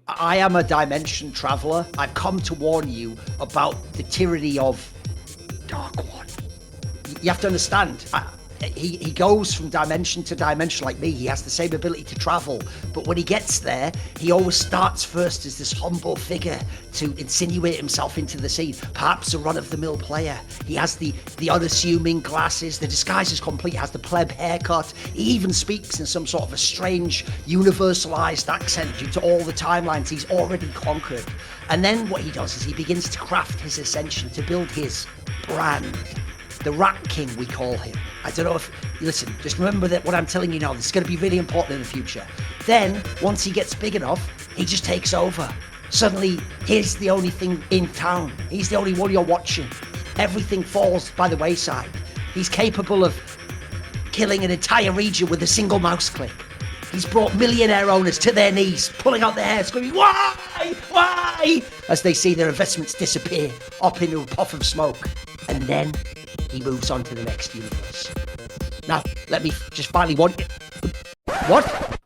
I am a dimension traveler. I've come to warn you about the tyranny of Dark One. You have to understand, he goes from dimension to dimension like me. He has the same ability to travel, but when he gets there, he always starts first as this humble figure to insinuate himself into the scene. Perhaps a run-of-the-mill player. He has the unassuming glasses, the disguise is complete, he has the pleb haircut. He even speaks in some sort of a strange, universalized accent due to all the timelines he's already conquered. And then what he does is he begins to craft his ascension, to build his brand. The Rat King, we call him. I don't know if... Listen, just remember that what I'm telling you now, this is going to be really important in the future. Then, once he gets big enough, he just takes over. Suddenly, he's the only thing in town. He's the only one you're watching. Everything falls by the wayside. He's capable of killing an entire region with a single mouse click. He's brought millionaire owners to their knees, pulling out their hair, screaming, "Why? Why?" as they see their investments disappear up into a puff of smoke. And then he moves on to the next universe. Now, let me just finally What?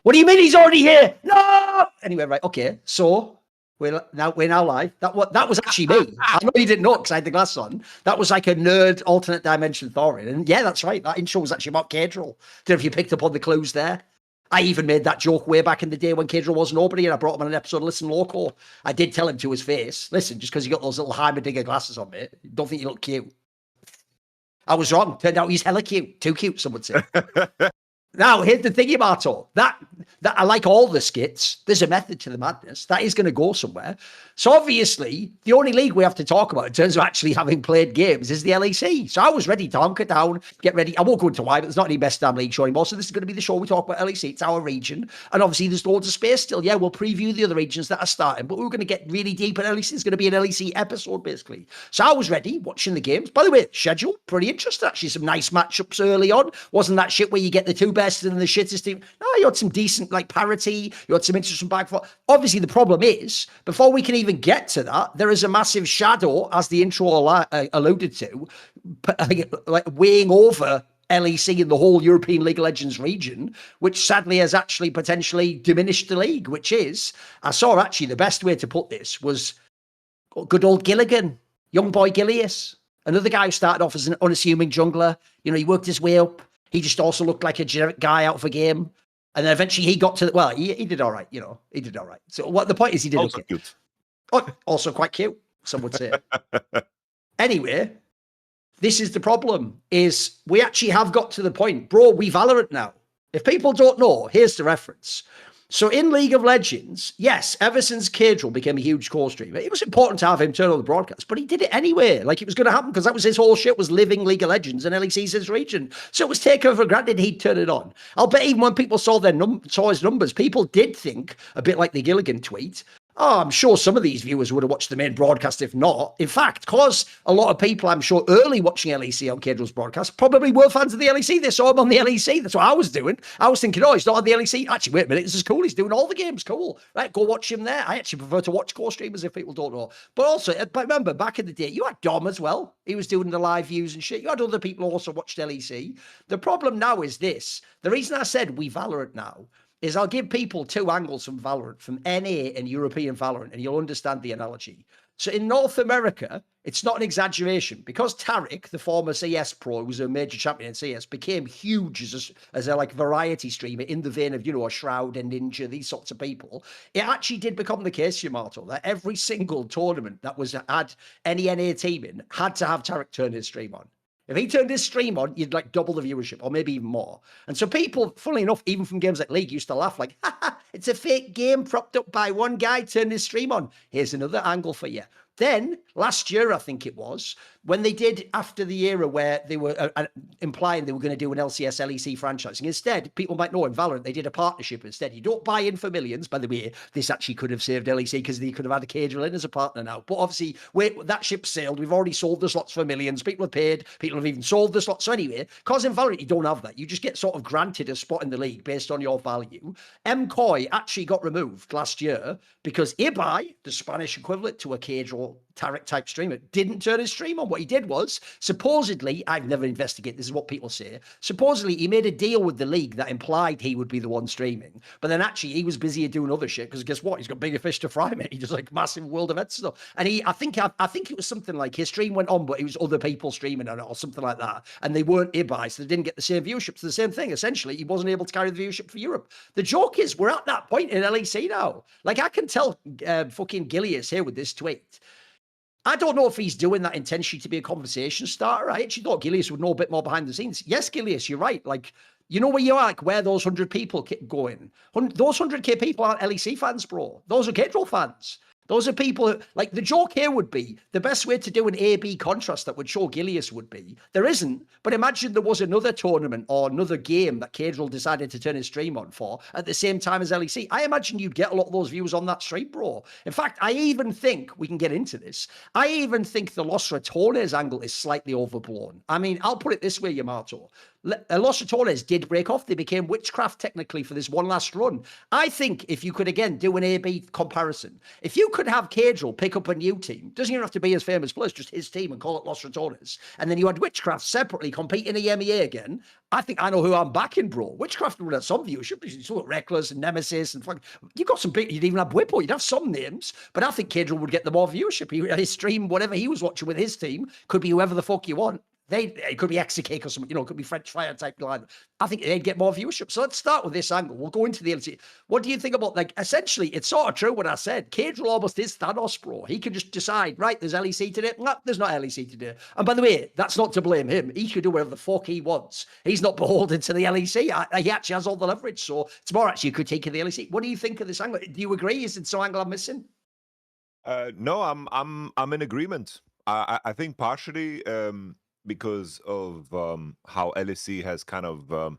What do you mean he's already here? No! Anyway, right, okay. So, we're now live. That was actually me. I know you didn't know because I had the glasses on. That was like a nerd alternate dimension Thorin. And yeah, that's right. That intro was actually about Caedrel. Don't know if you picked up on the clues there. I even made that joke way back in the day when Caedrel was nobody, and I brought him on an episode of Listen Local. I did tell him to his face, listen, just because you got those little Heimerdinger glasses on, mate, don't think you look cute. I was wrong. Turned out he's hella cute. Too cute, some would say. Now, here's the thing, Yamato. That I like all the skits. There's a method to the madness. That is going to go somewhere. So obviously, the only league we have to talk about in terms of actually having played games is the LEC. So I was ready to hunker down, get ready. I won't go into why, but there's not any best damn league show anymore. So this is going to be the show we talk about LEC. It's our region. And obviously, there's loads of space still. Yeah, we'll preview the other regions that are starting, but we're going to get really deep in LEC. It's going to be an LEC episode, basically. So I was ready, watching the games. By the way, schedule, pretty interesting. Actually, some nice matchups early on. Wasn't that shit where you get the two best and the shittest team? No, you had some decent, like, parity. You had some interesting back for. Obviously, the problem is, before we can even get to that, there is a massive shadow, as the intro alluded to, like weighing over LEC and the whole European League of Legends region, which sadly has actually potentially diminished the league, which is, I saw actually the best way to put this was good old Gilligan, young boy Gilius, another guy who started off as an unassuming jungler. You know, he worked his way up. He just also looked like a generic guy out of a game. And then eventually he got to the, well, he did all right, you know, he did all right. So what the point is, he did also okay. Cute. Oh, also quite cute, some would say. Anyway, this is the problem, is we actually have got to the point, bro, we Valorant now. If people don't know, here's the reference. So in League of Legends, yes, ever since Caedrel became a huge core streamer, it was important to have him turn on the broadcast, but he did it anyway. Like, it was going to happen because that was his whole shit, was living League of Legends and LEC's his region. So it was taken for granted he'd turn it on. I'll bet even when people saw his numbers, people did think, a bit like the Gilligan tweet, oh, I'm sure some of these viewers would have watched the main broadcast if not. In fact, because a lot of people, I'm sure, early watching LEC on Caedrel's broadcast probably were fans of the LEC. They saw him on the LEC. That's what I was doing. I was thinking, oh, he's not on the LEC. Actually, wait a minute, this is cool. He's doing all the games. Cool. Right, go watch him there. I actually prefer to watch core streamers if people don't know. But also, remember, back in the day, you had Dom as well. He was doing the live views and shit. You had other people who also watched LEC. The problem now is this. The reason I said we Valorant now is I'll give people two angles from Valorant, from NA and European Valorant, and you'll understand the analogy. So in North America, it's not an exaggeration. Because Tarek, the former CS pro, who was a major champion in CS, became huge as a like variety streamer in the vein of, you know, a Shroud and Ninja, these sorts of people. It actually did become the case, Yamato, that every single tournament that had any NA team in had to have Tarek turn his stream on. If he turned his stream on, you'd like double the viewership, or maybe even more. And so people, funnily enough, even from games like League, used to laugh like, ha, it's a fake game propped up by one guy, turned his stream on. Here's another angle for you. Then, last year, I think it was, when they did, after the era where they were implying they were going to do an LCS LEC franchising, instead, people might know in Valorant, they did a partnership instead. You don't buy in for millions. By the way, this actually could have saved LEC because they could have had a Caedrel in as a partner now. But obviously, that ship sailed. We've already sold the slots for millions. People have paid. People have even sold the slots. So anyway, because in Valorant, you don't have that. You just get sort of granted a spot in the league based on your value. MKoi actually got removed last year because Ibai, the Spanish equivalent to a Caedrel Tarek type streamer, didn't turn his stream on What he did was, supposedly, I've never investigated, this is what people say, supposedly he made a deal with the league that implied he would be the one streaming, but then actually he was busy doing other shit, because guess what? He's got bigger fish to fry, mate. He does like massive world events stuff. And I think it was something like his stream went on, but it was other people streaming on it or something like that. And they weren't earbuds, so they didn't get the same viewership. So the same thing, essentially, he wasn't able to carry the viewership for Europe. The joke is, we're at that point in LEC now. Like, I can tell fucking Gilius here with this tweet. I don't know if he's doing that intentionally to be a conversation starter. I actually thought Gilius would know a bit more behind the scenes. Yes, Gilius, you're right. Like, you know where you are, like where those 100 people going. Those 100k people aren't LEC fans, bro. Those are Caedrel fans. Those are people who, like, the joke here would be the best way to do an A-B contrast that would show Gilius would be. There isn't, but imagine there was another tournament or another game that Caedrel decided to turn his stream on for at the same time as LEC. I imagine you'd get a lot of those views on that stream, bro. In fact, I even think, we can get into this, I even think the Los Ratones angle is slightly overblown. I mean, I'll put it this way, Yamato. Los Ratones did break off. They became witchcraft technically for this one last run. I think if you could, again, do an A-B comparison, if you could have Caedrel pick up a new team, doesn't even have to be as famous plus, just his team, and call it Los Ratones, and then you had Witchcraft separately compete in the MEA again, I think I know who I'm backing, bro. Witchcraft would have some viewership. You saw Reckless and Nemesis and you got some big, you'd even have Whippo, you'd have some names, but I think Caedrel would get the more viewership. His stream, whatever he was watching with his team, could be whoever the fuck you want. It could be Exocake or something, you know, it could be French Fire type line. I think they'd get more viewership. So let's start with this angle. We'll go into the LCK. What do you think about, like, essentially, it's sort of true what I said. Caedrel almost is Thanos, bro. He can just decide, right, there's LEC today. No, there's not LEC today. And by the way, that's not to blame him. He could do whatever the fuck he wants. He's not beholden to the LEC. He actually has all the leverage. So it's more actually a critique of the LEC. What do you think of this angle? Do you agree? Is it some angle I'm missing? No, I'm in agreement. I think partially because of how LEC has kind of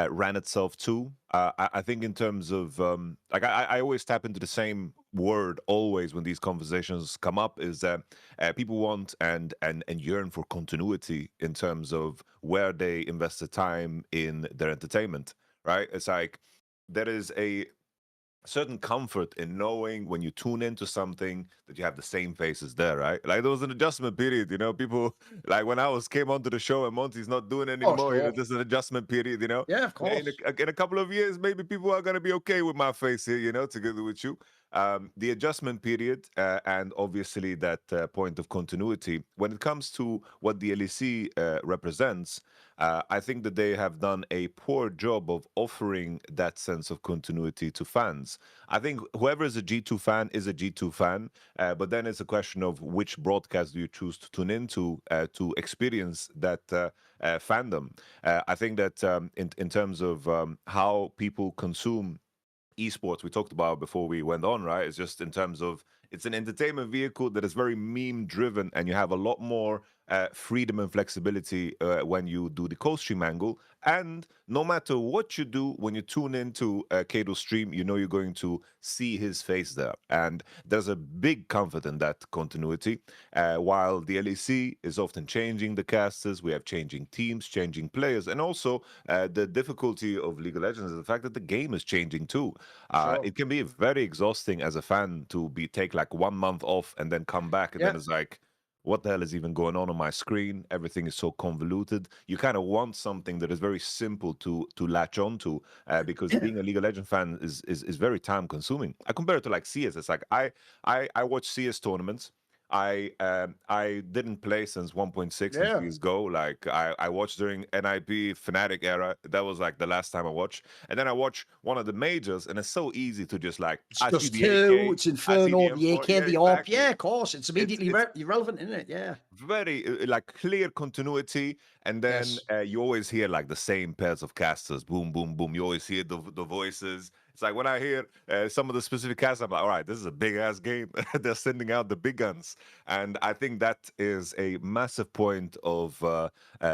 ran itself too. I think in terms of like I always tap into the same word always when these conversations come up, is that people want and yearn for continuity in terms of where they invest the time in their entertainment, right? It's like there is a certain comfort in knowing when you tune into something that you have the same faces there, right? Like there was an adjustment period, you know, people like when I came onto the show and Monty's not doing it anymore, you know, there's an adjustment period, you know. Yeah, of course. In a couple of years, maybe people are going to be okay with my face here, you know, together with you. The adjustment period and obviously that point of continuity when it comes to what the LEC represents. I think that they have done a poor job of offering that sense of continuity to fans. I think whoever is a G2 fan is a G2 fan, but then it's a question of which broadcast do you choose to tune into to experience that fandom. I think that in terms of how people consume esports, we talked about before we went on, right? It's just in terms of it's an entertainment vehicle that is very meme driven, and you have a lot more freedom and flexibility when you do the co-stream angle. And no matter what you do, when you tune into Caedrel's stream, you know you're going to see his face there. And there's a big comfort in that continuity. While the LEC is often changing the casters, we have changing teams, changing players, and also the difficulty of League of Legends is the fact that the game is changing too. Sure. It can be very exhausting as a fan to take like 1 month off and then come back, and then it's like, what the hell is even going on my screen? Everything is so convoluted. You kind of want something that is very simple to latch onto, because being a League of Legends fan is very time consuming. I compare it to like CS. It's like I watch CS tournaments. I didn't play since 1.6 in CSGO. Like I watched during NIP Fnatic era. That was like the last time I watched. And then I watched one of the majors, and it's so easy to just like I see the AK, it's Inferno, the AK, the AWP. Yeah, of course. It's immediately irrelevant, isn't it? Yeah. Very like clear continuity, and then you always hear like the same pairs of casters, boom, boom, boom. You always hear the voices. It's like when I hear some of the specific casters, I'm like, all right, this is a big ass game. They're sending out the big guns, and I think that is a massive point of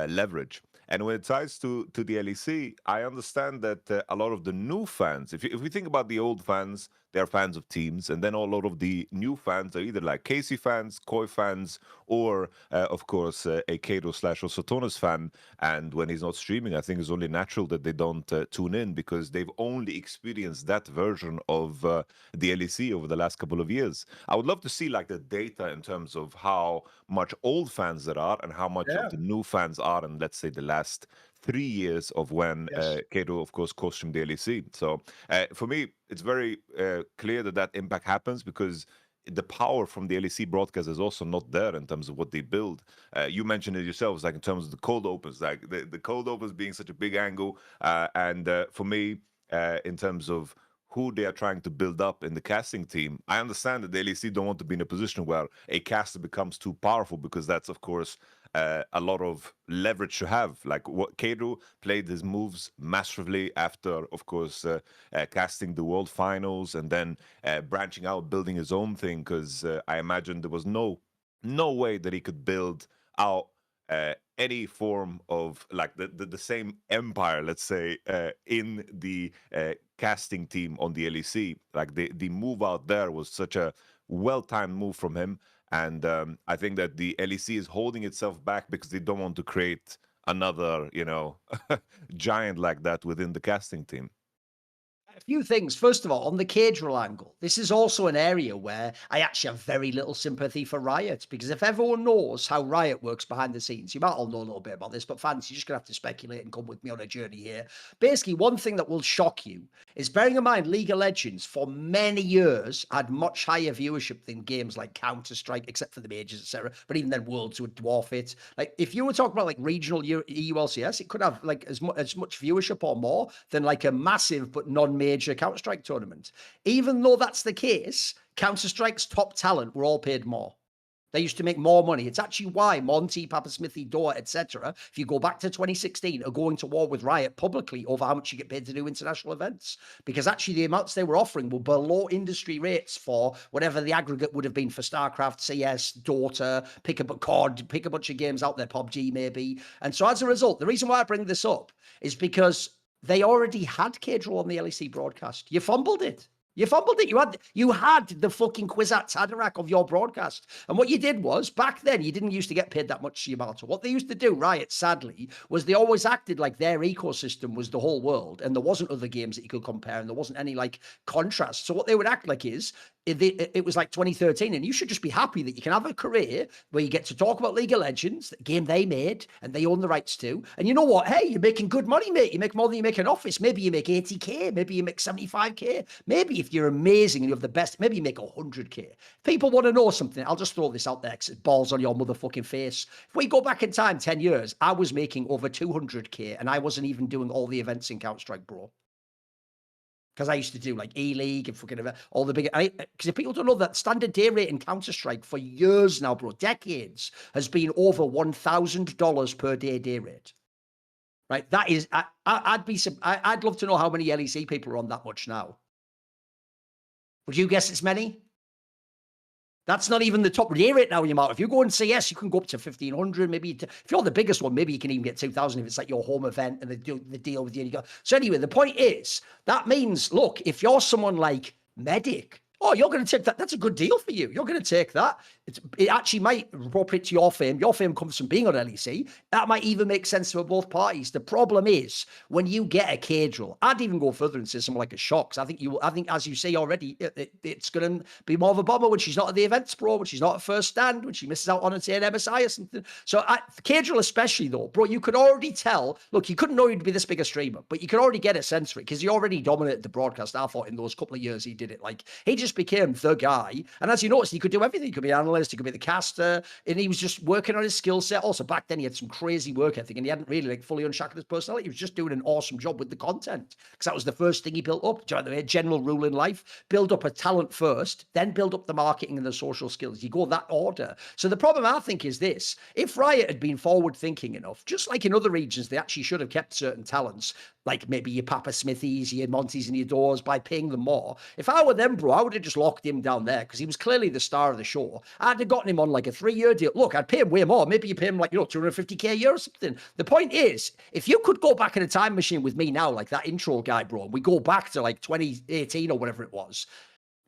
leverage. And when it ties to the LEC, I understand that a lot of the new fans, if we think about the old fans, they're fans of teams, and then a lot of the new fans are either like Casey fans, Koi fans, or of course a Caedrel / Osotonis fan. And when he's not streaming, I think it's only natural that they don't tune in, because they've only experienced that version of the LEC over the last couple of years. I would love to see like the data in terms of how much old fans there are and how much of the new fans are in, let's say, the last 3 years of when Caedrel, of course, co-streamed the LEC. So for me, it's very clear that that impact happens, because the power from the LEC broadcast is also not there in terms of what they build. You mentioned it yourselves, like in terms of the cold opens, like the cold opens being such a big angle. And for me, in terms of who they are trying to build up in the casting team, I understand that the LEC don't want to be in a position where a caster becomes too powerful, because that's, of course, a lot of leverage to have. Like what Caedrel played his moves massively after, of course, casting the World Finals, and then branching out, building his own thing. Because I imagine there was no way that he could build out any form of like the same empire, let's say, in the casting team on the LEC. Like the move out there was such a well-timed move from him. And I think that the LEC is holding itself back because they don't want to create another, giant like that within the casting team. A few things. First of all, on the Caedrel angle, this is also an area where I actually have very little sympathy for Riot, because if everyone knows how Riot works behind the scenes, you might all know a little bit about this, but fans, you're just going to have to speculate and come with me on a journey here. Basically, one thing that will shock you is, bearing in mind, League of Legends for many years had much higher viewership than games like Counter-Strike, except for the majors, etc. But even then, Worlds would dwarf it. Like, if you were talking about like regional EU LCS, it could have like as much viewership or more than like a massive but non-major Counter-Strike tournament. Even though that's the case, Counter-Strike's top talent were all paid more. They used to make more money. It's actually why Monty, Papa Smithy, Doa, etc., if you go back to 2016, are going to war with Riot publicly over how much you get paid to do international events. Because actually the amounts they were offering were below industry rates for whatever the aggregate would have been for StarCraft, CS, Dota, pick a bunch of games out there, PUBG maybe. And so as a result, the reason why I bring this up is because they already had Caedrel on the LEC broadcast. You fumbled it. You fumbled it. You had the fucking Kwisatz Haderach of your broadcast. And what you did was, back then, you didn't used to get paid that much, Yamato. What they used to do, Riot, sadly, was they always acted like their ecosystem was the whole world, and there wasn't other games that you could compare, and there wasn't any, like, contrast. So what they would act like is, it was like 2013, and you should just be happy that you can have a career where you get to talk about League of Legends, the game they made, and they own the rights to. And you know what? Hey, you're making good money, mate. You make more than you make in office. Maybe you make 80K. Maybe you make 75K. Maybe if you're amazing and you have the best, maybe you make 100K. People want to know something. I'll just throw this out there because it balls on your motherfucking face. If we go back in time 10 years, I was making over 200K, and I wasn't even doing all the events in Counter-Strike, bro. Because I used to do like E-League and fucking all the big. Because if people don't know, that standard day rate in Counter-Strike for years now, bro, decades, has been over $1,000 per day rate. Right? That is, I'd love to know how many LEC people are on that much now. Would you guess it's many? That's not even the top day rate now, Yamato. If you go in CS, you can go up to 1,500. Maybe if you're the biggest one, maybe you can even get 2,000 if it's like your home event and they do the deal with you. And you go. So anyway, the point is, that means, look, if you're someone like Medic, oh, you're going to take that. That's a good deal for you. You're going to take that. It actually might appropriate to your fame. Your fame comes from being on LEC. That might even make sense for both parties. The problem is, when you get a Caedrel, I'd even go further and say something like a Shox. I think, as you say already, it's going to be more of a bomber when she's not at the events, bro, when she's not at first stand, when she misses out on, say, an MSI or something. So Caedrel especially, though, bro, you could already tell, look, you couldn't know he'd be this big a streamer, but you could already get a sense for it because he already dominated the broadcast. I thought in those couple of years he did it. Like, he just became the guy. And as you noticed, he could do everything. He could be an analyst, he could be the caster, and he was just working on his skill set. Also, back then he had some crazy work ethic, and he hadn't really like fully unshackled his personality. He was just doing an awesome job with the content because that was the first thing he built up. Do you know the general rule in life? Build up a talent first, then build up the marketing and the social skills. You go that order. So the problem, I think, is this: if Riot had been forward thinking enough, just like in other regions, they actually should have kept certain talents, like maybe your Papa Smithies, your Monties, and your Doors, by paying them more. If I were them, bro, I would have just locked him down there because he was clearly the star of the show. I'd have gotten him on like a 3-year deal. Look, I'd pay him way more. Maybe you pay him like, 250K a year or something. The point is, if you could go back in a time machine with me now, like that intro guy, bro, and we go back to like 2018 or whatever it was,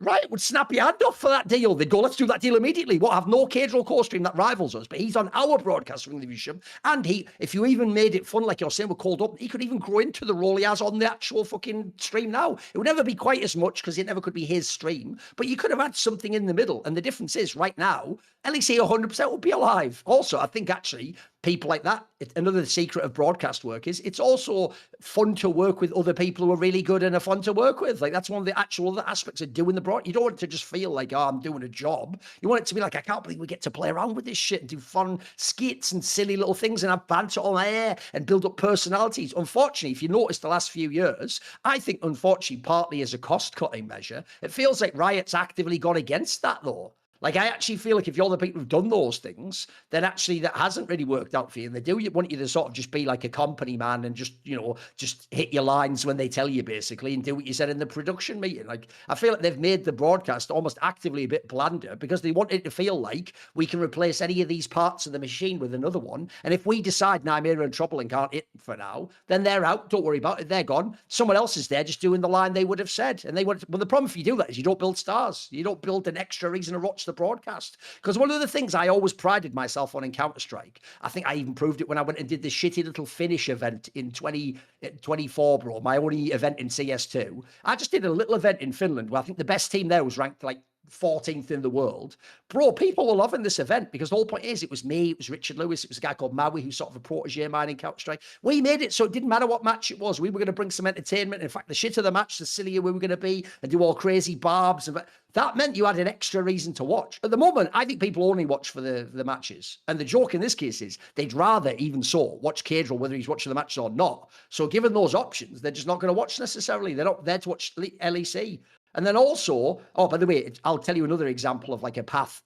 Riot would snap your hand off for that deal. They'd go, let's do that deal immediately. What, have no Caedrel core stream that rivals us, but he's on our broadcast from the viewership. And if you even made it fun, like you're saying, we're called up, he could even grow into the role he has on the actual fucking stream now. It would never be quite as much because it never could be his stream, but you could have had something in the middle. And the difference is right now, LEC 100% would be alive. Also, I think actually people like that, another secret of broadcast work is it's also fun to work with other people who are really good and are fun to work with. Like that's one of the actual other aspects of doing the broad. You don't want it to just feel like, oh, I'm doing a job. You want it to be like, I can't believe we get to play around with this shit and do fun skits and silly little things and have banter on air and build up personalities. Unfortunately, if you notice the last few years, I think unfortunately partly as a cost-cutting measure, it feels like Riot's actively gone against that though. Like, I actually feel like if you're the people who've done those things, then actually that hasn't really worked out for you. And they do want you to sort of just be like a company man and just, you know, just hit your lines when they tell you basically and do what you said in the production meeting. Like, I feel like they've made the broadcast almost actively a bit blander because they want it to feel like we can replace any of these parts of the machine with another one. And if we decide Nyamira and Troubling can't hit for now, then they're out. Don't worry about it. They're gone. Someone else is there just doing the line they would have said. And they would. Well, the problem if you do that is you don't build stars. You don't build an extra reason to watch the broadcast. Because one of the things I always prided myself on in Counter-Strike, I think I even proved it when I went and did the shitty little finish event in 2024, bro, my only event in CS2. I just did a little event in Finland where I think the best team there was ranked like 14th in the world. Bro, people were loving this event because the whole point is it was me, it was Richard Lewis, it was a guy called Maui who's sort of a protege of mine in Counter-Strike. We made it so it didn't matter what match it was. We were going to bring some entertainment. In fact, the shit of the match, the sillier we were going to be and do all crazy barbs. And that meant you had an extra reason to watch. At the moment, I think people only watch for the matches. And the joke in this case is they'd rather even so watch Caedrel whether he's watching the matches or not. So given those options, they're just not going to watch necessarily. They're not there to watch LEC. And then also, oh, by the way, I'll tell you another example of like a path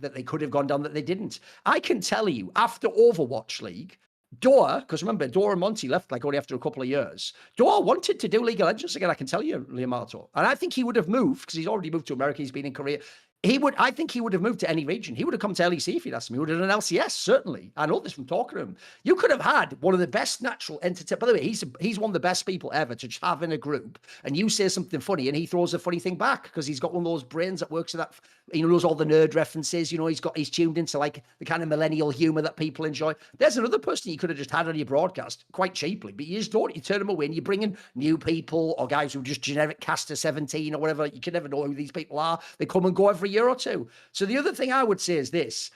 that they could have gone down that they didn't. I can tell you, after Overwatch League, Doa, because remember, Doa and Monty left like only after a couple of years. Doa wanted to do League of Legends again, I can tell you, Yamato. And I think he would have moved, because he's already moved to America, he's been in Korea. I think he would have moved to any region. He would have come to LEC if he'd asked me. He would have done an LCS, certainly. I know this from talking to him. You could have had one of the best natural entertainment. By the way, he's one of the best people ever to just have in a group. And you say something funny and he throws a funny thing back because he's got one of those brains that works in that, you know, knows all the nerd references. You know, he's tuned into like the kind of millennial humor that people enjoy. There's another person you could have just had on your broadcast quite cheaply, but you just don't. You turn them away and you bring in new people or guys who are just generic caster 17 or whatever. You can never know who these people are. They come and go every year or two. So the other thing I would say is this.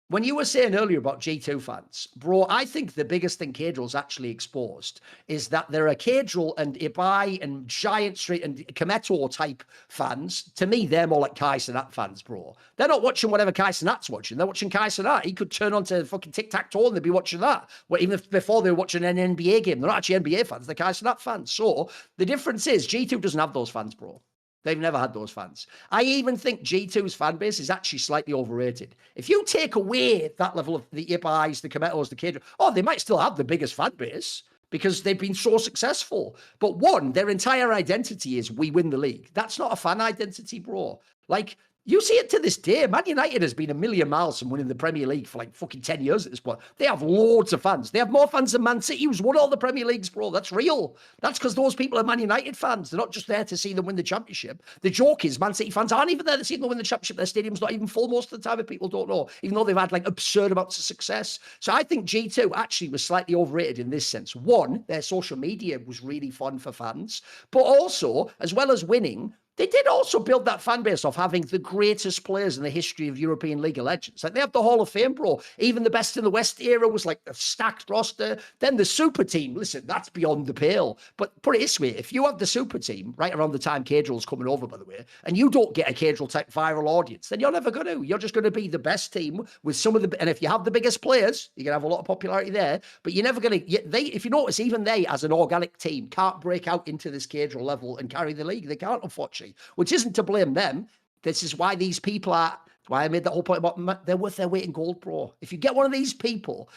When you were saying earlier about G2 fans, bro, I think the biggest thing Caedrel's actually exposed is that there are Caedrel and Ibai and Giant Street and Kometo type fans. To me, they're more like Kai Cenat fans, bro. They're not watching whatever Kai Cenat's watching. They're watching Kai Cenat. He could turn on to fucking tic-tac-toe and they'd be watching that. Well, even before they were watching an NBA game. They're not actually NBA fans. They're Kai Cenat fans. So the difference is G2 doesn't have those fans, bro. They've never had those fans. I even think G2's fan base is actually slightly overrated. If you take away that level of the Ibais, the Kometos, the Caedrel, they might still have the biggest fan base because they've been so successful. But one, their entire identity is we win the league. That's not a fan identity, bro. Like, you see it to this day. Man United has been a million miles from winning the Premier League for like fucking 10 years at this point. They have loads of fans. They have more fans than Man City, who's won all the Premier Leagues, bro. That's real. That's because those people are Man United fans. They're not just there to see them win the championship. The joke is Man City fans aren't even there to see them win the championship. Their stadium's not even full most of the time if people don't know, even though they've had like absurd amounts of success. So I think G2 actually was slightly overrated in this sense. One, their social media was really fun for fans, but also, as well as winning, they did also build that fan base off having the greatest players in the history of European League of Legends. Like, they have the Hall of Fame, bro. Even the best in the West era was like a stacked roster. Then the super team, listen, that's beyond the pale. But put it this way, if you have the super team right around the time Caedrel's coming over, by the way, and you don't get a Caedrel type viral audience, then you're never going to. You're just going to be the best team with some of the, and if you have the biggest players, you're going to have a lot of popularity there, but you're never going to, if you notice, even they as an organic team can't break out into this Caedrel level and carry the league. They can't, unfortunately. Which isn't to blame them. This is why these people are, why I made that whole point about they're worth their weight in gold, bro. If you get one of these people,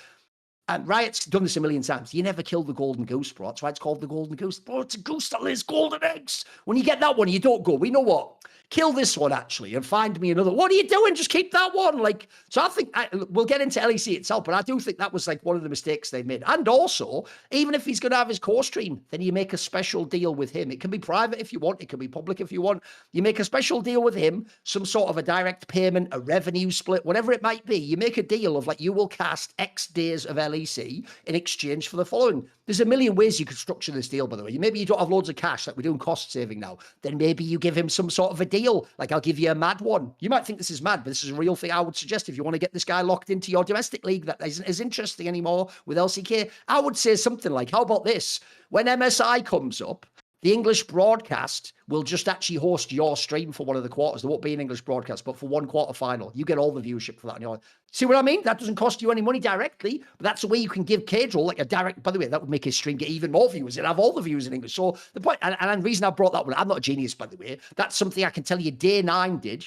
and Riot's done this a million times, you never kill the golden goose, bro. That's why it's called the golden goose. Bro, it's a goose that lays golden eggs. When you get that one, you don't go, we know what? kill this one actually and find me another. What are you doing? Just keep that one. Like, so I think we'll get into LEC itself, but I do think that was like one of the mistakes they made. And also, even if he's going to have his core stream, then you make a special deal with him. It can be private if you want. It can be public if you want. You make a special deal with him, some sort of a direct payment, a revenue split, whatever it might be. You make a deal of like, you will cast X days of LEC in exchange for the following. There's a million ways you could structure this deal, by the way. Maybe you don't have loads of cash, like we're doing cost saving now. Then maybe you give him some sort of a deal. Like, I'll give you a mad one. You might think this is mad, but this is a real thing I would suggest if you want to get this guy locked into your domestic league that isn't as interesting anymore with LCK. I would say something like, how about this? When MSI comes up, the English broadcast will just actually host your stream for one of the quarters. There won't be an English broadcast, but for one quarter final, you get all the viewership for that. See what I mean? That doesn't cost you any money directly, but that's a way you can give Caedrel like a direct. By the way, that would make his stream get even more viewers. It'd have all the views in English. So the point, and the reason I brought that one, I'm not a genius, by the way. That's something I can tell you. Day 9 did.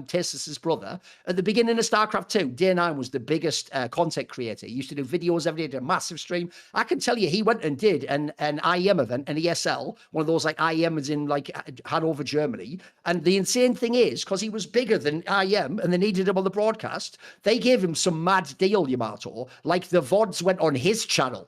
TES's brother at the beginning of StarCraft 2. Day 9 was the biggest content creator. He used to do videos every day, did a massive stream. I can tell you, he went and did an IEM event, an ESL, one of those like IEMs in like Hanover, Germany. And the insane thing is, because he was bigger than IEM and they needed him on the broadcast, they gave him some mad deal, Yamato. Like the VODs went on his channel.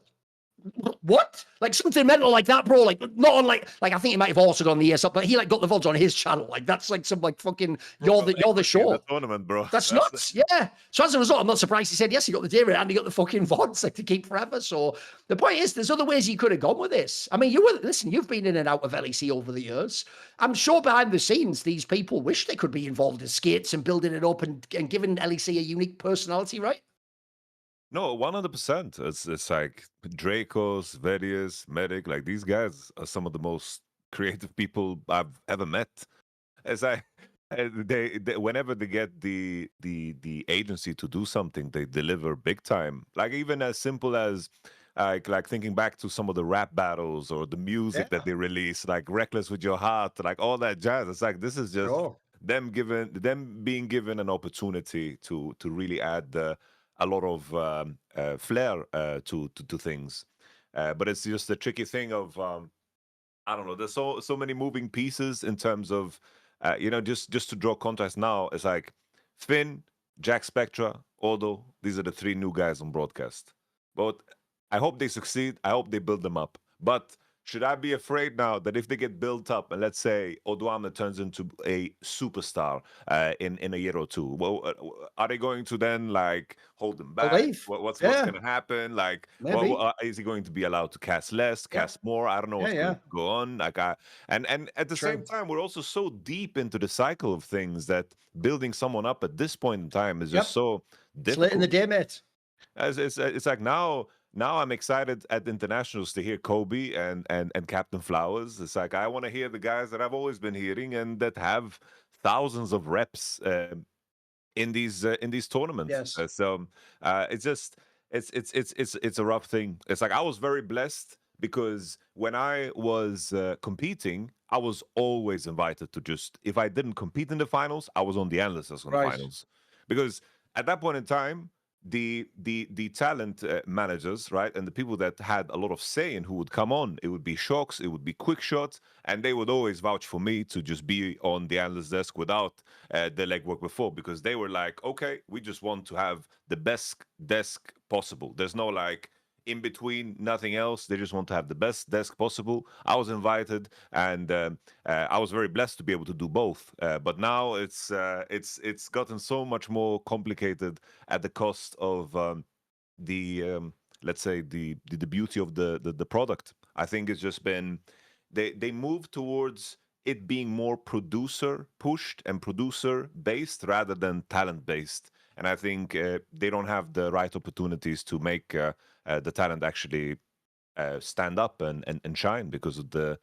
What? Like something mental like that, bro. Like not on like I think he might have also gone the ESL, but he like got the VODs on his channel. Like that's like some like fucking you're the show. The tournament, bro. That's nuts. Yeah. So as a result, I'm not surprised he said yes. He got the day rate and he got the fucking VODs like to keep forever. So the point is, there's other ways you could have gone with this. I mean, you've been in and out of LEC over the years. I'm sure behind the scenes, these people wish they could be involved in skates and building it up and giving LEC a unique personality, right? No, 100%. It's like Dracos, Verius, Medic. Like these guys are some of the most creative people I've ever met. It's like they whenever they get the agency to do something, they deliver big time. Like even as simple as like thinking back to some of the rap battles or the music that they release, like "Reckless with Your Heart," like all that jazz. It's like this is just them being given an opportunity to really add a lot of flair to things. But it's just the tricky thing of I don't know. There's so many moving pieces in terms of just to draw contrast now. It's like Finn, Jack Spectra, Odo. These are the 3 new guys on broadcast. But I hope they succeed. I hope they build them up. But should I be afraid now that if they get built up and let's say Odoamne turns into a superstar in a year or two, well, are they going to then like hold them back? What's going to happen? Like, is he going to be allowed to cast less, cast more? I don't know what's going to go on. Like, and at the same time, we're also so deep into the cycle of things that building someone up at this point in time is just so difficult. It's late in the day, mate. It's like now I'm excited at internationals to hear Kobe and Captain Flowers. It's like I want to hear the guys that I've always been hearing and that have thousands of reps in these tournaments. Yes. So it's just it's a rough thing. It's like I was very blessed because when I was competing, I was always invited to just if I didn't compete in the finals, I was on the analyst list on the finals because at that point in time. The talent managers, right, and the people that had a lot of say in who would come on, it would be Shocks, it would be Quick Shots, and they would always vouch for me to just be on the analyst desk without the legwork before, because they were like, okay, we just want to have the best desk possible. There's no like in between, nothing else. They just want to have the best desk possible. I was invited, and I was very blessed to be able to do both. But now it's gotten so much more complicated at the cost of let's say the beauty of the product. I think it's just been they moved towards it being more producer pushed and producer based rather than talent based. And I think they don't have the right opportunities to make the talent actually stand up and shine because of the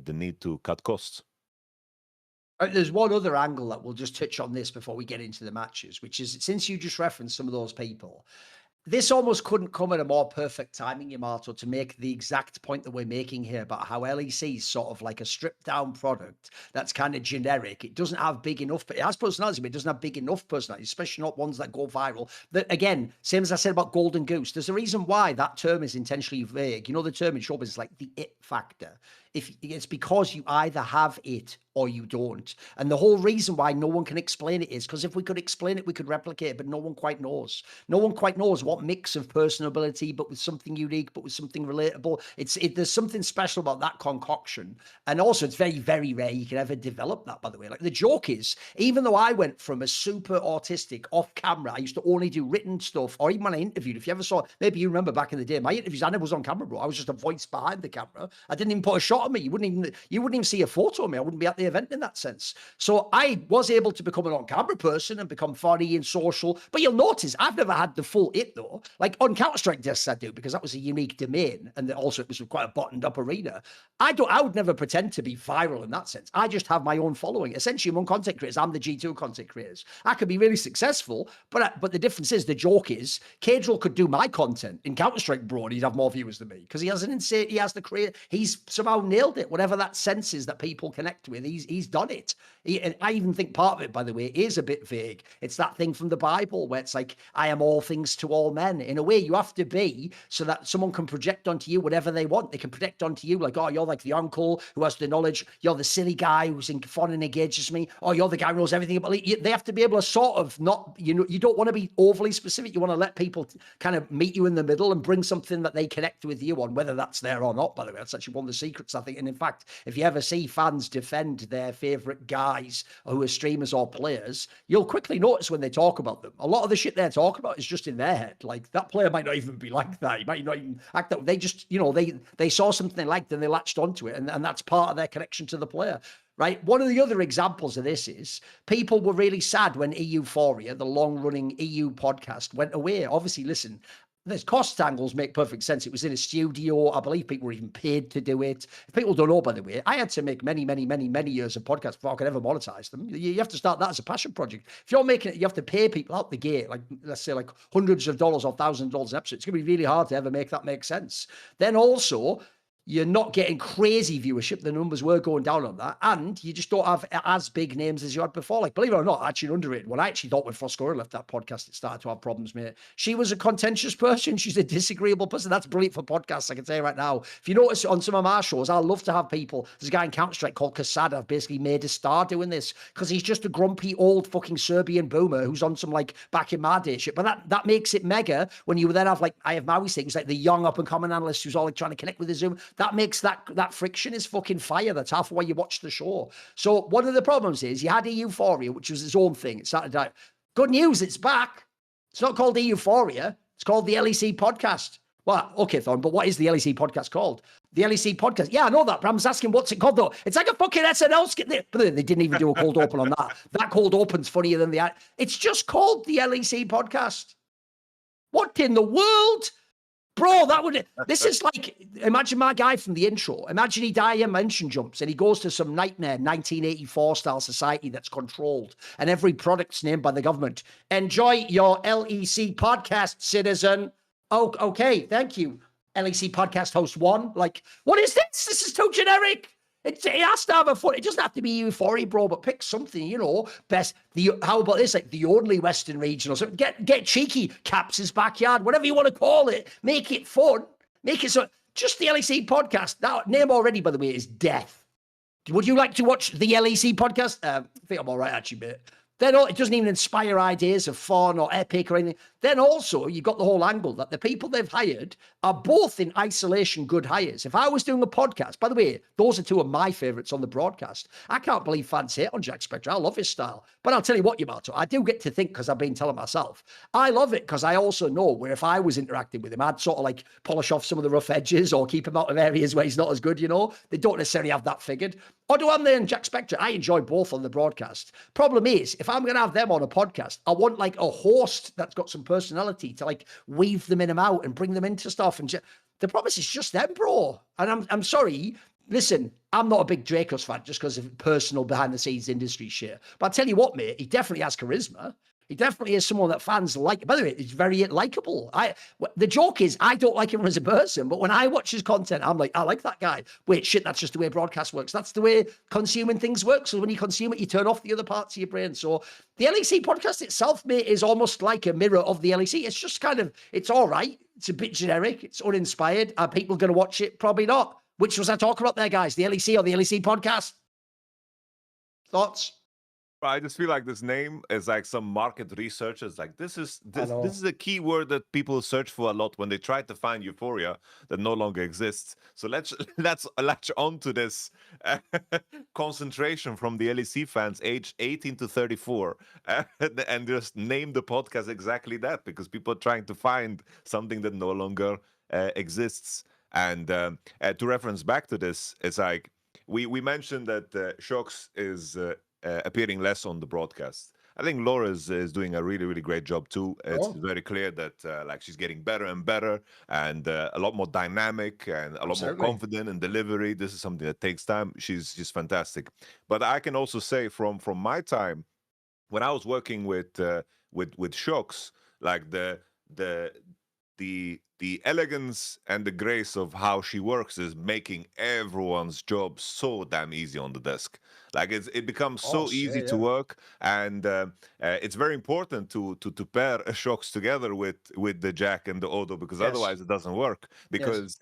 need to cut costs. There's one other angle that we'll just touch on this before we get into the matches, which is since you just referenced some of those people, this almost couldn't come at a more perfect timing, Yamato, to make the exact point that we're making here about how LEC is sort of like a stripped down product that's kind of generic. It doesn't have big enough, but it has personality, but it doesn't have big enough personality, especially not ones that go viral. That again, same as I said about Golden Goose, there's a reason why that term is intentionally vague. You know, the term in showbiz is like the it factor. if it's because you either have it or you don't. And the whole reason why no one can explain it is because if we could explain it, we could replicate it, but no one quite knows. No one quite knows what mix of personability, but with something unique, but with something relatable. There's something special about that concoction. And also it's very, very rare you can ever develop that, by the way. Like the joke is, even though I went from a super autistic off camera, I used to only do written stuff, or even when I interviewed, if you ever saw, maybe you remember back in the day, my interviews, I never was on camera, bro. I was just a voice behind the camera. I didn't even put a shot of me. You wouldn't even see a photo of me. I wouldn't be at the event in that sense. So I was able to become an on-camera person and become funny and social. But you'll notice I've never had the full it though. Like on Counter-Strike discs I do, because that was a unique domain, and also it was quite a buttoned up arena. I would never pretend to be viral in that sense. I just have my own following. Essentially among content creators, I'm the G2 content creators. I could be really successful, but the difference is, the joke is, Caedrel could do my content in Counter-Strike, bro, and he'd have more viewers than me because he has the create. He's somehow nailed it. Whatever that sense is that people connect with, he's done it. And I even think part of it, by the way, is a bit vague. It's that thing from the Bible where it's like, I am all things to all men. In a way, you have to be so that someone can project onto you whatever they want. They can project onto you like, oh, you're like the uncle who has the knowledge. You're the silly guy who's in fun and engages me. Oh, you're the guy who knows everything about it. They have to be able to sort of not, you don't want to be overly specific. You want to let people kind of meet you in the middle and bring something that they connect with you on, whether that's there or not, by the way. That's actually one of the secrets, I think. And in fact, if you ever see fans defend their favorite guys who are streamers or players, you'll quickly notice when they talk about them, a lot of the shit they're talking about is just in their head. Like, that player might not even be like that. He might not even act that. They just, they saw something they liked and they latched onto it. And that's part of their connection to the player. Right. One of the other examples of this is people were really sad when Euphoria, the long-running EU podcast, went away. Obviously, listen, there's cost angles make perfect sense. It was in a studio. I believe people were even paid to do it. If people don't know, by the way, I had to make many, many, many, many years of podcasts before I could ever monetize them. You have to start that as a passion project. If you're making it, you have to pay people out the gate, like, let's say, like hundreds of dollars or thousands of dollars an episode. It's going to be really hard to ever make that make sense. Then also, you're not getting crazy viewership. The numbers were going down on that. And you just don't have as big names as you had before. Like, believe it or not, actually underrated. When I actually thought when Froscora left that podcast, it started to have problems, mate. She was a contentious person. She's a disagreeable person. That's brilliant for podcasts, I can tell you right now. If you notice on some of my shows, I love to have people. There's a guy in Counter-Strike called Casada. I've basically made a star doing this because he's just a grumpy old fucking Serbian boomer who's on some like back in my day shit. But that makes it mega when you then have like, I have Maui things like the young up and coming analyst who's all like trying to connect with the Zoom. That makes that friction is fucking fire. That's half why you watch the show. So one of the problems is you had Euphoria, which was its own thing. It started out. Good news, it's back. It's not called Euphoria. It's called the LEC Podcast. Well, okay, Thorn, but what is the LEC Podcast called? The LEC Podcast. Yeah, I know that, but I'm just asking what's it called, though. It's like a fucking SNL skit. But they didn't even do a cold open on that. That cold open's funnier than the... It's just called the LEC Podcast. What in the world? Bro, this is like, imagine my guy from the intro. Imagine he dimension jumps and he goes to some nightmare 1984 style society that's controlled and every product's named by the government. Enjoy your LEC podcast, citizen. Oh, okay, thank you. LEC podcast host 1. Like, what is this? This is too generic. It has to have a foot. It doesn't have to be Euphoria, bro, but pick something, best. How about this? Like the only Western region or something. Get cheeky. Caps' backyard, whatever you want to call it. Make it fun. Make it so. Just the LEC podcast. That name already, by the way, is Death. Would you like to watch the LEC podcast? I think I'm all right, actually, mate. Then it doesn't even inspire ideas of fun or epic or anything. Then also, you've got the whole angle that the people they've hired are both in isolation good hires. If I was doing a podcast, by the way, those are two of my favorites on the broadcast. I can't believe fans hate on Jack Spector. I love his style. But I'll tell you what, Yamato, I do get to think because I've been telling myself. I love it because I also know where if I was interacting with him, I'd sort of like polish off some of the rough edges or keep him out of areas where he's not as good, They don't necessarily have that figured. Odo Amne and Jack Spector, I enjoy both on the broadcast. Problem is, if I'm going to have them on a podcast, I want like a host that's got some personality to like weave them in and out and bring them into stuff. And the problem is, it's just them, bro. And I'm sorry. Listen, I'm not a big Dracos fan just because of personal behind the scenes industry shit. But I'll tell you what, mate, he definitely has charisma. He definitely is someone that fans like. By the way, he's very likable. The joke is, I don't like him as a person, but when I watch his content, I'm like, I like that guy. Wait, shit, that's just the way broadcast works. That's the way consuming things work. So when you consume it, you turn off the other parts of your brain. So the LEC podcast itself, mate, is almost like a mirror of the LEC. It's just kind of, it's all right. It's a bit generic. It's uninspired. Are people going to watch it? Probably not. Which was I talking about there, guys? The LEC or the LEC podcast? Thoughts? I just feel like this name is like some market researchers. Like this is a keyword that people search for a lot when they try to find euphoria that no longer exists. So let's latch on to this concentration from the LEC fans aged 18 to 34 and just name the podcast exactly that, because people are trying to find something that no longer exists. And to reference back to this, it's like we mentioned that Shocks is appearing less on the broadcast. I think Laura is doing a really, really great job too. It's very clear that like she's getting better and better, and a lot more dynamic and a lot more confident in delivery. This is something that takes time. She's fantastic. But I can also say from my time when I was working with Shocks, like the elegance and the grace of how she works is making everyone's job so damn easy on the desk. Like it becomes so easy to work, and it's very important to pair Shocks together with the Jack and the Odo, because otherwise it doesn't work. Because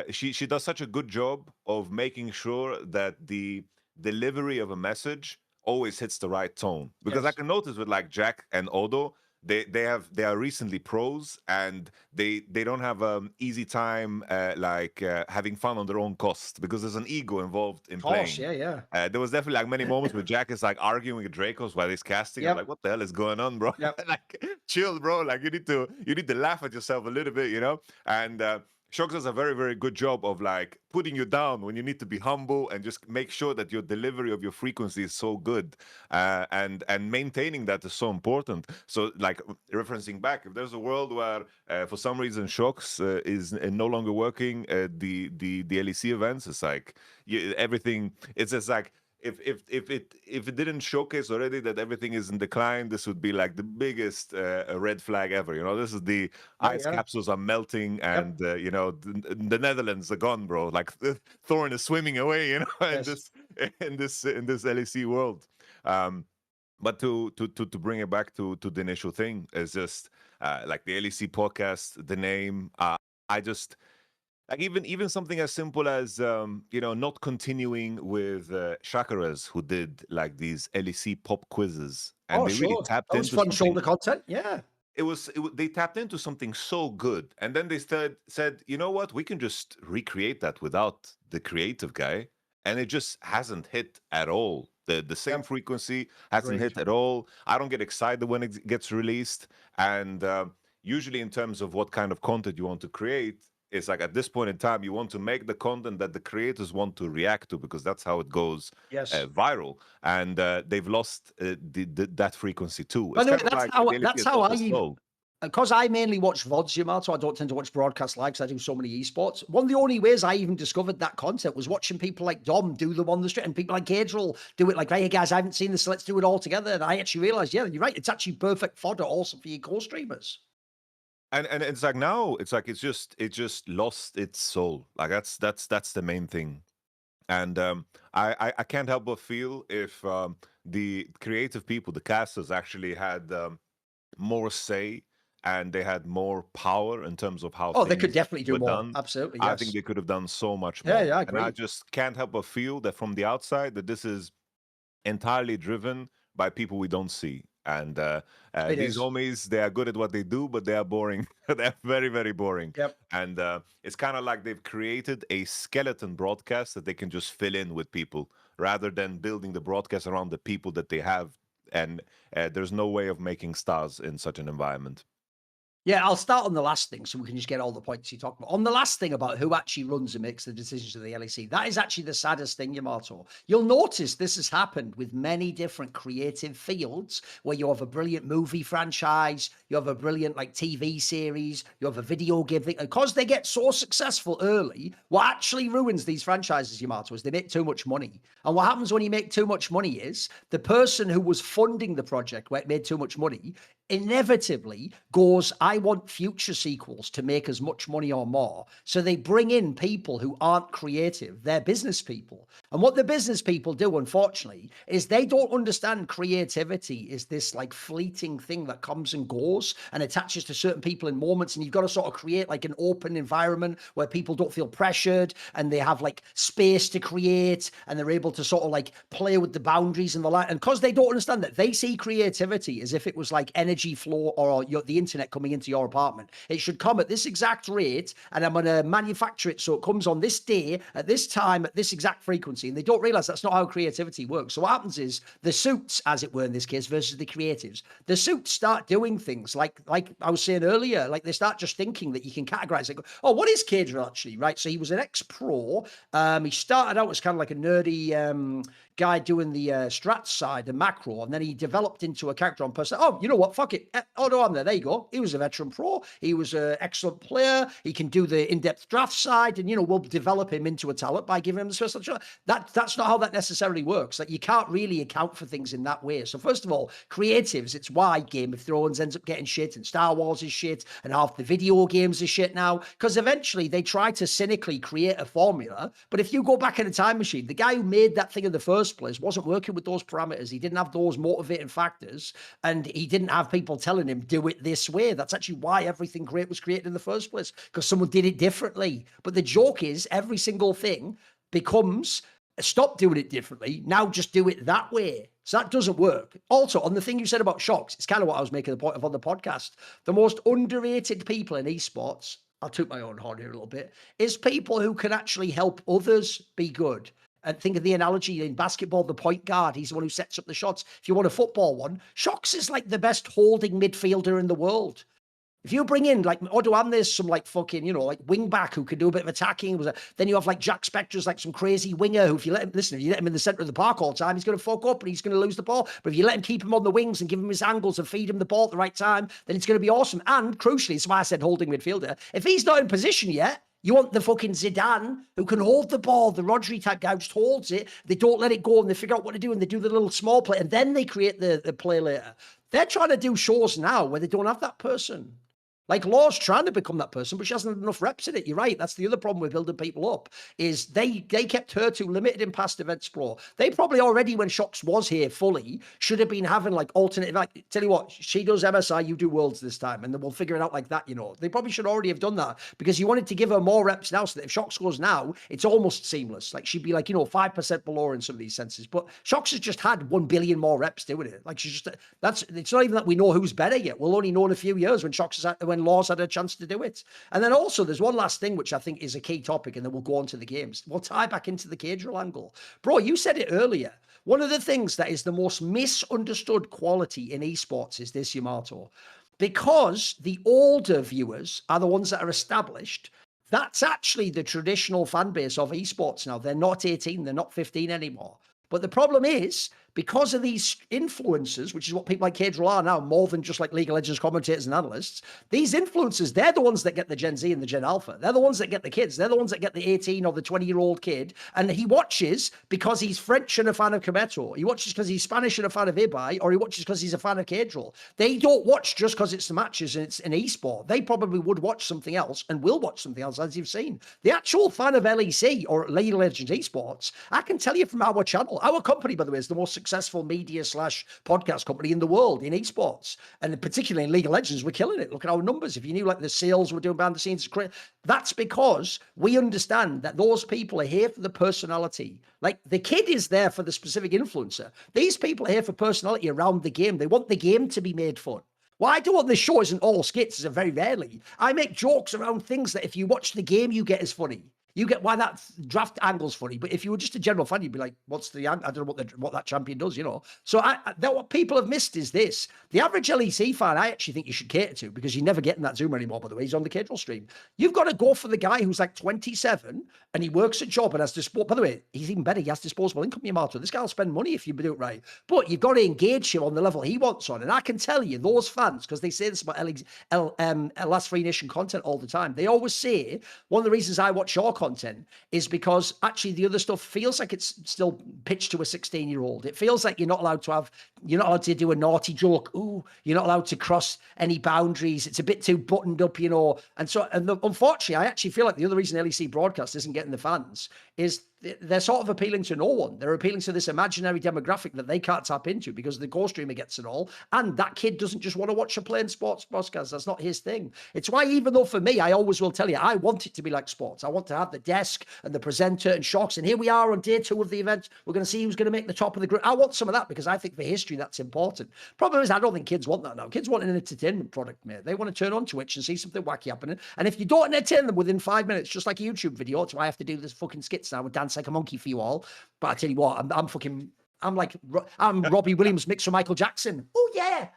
she does such a good job of making sure that the delivery of a message always hits the right tone. Because I can notice with like Jack and Odo, they are recently pros, and they don't have easy time having fun on their own cost, because there's an ego involved in playing. There was definitely like many moments where Jack is like arguing with Dracos while he's casting. I'm like, what the hell is going on, bro? Like, chill, bro. Like you need to laugh at yourself a little bit, you know? And Shocks does a very, very good job of like putting you down when you need to be humble, and just make sure that your delivery of your frequency is so good, and maintaining that is so important. So like referencing back, if there's a world where for some reason Shocks is no longer working at the LEC events, it's like everything. It's just like if it didn't showcase already that everything is in decline, this would be like the biggest red flag ever. You know, this is the ice capsules are melting, and you know, the Netherlands are gone, bro. Like Thorin is swimming away, you know, in this LEC world. But to bring it back to the initial thing, is just like the LEC podcast, the name. I just. Like even something as simple as you know, not continuing with Shakarez, who did like these LEC pop quizzes, and they really tapped into fun shoulder content. They tapped into something so good, and then they said, you know what, we can just recreate that without the creative guy, and it just hasn't hit at all. The same frequency hasn't hit at all. I don't get excited when it gets released, and usually in terms of what kind of content you want to create, it's like at this point in time, you want to make the content that the creators want to react to, because that's how it goes viral. And they've lost that frequency too. It's that's how I. Because I mainly watch VODs, Yamato, I don't tend to watch broadcast live because I do so many esports. One of the only ways I even discovered that content was watching people like Dom do them on the street, and people like Caedrel do it like, hey guys, I haven't seen this, so let's do it all together. And I actually realized, you're right, it's actually perfect fodder also for your co-streamers. And it's like now it's like it just lost its soul. Like that's the main thing. And I can't help but feel if the creative people, the casters, actually had more say, and they had more power in terms of how they could definitely do more. Done. Absolutely, yes. I think they could have done so much more. I agree. And I just can't help but feel that from the outside that this is entirely driven by people we don't see. And these homies, they are good at what they do, but they are boring. They're very, very boring. And it's kind of like they've created a skeleton broadcast that they can just fill in with people, rather than building the broadcast around the people that they have. And there's no way of making stars in such an environment. Yeah, I'll start on the last thing so we can just get all the points you talked about. On the last thing about who actually runs and makes the decisions of the LEC, that is actually the saddest thing, Yamato. You'll notice this has happened with many different creative fields, where you have a brilliant movie franchise, you have a brilliant like TV series, you have a video game thing. Because they get so successful early, what actually ruins these franchises, Yamato, is they make too much money. And what happens when you make too much money is the person who was funding the project where it made too much money inevitably goes I want future sequels to make as much money or more. So they bring in people who aren't creative. They're business people. And what the business people do, unfortunately, is they don't understand creativity is this like fleeting thing that comes and goes and attaches to certain people in moments. And you've got to sort of create like an open environment where people don't feel pressured and they have like space to create and they're able to sort of like play with the boundaries and the light. And because they don't understand that, they see creativity as if it was like energy flow or the internet coming into your apartment. It should come at this exact rate and I'm going to manufacture it so it comes on this day, at this time, at this exact frequency. And they don't realize that's not how creativity works. So what happens is the suits, as it were in this case, versus the creatives. The suits start doing things like I was saying earlier, like they start just thinking that you can categorize it. Oh, what is Caedrel actually, right? So he was an ex-pro. He started out as kind of like a nerdy guy doing the strats side, the macro, and then he developed into a character on person. Oh, you know what? Fuck it. Oh, no, I'm there. There you go. He was a veteran pro. He was an excellent player. He can do the in-depth draft side, and, you know, we'll develop him into a talent by giving him the special shot. That's not how that necessarily works. Like, you can't really account for things in that way. So, first of all, creatives, it's why Game of Thrones ends up getting shit, and Star Wars is shit, and half the video games is shit now, because eventually they try to cynically create a formula. But if you go back in a time machine, the guy who made that thing in the first place wasn't working with those parameters. He didn't have those motivating factors, and he didn't have people telling him, do it this way. That's actually why everything great was created in the first place, because someone did it differently. But the joke is every single thing becomes, stop doing it differently, now just do it that way. So that doesn't work. Also, on the thing you said about shocks, it's kind of what I was making the point of on the podcast. The most underrated people in esports, I'll toot my own horn here a little bit, is people who can actually help others be good. And think of the analogy in basketball, the point guard, he's the one who sets up the shots. If you want a football one, Shocks is like the best holding midfielder in the world. If you bring in like Odoam, there's some like fucking, you know, like wing back who can do a bit of attacking. Then you have like Jack Spector's like some crazy winger who, if you let him, listen, if you let him in the center of the park all the time, he's going to fuck up and he's going to lose the ball. But if you let him keep him on the wings and give him his angles and feed him the ball at the right time, then it's going to be awesome. And crucially, it's why I said holding midfielder. If he's not in position yet, you want the fucking Zidane who can hold the ball, the Rodri type guy who just holds it. They don't let it go and they figure out what to do and they do the little small play and then they create the play later. They're trying to do shows now where they don't have that person. Like Law's trying to become that person, but she hasn't had enough reps in it. You're right. That's the other problem with building people up, is they kept her too limited in past events pro. They probably already, when Shocks was here fully, should have been having like alternate, like, tell you what, she does MSI, you do Worlds this time, and then we'll figure it out like that, you know. They probably should already have done that, because you wanted to give her more reps now, so that if Shocks goes now, it's almost seamless. Like, she'd be like, you know, 5% below her in some of these senses. But Shocks has just had 1 billion more reps doing it. Like, she's just, it's not even that we know who's better yet. We'll only know in a few years when when Law's had a chance to do it. And then also there's one last thing which I think is a key topic, and then we'll go on to the games. We'll tie back into the Caedrel angle. Bro, you said it earlier. One of the things that is the most misunderstood quality in esports is this, Yamato. Because the older viewers are the ones that are established, that's actually the traditional fan base of esports now. They're not 18, they're not 15 anymore. But the problem is, because of these influencers, which is what people like Caedrel are now, more than just like League of Legends commentators and analysts, these influencers, they're the ones that get the Gen Z and the Gen Alpha. They're the ones that get the kids. They're the ones that get the 18 or the 20-year-old kid. And he watches because he's French and a fan of Kometo. He watches because he's Spanish and a fan of Ibai, or he watches because he's a fan of Caedrel. They don't watch just because it's the matches and it's an esport. They probably would watch something else and will watch something else, as you've seen. The actual fan of LEC or League of Legends Esports, I can tell you from our channel, our company, by the way, is the most successful media / podcast company in the world in esports, and particularly in League of Legends, we're killing it. Look at our numbers. If you knew like the sales we're doing behind the scenes, that's because we understand that those people are here for the personality. Like the kid is there for the specific influencer. These people are here for personality around the game. They want the game to be made fun. What I do on this show isn't all skits, is very rarely. I make jokes around things that if you watch the game, you get as funny. You get why that draft angle's funny, but if you were just a general fan, you'd be like, "What's the angle? I don't know what that champion does," you know. So what people have missed is this: the average LEC fan, I actually think you should cater to, because you never get in that Zoom anymore. By the way, he's on the Caedrel stream. You've got to go for the guy who's like 27 and he works a job and has disposable. By the way, he's even better. He has disposable income, Yamato. This guy will spend money if you do it right. But you've got to engage him on the level he wants on. And I can tell you, those fans, because they say this about Last Free Nation content all the time, they always say one of the reasons I watch your content is because actually the other stuff feels like it's still pitched to a 16-year-old. It feels like you're not allowed to do a naughty joke. Ooh, you're not allowed to cross any boundaries. It's a bit too buttoned up, And unfortunately, I actually feel like the other reason LEC broadcast isn't getting the fans is they're sort of appealing to no one. They're appealing to this imaginary demographic that they can't tap into because the co-streamer gets it all. And that kid doesn't just want to watch a plain sports podcast. That's not his thing. It's why, even though for me, I always will tell you, I want it to be like sports. I want to have the desk and the presenter and shocks. And here we are on day 2 of the event. We're going to see who's going to make the top of the group. I want some of that because I think for history, that's important. Problem is, I don't think kids want that now. Kids want an entertainment product, mate. They want to turn on Twitch and see something wacky happening. And if you don't entertain them within 5 minutes, just like a YouTube video, that's why I have to do this fucking skits now with Dance Like a Monkey for you all. But I tell you what, I'm Robbie Williams mixed with Michael Jackson. Oh yeah,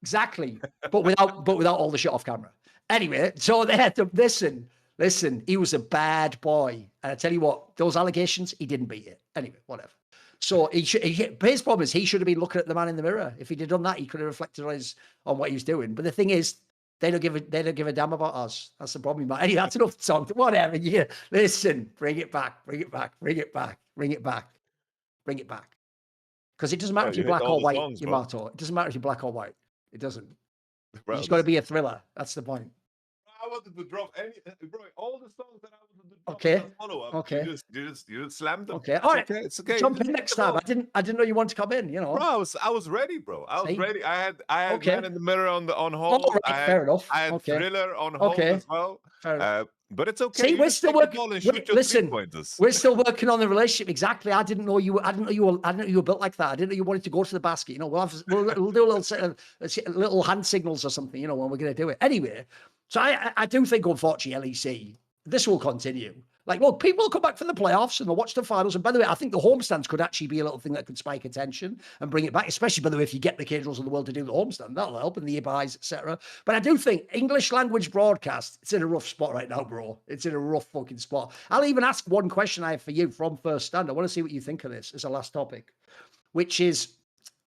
exactly. But without all the shit off camera. Anyway, so they had to listen. He was a bad boy, and I tell you what, those allegations, he didn't beat it. Anyway, whatever. So his problem is he should have been looking at the man in the mirror. If he'd have done that, he could have reflected on what he was doing. But the thing is, they don't give a damn about us. That's the problem. Anyway, that's enough song. Whatever. Yeah. Listen, bring it back. Because it doesn't matter if you're black or white, Yamato. It doesn't matter if you're black or white. It doesn't. Bro, it's got to be a thriller. That's the point. I wanted to drop all the songs that I wanted to drop. Okay. Follow-up. Okay. You just slammed them. Okay. All right. It's okay. Jump in next time. I didn't know you wanted to come in. Bro, I was ready, bro. I was ready. I had Man in the Mirror on hold. Right, fair enough. I had Thriller on hold as well. Fair enough. But it's okay. See, we're still working. Listen, pointers. We're still working on the relationship. Exactly. I didn't know you were built like that. I didn't know you wanted to go to the basket. We'll do a little hand signals or something. When we're going to do it. Anyway, so I do think, unfortunately, LEC, this will continue. People will come back from the playoffs and they'll watch the finals. And by the way, I think the homestands could actually be a little thing that could spike attention and bring it back, especially, by the way, if you get the Caedrels of the world to do the homestand, that'll help, and the Ibis, etc. But I do think English language broadcast, it's in a rough spot right now, bro. It's in a rough fucking spot. I'll even ask one question I have for you from First Stand. I want to see what you think of this as a last topic, which is,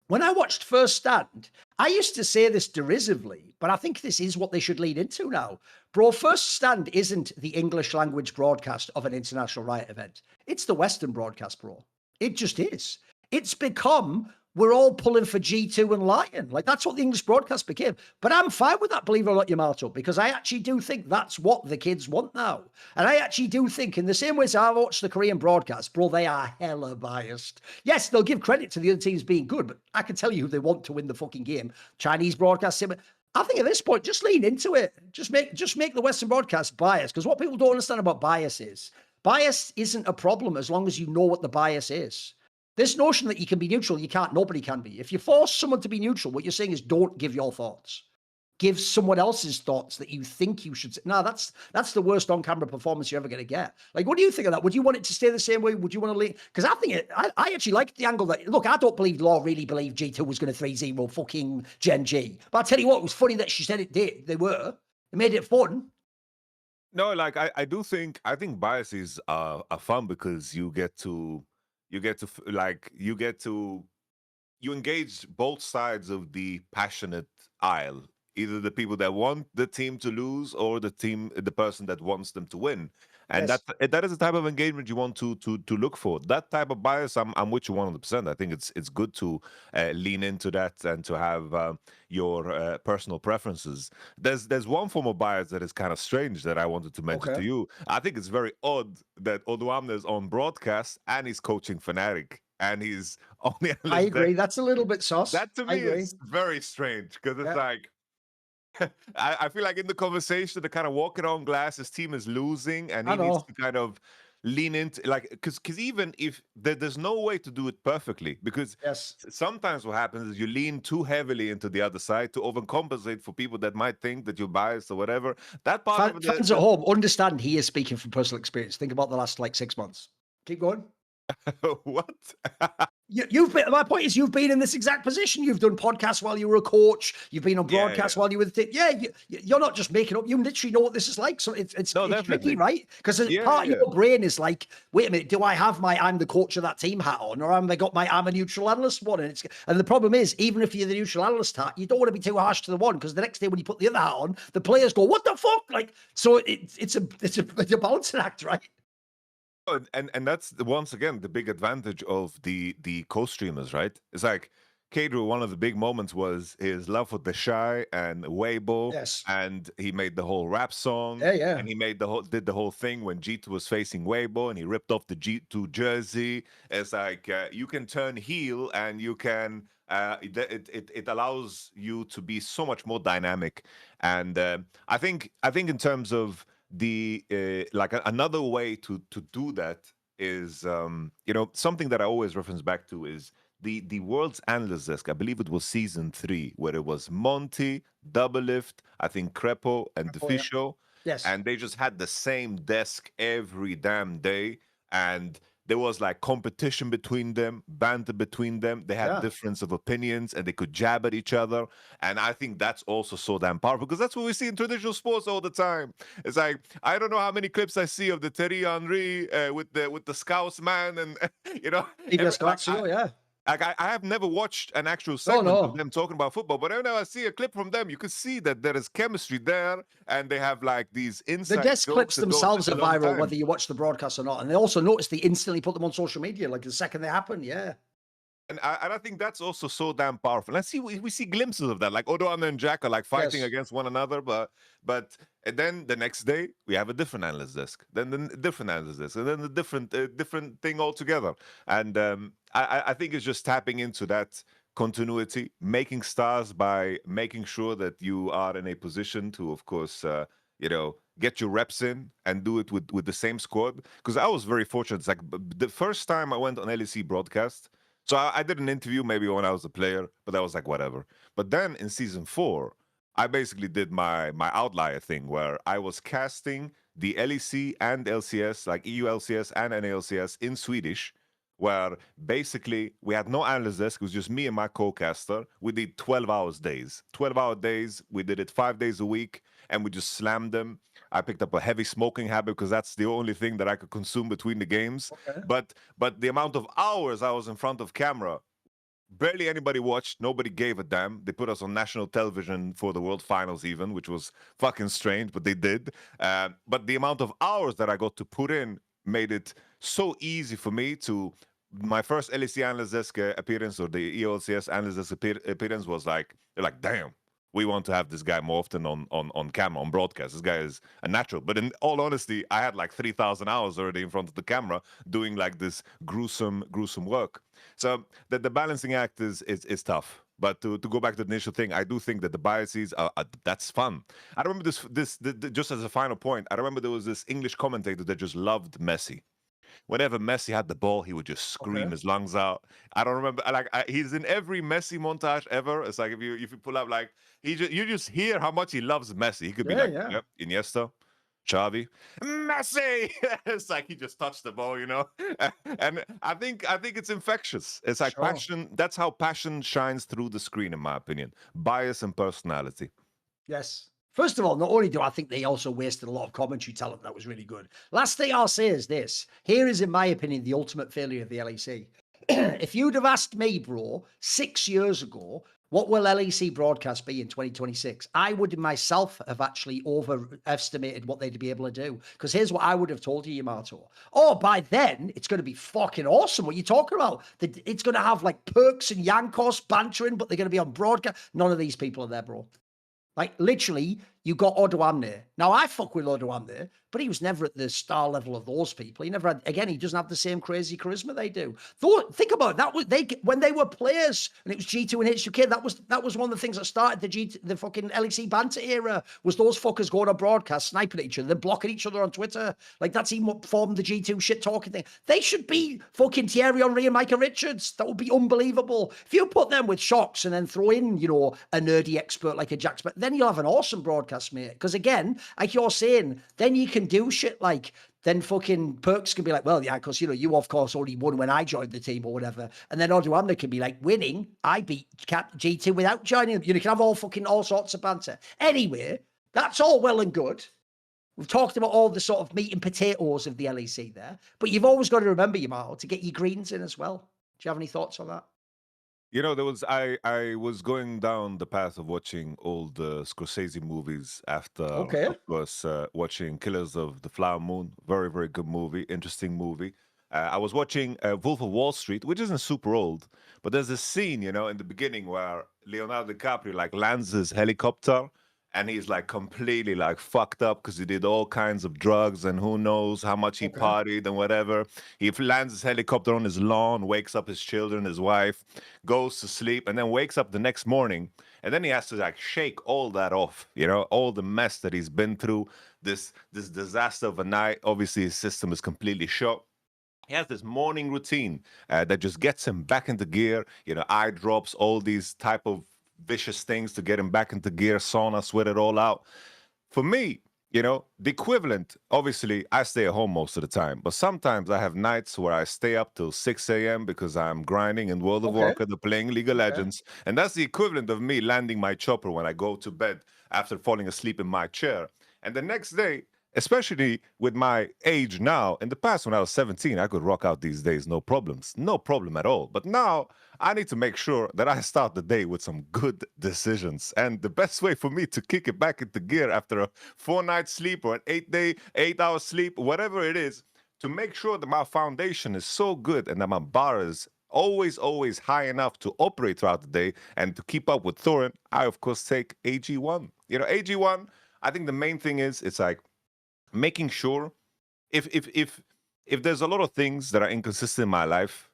when I watched First Stand, I used to say this derisively, but I think this is what they should lead into now. Bro, First Stand isn't the English language broadcast of an international Riot event. It's the Western broadcast, bro. It just is. It's become, we're all pulling for G2 and Lion. That's what the English broadcast became. But I'm fine with that, believe it or not, Yamato, because I actually do think that's what the kids want now. And I actually do think, in the same way as I watch the Korean broadcast, bro, they are hella biased. Yes, they'll give credit to the other teams being good, but I can tell you who they want to win the fucking game. Chinese broadcast. I think at this point, just lean into it. Just make the Western broadcast biased, because what people don't understand about bias isn't a problem as long as you know what the bias is. This notion that you can be neutral, you can't. Nobody can be. If you force someone to be neutral, what you're saying is don't give your thoughts. Give someone else's thoughts that you think you should say. No, that's the worst on-camera performance you're ever going to get. What do you think of that? Would you want it to stay the same way? Would you want to leave? Because I actually like the angle that, look, I don't believe Law really believed G2 was going to 3-0 fucking Gen G. But I'll tell you what, it was funny that she said it did. They made it fun. No, I think biases are fun because you engage both sides of the passionate aisle, either the people that want the team to lose or the person that wants them to win. And Yes. that is the type of engagement you want to look for. That type of bias, I'm with you 100%. I think it's good to lean into that and to have your personal preferences. There's one form of bias that is kind of strange that I wanted to mention to you. I think it's very odd that Oduamne is on broadcast and he's coaching Fnatic. And he's only. I agree. That's a little bit sus. That to me is very strange, because it's like, I feel like in the conversation, they're kind of walking on glass. His team is losing, and he needs to kind of lean into, because even if there's no way to do it perfectly, because sometimes what happens is you lean too heavily into the other side to overcompensate for people that might think that you're biased or whatever. That part fans at home understand he is speaking from personal experience. Think about the last 6 months. Keep going. What? You've been. My point is, you've been in this exact position. You've done podcasts while you were a coach. You've been on broadcasts while you were the. Yeah, you're not just making up. You literally know what this is like. So it's No, tricky, definitely. right? Because Yeah, part yeah. of your brain is like, wait a minute, do I have my I'm the coach of that team hat on, or have I got my I'm a neutral analyst one? And the problem is, even if you're the neutral analyst hat, you don't want to be too harsh to the one, because the next day when you put the other hat on, the players go, "What the fuck?" Like, so it's a balancing act, right? And that's once again the big advantage of the co-streamers, right? It's like Caedrel, one of the big moments was his love for the Shy and Weibo, Yes. and he made the whole rap song, Yeah. and he did the whole thing when G2 was facing Weibo, and he ripped off the G2 jersey. It's like you can turn heel, and you can it allows you to be so much more dynamic, and I think in terms of the like another way to do that is something that I always reference back to is the world's analyst desk. I believe it was season 3 where it was Monty, Doublelift, I think Crepo and Deficio, Yes. and they just had the same desk every damn day, and there was like competition between them, banter between them. They had difference of opinions, and they could jab at each other. And I think that's also so damn powerful, because that's what we see in traditional sports all the time. It's like I don't know how many clips I see of the Thierry Henry with the Scouts man, and Yeah. Like I have never watched an actual segment of No. them talking about football, but whenever I see a clip from them, you can see that there is chemistry there, and they have like these The inside desk jokes clips that go themselves such are a long viral, time. whether you watch the broadcast or not. And they also notice they instantly put them on social media, like the second they happen. Yeah. And I think that's also so damn powerful. And we see glimpses of that, like Odo and Jack are like fighting against one another, but and then the next day we have a different analyst desk, then the different analyst desk, and then the different thing altogether. And I think it's just tapping into that continuity, making stars by making sure that you are in a position to, of course, get your reps in and do it with the same squad. Because I was very fortunate. It's like the first time I went on LEC broadcast. So I did an interview maybe when I was a player, but I was like, whatever. But then in season 4, I basically did my outlier thing where I was casting the LEC and LCS, like EU LCS and NALCS in Swedish, where basically we had no analyst desk. It was just me and my co-caster. We did 12 hours days. 12-hour days. We did it 5 days a week, and we just slammed them. I picked up a heavy smoking habit because that's the only thing that I could consume between the games. Okay. But the amount of hours I was in front of camera, barely anybody watched. Nobody gave a damn. They put us on national television for the World Finals even, which was fucking strange, but they did. But the amount of hours that I got to put in made it so easy for me to. My first LEC Analyst Desk appearance, or the ELCS Analyst Desk appearance, was like, they're like, damn, we want to have this guy more often on camera, on broadcast. This guy is a natural. But in all honesty, I had like 3,000 hours already in front of the camera doing like this gruesome work. So the balancing act is tough. But to go back to the initial thing, I do think that the biases are that's fun. I remember this just as a final point. I remember there was this English commentator that just loved Messi. Whenever Messi had the ball, he would just scream his lungs out. I don't remember. He's in every Messi montage ever. It's like if you pull up, like you just hear how much he loves Messi. He could be yep, Iniesta, Chovy, Messi. It's like he just touched the ball, And I think it's infectious. It's like passion. That's how passion shines through the screen, in my opinion. Bias and personality. Yes. First of all, not only do I think they also wasted a lot of commentary talent that was really good. Last thing I'll say is this. Here is, in my opinion, the ultimate failure of the LEC. If you'd have asked me, bro, 6 years ago, what will LEC broadcast be in 2026? I would myself have actually overestimated what they'd be able to do. Because here's what I would have told you, Yamato. Oh, by then, it's going to be fucking awesome. What are you talking about? It's going to have like Perks and Yankos bantering, but they're going to be on broadcast. None of these people are there, bro. Like, literally, you got Odoam there. Now, I fuck with Odoam there, but he was never at the star level of those people. He never had, again, he doesn't have the same crazy charisma they do. Think about it. That was when they were players, and it was G2 and HUK, that was one of the things that started the fucking LEC banter era, was those fuckers going on broadcast, sniping at each other, then blocking each other on Twitter. Like, that's even what formed the G2 shit talking thing. They should be fucking Thierry Henry and Micah Richards. That would be unbelievable. If you put them with Shocks and then throw in, a nerdy expert like a Jax, but then you'll have an awesome broadcast. podcast, mate. Because again, like you're saying, then you can do shit like, then fucking Perks can be like, well, yeah, because, you of course only won when I joined the team or whatever. And then Oduamna can be like, winning, I beat G2 without joining them. You can have all sorts of banter. Anyway, that's all well and good. We've talked about all the sort of meat and potatoes of the LEC there, but you've always got to remember, Yamato, to get your greens in as well. Do you have any thoughts on that? I was going down the path of watching all the Scorsese movies after, Okay. of course, watching Killers of the Flower Moon. Very, very good movie, interesting movie. I was watching Wolf of Wall Street, which isn't super old, but there's a scene, in the beginning where Leonardo DiCaprio like lands his helicopter and he's like completely like fucked up because he did all kinds of drugs and who knows how much he partied and whatever. He lands his helicopter on his lawn, wakes up his children, his wife, goes to sleep, and then wakes up the next morning. And then he has to like shake all that off, all the mess that he's been through, this disaster of a night. Obviously, his system is completely shot. He has this morning routine that just gets him back into gear. Eye drops, all these type of vicious things to get him back into gear, sauna, sweat it all out. For me, the equivalent, obviously, I stay at home most of the time, but sometimes I have nights where I stay up till 6 a.m. because I'm grinding in World of Warcraft or playing League of Legends. And that's the equivalent of me landing my chopper when I go to bed after falling asleep in my chair. And the next day, especially with my age now, in the past when I was 17, I could rock out these days, no problems, no problem at all. But now I need to make sure that I start the day with some good decisions. And the best way for me to kick it back into gear after a 4-night sleep or an 8-hour sleep, whatever it is, to make sure that my foundation is so good and that my bar is always high enough to operate throughout the day and to keep up with Thorin, I of course take AG1. AG1, I think the main thing is it's like making sure if there's a lot of things that are inconsistent in my life,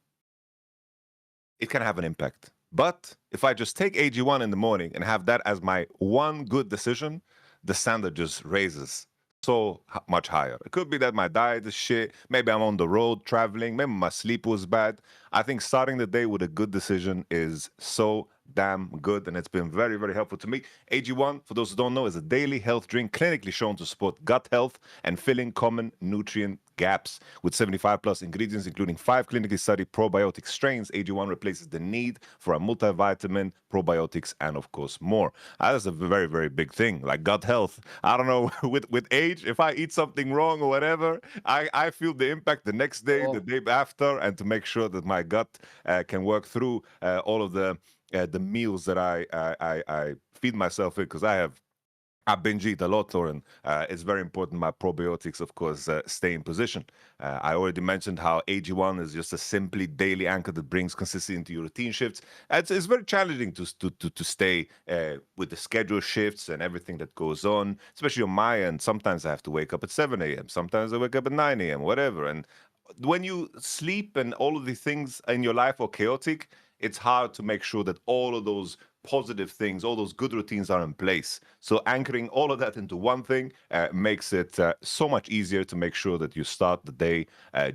it can have an impact. But if I just take AG1 in the morning and have that as my one good decision, the standard just raises so much higher. It could be that my diet is shit. Maybe I'm on the road traveling. Maybe my sleep was bad. I think starting the day with a good decision is so damn good, and it's been very, very helpful to me. AG1, for those who don't know, is a daily health drink clinically shown to support gut health and filling common nutrient gaps. With 75 plus ingredients, including 5 clinically studied probiotic strains, AG1 replaces the need for a multivitamin, probiotics, and of course more. That's a very, very big thing, like gut health. I don't know, with age, if I eat something wrong or whatever, I feel the impact the next day, the day after, and to make sure that my gut can work through all of the meals that I feed myself in, because I binge eat a lot, Thorin. It's very important my probiotics, of course, stay in position. I already mentioned how AG1 is just a simply daily anchor that brings consistency into your routine shifts. It's very challenging to stay with the schedule shifts and everything that goes on, especially on my end. Sometimes I have to wake up at 7 a.m. Sometimes I wake up at 9 a.m., whatever. And when you sleep and all of the things in your life are chaotic, it's hard to make sure that all of those positive things, all those good routines are in place. So anchoring all of that into one thing makes it so much easier to make sure that you start the day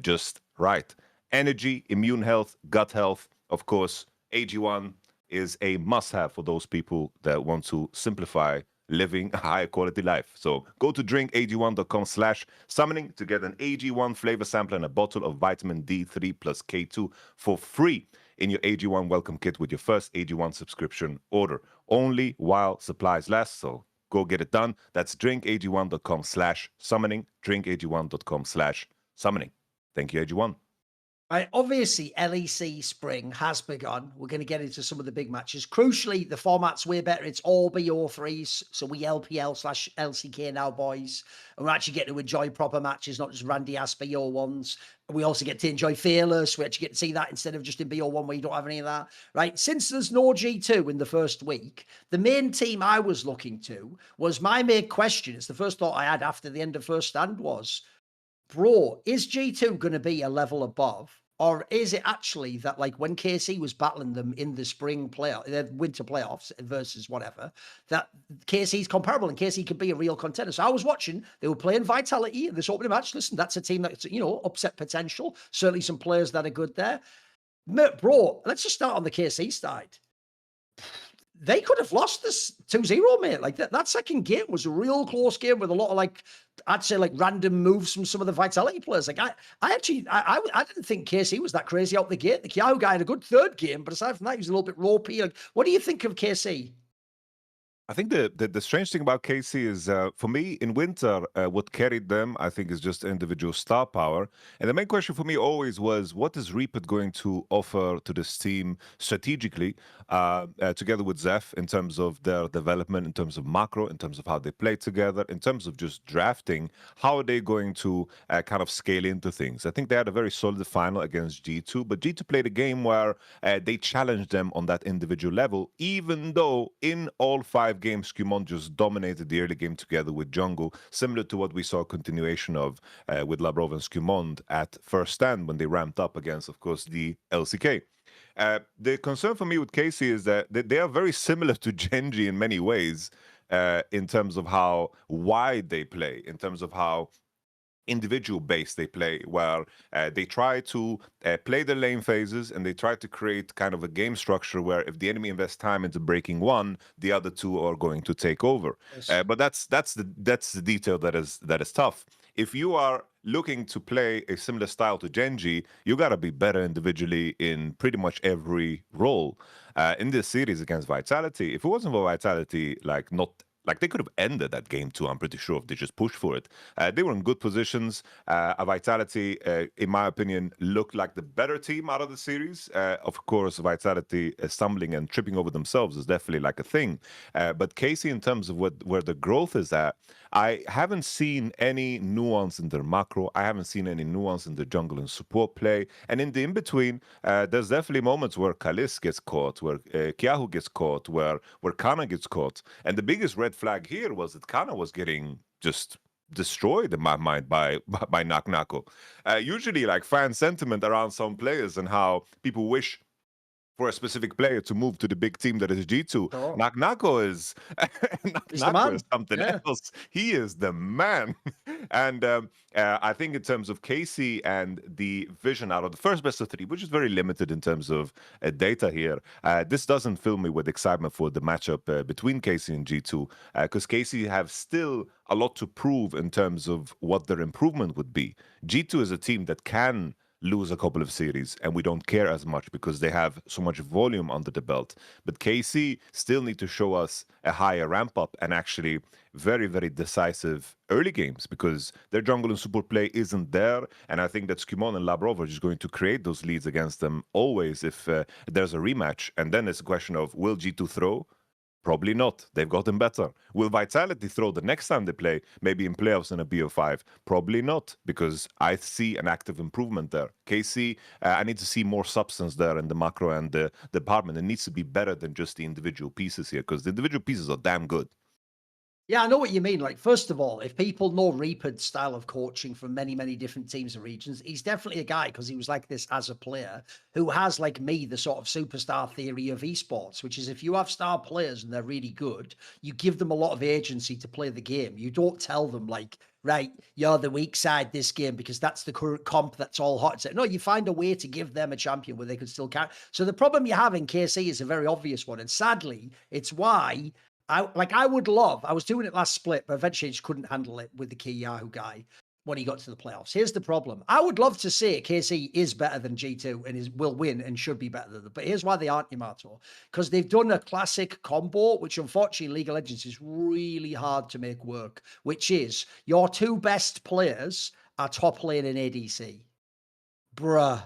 just right. Energy, immune health, gut health, of course, AG1 is a must-have for those people that want to simplify living a high quality life. So go to drinkag1.com/summoning to get an AG1 flavor sample and a bottle of vitamin D3 plus K2 for free in your AG1 welcome kit with your first AG1 subscription order. Only while supplies last, so go get it done. That's drinkag1.com/summoning, drinkag1.com/summoning. Thank you, AG1. Right, obviously, LEC Spring has begun. We're going to get into some of the big matches. Crucially, the format's way better. It's all BO3s, so we LPL/LCK now, boys. And we're actually getting to enjoy proper matches, not just randy-ass BO1s. We also get to enjoy Fearless. We actually get to see that instead of just in BO1 where you don't have any of that, right? Since there's no G2 in the first week, the main team I was looking to was my main question. It's the first thought I had after the end of first stand was, bro, is G2 going to be a level above? Or is it actually that, like, when KC was battling them in the winter playoffs versus whatever, that KC's comparable and KC could be a real contender? So I was watching, they were playing Vitality in this opening match. Listen, that's a team that's, upset potential. Certainly some players that are good there. Bro, let's just start on the KC side. they could have lost this 2-0, mate. Like that second game was a real close game with a lot of like, I'd say like random moves from some of the Vitality players. Like I didn't think KC was that crazy out the gate. The Naiyou guy had a good third game, but aside from that, he was a little bit ropey. Like, what do you think of KC? I think the strange thing about KC is, for me, in winter, what carried them, I think, is just individual star power. And the main question for me always was, what is Reaped going to offer to this team strategically, together with Zeph, in terms of their development, in terms of macro, in terms of how they play together, in terms of just drafting? How are they going to kind of scale into things? I think they had a very solid final against G2, but G2 played a game where they challenged them on that individual level, even though in all 5 games, Skymon just dominated the early game together with Jungle, similar to what we saw a continuation of with Labrov and Skymon at first stand when they ramped up against, of course, the LCK. The concern for me with KC is that they are very similar to Genji in many ways, in terms of how wide they play, in terms of how individual base they play, where they try to play the lane phases and they try to create kind of a game structure where if the enemy invests time into breaking one, the other two are going to take over. Yes. But that's the detail that is tough. If you are looking to play a similar style to Genji, you got to be better individually in pretty much every role. In this series against Vitality, if it wasn't for Vitality, like they could have ended that game too, I'm pretty sure, if they just pushed for it. They were in good positions. Vitality, in my opinion, looked like the better team out of the series. Of course, Vitality stumbling and tripping over themselves is definitely like a thing. But KC, in terms of where the growth is at, I haven't seen any nuance in their macro. I haven't seen any nuance in the jungle and support play. And in the in-between, there's definitely moments where Kalis gets caught, where Kiahu gets caught, where Kana gets caught. And the biggest red flag here was that Kana was getting just destroyed in my mind by Naknako. Usually, like, fan sentiment around some players and how people wish for a specific player to move to the big team that is G2. Oh. Naknako is Naknako is something else. He is the man. And I think in terms of KC and the vision out of the first best of 3, which is very limited in terms of data here, this doesn't fill me with excitement for the matchup between KC and G2, because KC have still a lot to prove in terms of what their improvement would be. G2 is a team that can lose a couple of series and we don't care as much because they have so much volume under the belt. But KC still need to show us a higher ramp up and actually very, very decisive early games, because their jungle and support play isn't there. And I think that Skymon and Labrov are just going to create those leads against them always if there's a rematch. And then it's a question of, will G2 throw? Probably not. They've gotten better. Will Vitality throw the next time they play, maybe in playoffs in a BO5? Probably not, because I see an active improvement there. KC, I need to see more substance there in the macro and the department. It needs to be better than just the individual pieces here, because the individual pieces are damn good. Yeah, I know what you mean. Like, first of all, if people know Reaper's style of coaching from many, many different teams and regions, he's definitely a guy, because he was like this as a player, who has, like me, the sort of superstar theory of esports, which is if you have star players and they're really good, you give them a lot of agency to play the game. You don't tell them, like, right, you're the weak side this game because that's the current comp that's all hot. No, you find a way to give them a champion where they can still count. So the problem you have in KC is a very obvious one. And sadly, it's why I was doing it last split, but eventually just couldn't handle it with the key Yahoo guy when he got to the playoffs. Here's the problem. I would love to say KC is better than G2 and will win and should be better than them. But here's why they aren't, Yamato. Because they've done a classic combo, which unfortunately in League of Legends is really hard to make work, which is your 2 best players are top lane and ADC. Bruh.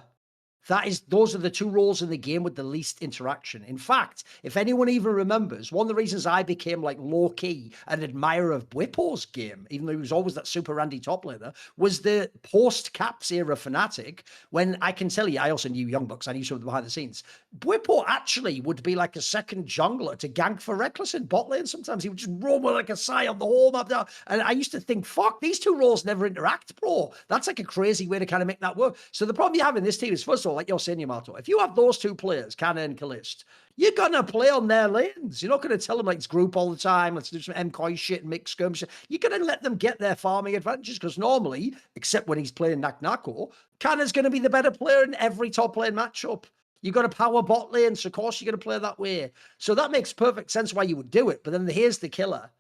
Those are the 2 roles in the game with the least interaction. In fact, if anyone even remembers, one of the reasons I became like low-key an admirer of Bwipo's game, even though he was always that super randy top laner, was the post-Caps era Fnatic, when I can tell you, I also knew Young Bucks, I knew some of the behind the scenes. Bwipo actually would be like a second jungler to gank for Reckless in bot lane. Sometimes he would just roam like a Psy on the whole map down. And I used to think, fuck, these 2 roles never interact, bro. That's like a crazy way to kind of make that work. So the problem you have in this team is, first of all, like you're saying, Yamato, if you have those 2 players, Kana and Kalist, you're going to play on their lanes. You're not going to tell them, like, it's group all the time, let's do some MKoi shit and mix skirmish. You're going to let them get their farming advantages, because normally, except when he's playing Naknako, Kana's going to be the better player in every top lane matchup. You got a power bot lane, so of course you're going to play that way. So that makes perfect sense why you would do it. But then here's the killer.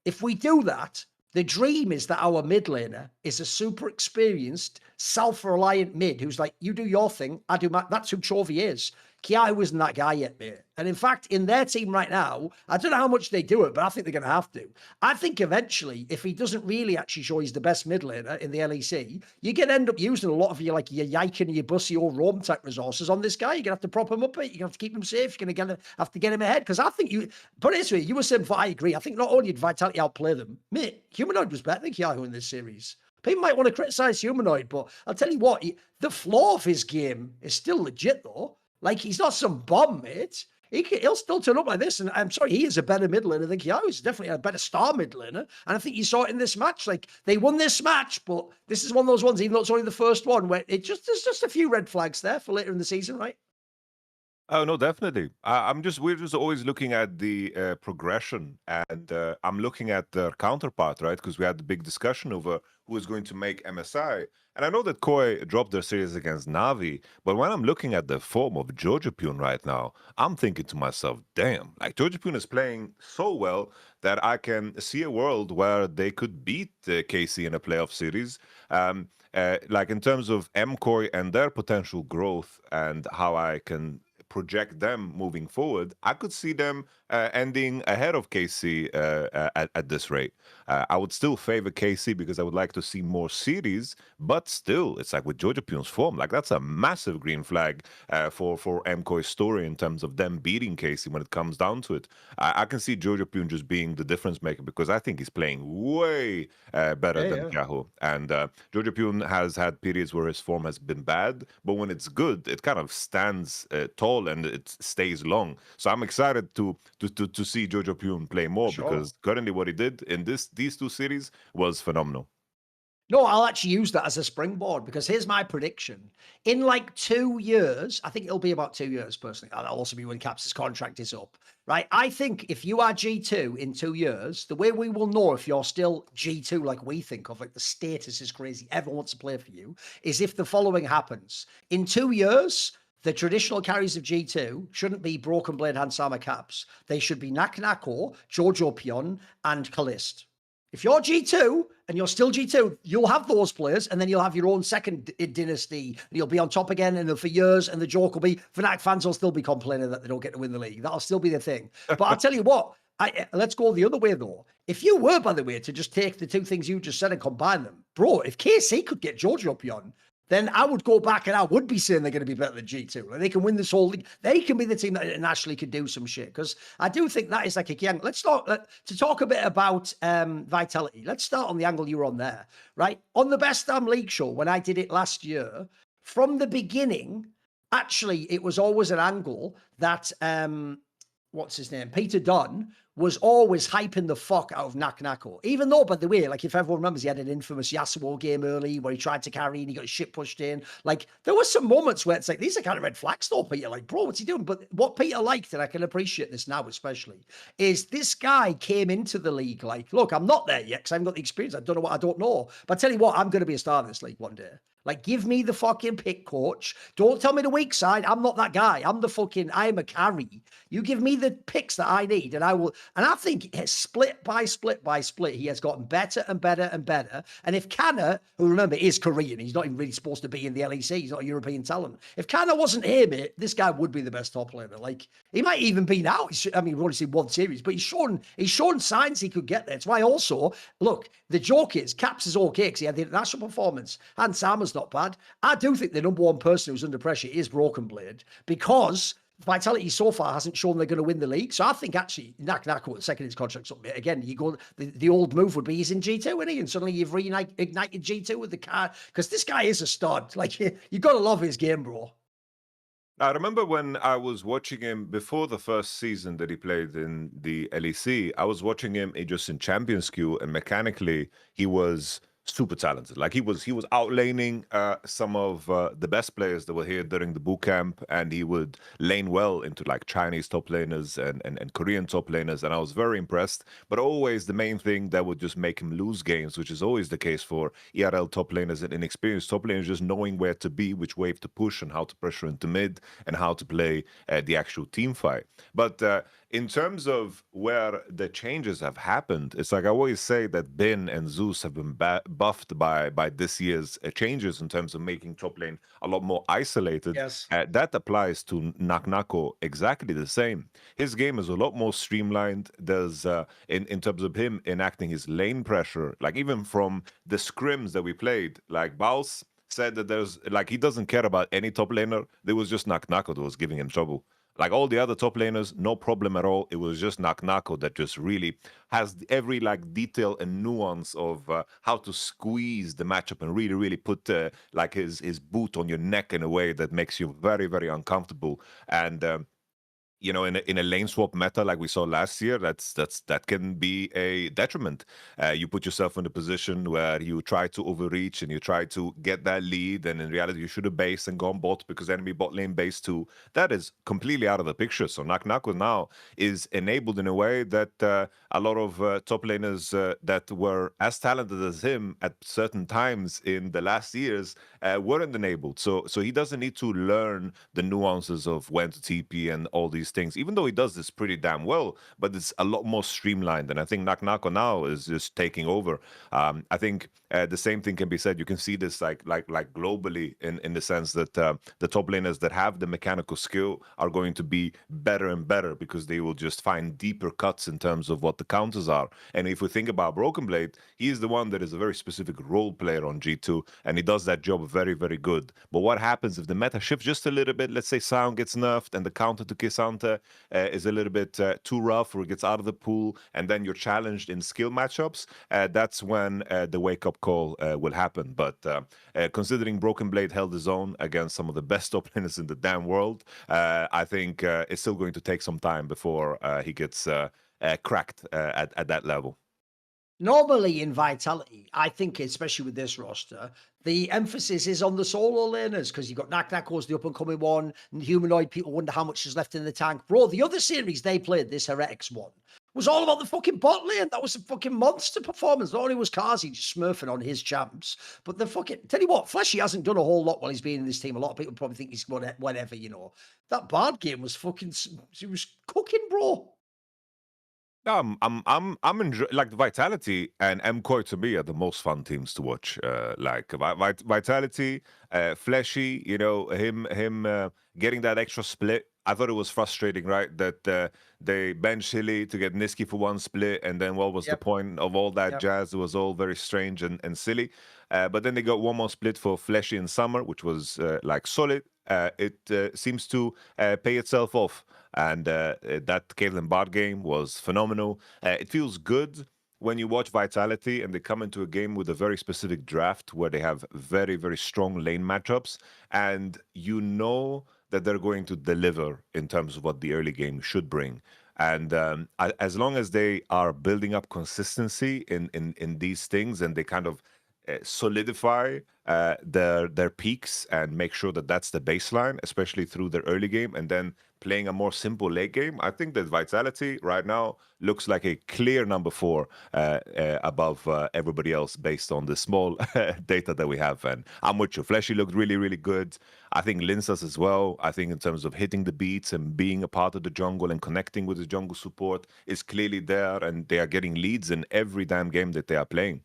If we do that, the dream is that our mid laner is a super experienced, self-reliant mid who's like, you do your thing, I do my. That's who Chovy is. Kiai isn't that guy yet, mate. And in fact, in their team right now, I don't know how much they do it, but I think they're going to have to. I think eventually, if he doesn't really actually show he's the best mid laner in the LEC, you're going to end up using a lot of your like your Yike and your Bussy or Rome type resources on this guy. You're going to have to prop him up, you're going to have to keep him safe. You're going to have to get him ahead. Because I think you, put it this way, you were saying, I agree. I think not only did Vitality outplay them, mate, Humanoid was better than Kiahu in this series. People might want to criticize Humanoid, but I'll tell you what, the floor of his game is still legit though. Like, he's not some bomb, mate. He'll still turn up like this. And I'm sorry, he is a better mid laner than Kiao. He's definitely a better star mid laner. And I think you saw it in this match. Like, they won this match, but this is one of those ones, even though it's only the first one, where there's just a few red flags there for later in the season, right? Oh no, definitely. We're just always looking at the progression, and I'm looking at their counterpart, right? Because we had the big discussion over who is going to make MSI, and I know that Koi dropped their series against Navi, but when I'm looking at the form of Jojapune right now, I'm thinking to myself, damn, like Jojapune is playing so well that I can see a world where they could beat KC in a playoff series. Like in terms of MKoi and their potential growth and how I can project them moving forward, I could see them ending ahead of KC at this rate. I would still favor KC because I would like to see more series, but still, it's like with Jojapune's form, like that's a massive green flag for MKoi's story in terms of them beating KC when it comes down to it. I can see Jojapune just being the difference maker because I think he's playing way better than Kaho. And Jojapune has had periods where his form has been bad, but when it's good, it kind of stands tall and it stays long. So I'm excited to see Jojapune play more because currently what he did in these two series was phenomenal. No, I'll actually use that as a springboard because here's my prediction. In like 2 years, I think it'll be about 2 years personally. That'll also be when Caps' contract is up, right? I think if you are G2 in 2 years, the way we will know if you're still G2 like we think of, like the status is crazy, everyone wants to play for you, is if the following happens. In 2 years, the traditional carries of G2 shouldn't be Broken Blade, Hansama, Caps. They should be Naknako, Jojopion, and Kalist. If you're G2 and you're still G2, you'll have those players, and then you'll have your own second dynasty, and you'll be on top again, and for years, and the joke will be, Fnatic fans will still be complaining that they don't get to win the league. That'll still be the thing. But I'll tell you what, let's go the other way, though. If you were, by the way, to just take the two things you just said and combine them, bro, if KC could get Jojopion, then I would go back and I would be saying they're going to be better than G2. Like they can win this whole league. They can be the team that nationally could do some shit. Because I do think that is like a young. Let's start to talk a bit about Vitality. Let's start on the angle you were on there, right? On the Best Damn League show, when I did it last year, from the beginning, actually, it was always an angle that, what's his name? Peter Dunn was always hyping the fuck out of Naknako. Even though, by the way, like if everyone remembers, he had an infamous Yasuo game early where he tried to carry and he got his shit pushed in. Like there were some moments where it's like, these are kind of red flags though, Peter. Like, bro, what's he doing? But what Peter liked, and I can appreciate this now especially, is this guy came into the league like, look, I'm not there yet because I haven't got the experience. I don't know what I don't know. But I tell you what, I'm going to be a star in this league one day. Like, give me the fucking pick, coach. Don't tell me the weak side. I'm not that guy. I'm a carry. You give me the picks that I need, and I will. And I think split by split by split, he has gotten better and better and better. And if Canna, who remember is Korean, he's not even really supposed to be in the LEC. He's not a European talent. If Canna wasn't here, mate, this guy would be the best top laner. Like, he might even be now. I mean, we've only seen one series, but he's shown signs he could get there. It's why also, look, the joke is, Caps is okay because he had the international performance. And Sama's not bad. I do think the number one person who's under pressure is Broken Blade because Vitality so far hasn't shown they're going to win the league. So I think actually Naknako, the second his contract's up, again, you go, the old move would be he's in G2, isn't he? And suddenly you've reignited G2 with the car because this guy is a stud. Like, you got to love his game, bro. I remember when I was watching him before the first season that he played in the LEC, I was watching him just in Champions Queue, and mechanically he was super talented. Like he was outlaning some of the best players that were here during the boot camp, and he would lane well into like Chinese top laners and Korean top laners, and I was very impressed. But always the main thing that would just make him lose games, which is always the case for ERL top laners and inexperienced top laners, just knowing where to be, which wave to push, and how to pressure into mid, and how to play the actual team fight. But in terms of where the changes have happened, it's like I always say that Bin and Zeus have been buffed by this year's changes in terms of making top lane a lot more isolated. Yes. That applies to Naknako exactly the same. His game is a lot more streamlined. There's in terms of him enacting his lane pressure, like even from the scrims that we played, like Baus said that there's like he doesn't care about any top laner. There was just Naknako that was giving him trouble. Like all the other top laners, no problem at all. It was just Naknako that just really has every like detail and nuance of how to squeeze the matchup and really, really put like his boot on your neck in a way that makes you very, very uncomfortable. And you know, in a lane swap meta like we saw last year, that can be a detriment. You put yourself in a position where you try to overreach and you try to get that lead, and in reality, you should have based and gone bot because enemy bot lane base too. That is completely out of the picture. So Naknako now is enabled in a way that a lot of top laners that were as talented as him at certain times in the last years weren't enabled. So he doesn't need to learn the nuances of when to TP and all these things, even though he does this pretty damn well, but it's a lot more streamlined. And I think Naknako now is just taking over. I think the same thing can be said. You can see this like globally in the sense that the top laners that have the mechanical skill are going to be better and better because they will just find deeper cuts in terms of what the counters are. And if we think about Broken Blade, he is the one that is a very specific role player on G2, and he does that job very, very good. But what happens if the meta shifts just a little bit? Let's say Sound gets nerfed and the counter to Kisante is a little bit too rough, or it gets out of the pool, and then you're challenged in skill matchups. That's when the wake-up call will happen. But considering Broken Blade held his own against some of the best top laners in the damn world, I think it's still going to take some time before he gets cracked at that level. Normally in Vitality, I think, especially with this roster, the emphasis is on the solo laners because you've got Naknako's the up-and-coming one, and humanoid people wonder how much is left in the tank. Bro, the other series they played, this Heretics one, was all about the fucking bot lane. That was a fucking monster performance. Not only was Kazi just smurfing on his champs, but the fucking... Tell you what, Fleshy hasn't done a whole lot while he's been in this team. A lot of people probably think he's whatever, you know. That Bard game was fucking... He was cooking, bro. I'm enjoying like Vitality and MKoi to me are the most fun teams to watch. Like Vitality, Fleshy, you know, him getting that extra split. I thought it was frustrating, right? That they benched Hilly to get Niski for one split, and then what was the point of all that jazz? It was all very strange and silly. But then they got one more split for Fleshy in summer, which was like solid. It seems to pay itself off. And that Caedrel Bard game was phenomenal. It feels good when you watch Vitality and they come into a game with a very specific draft where they have very, very strong lane matchups, and you know that they're going to deliver in terms of what the early game should bring. And as long as they are building up consistency in these things, and they kind of solidify their peaks and make sure that that's the baseline, especially through their early game, and then playing a more simple late game, I think that Vitality right now looks like a clear number 4 above everybody else based on the small data that we have. And I'm with you. Fleshy looked really, really good. I think Linsas as well. I think in terms of hitting the beats and being a part of the jungle and connecting with the jungle support is clearly there, and they are getting leads in every damn game that they are playing.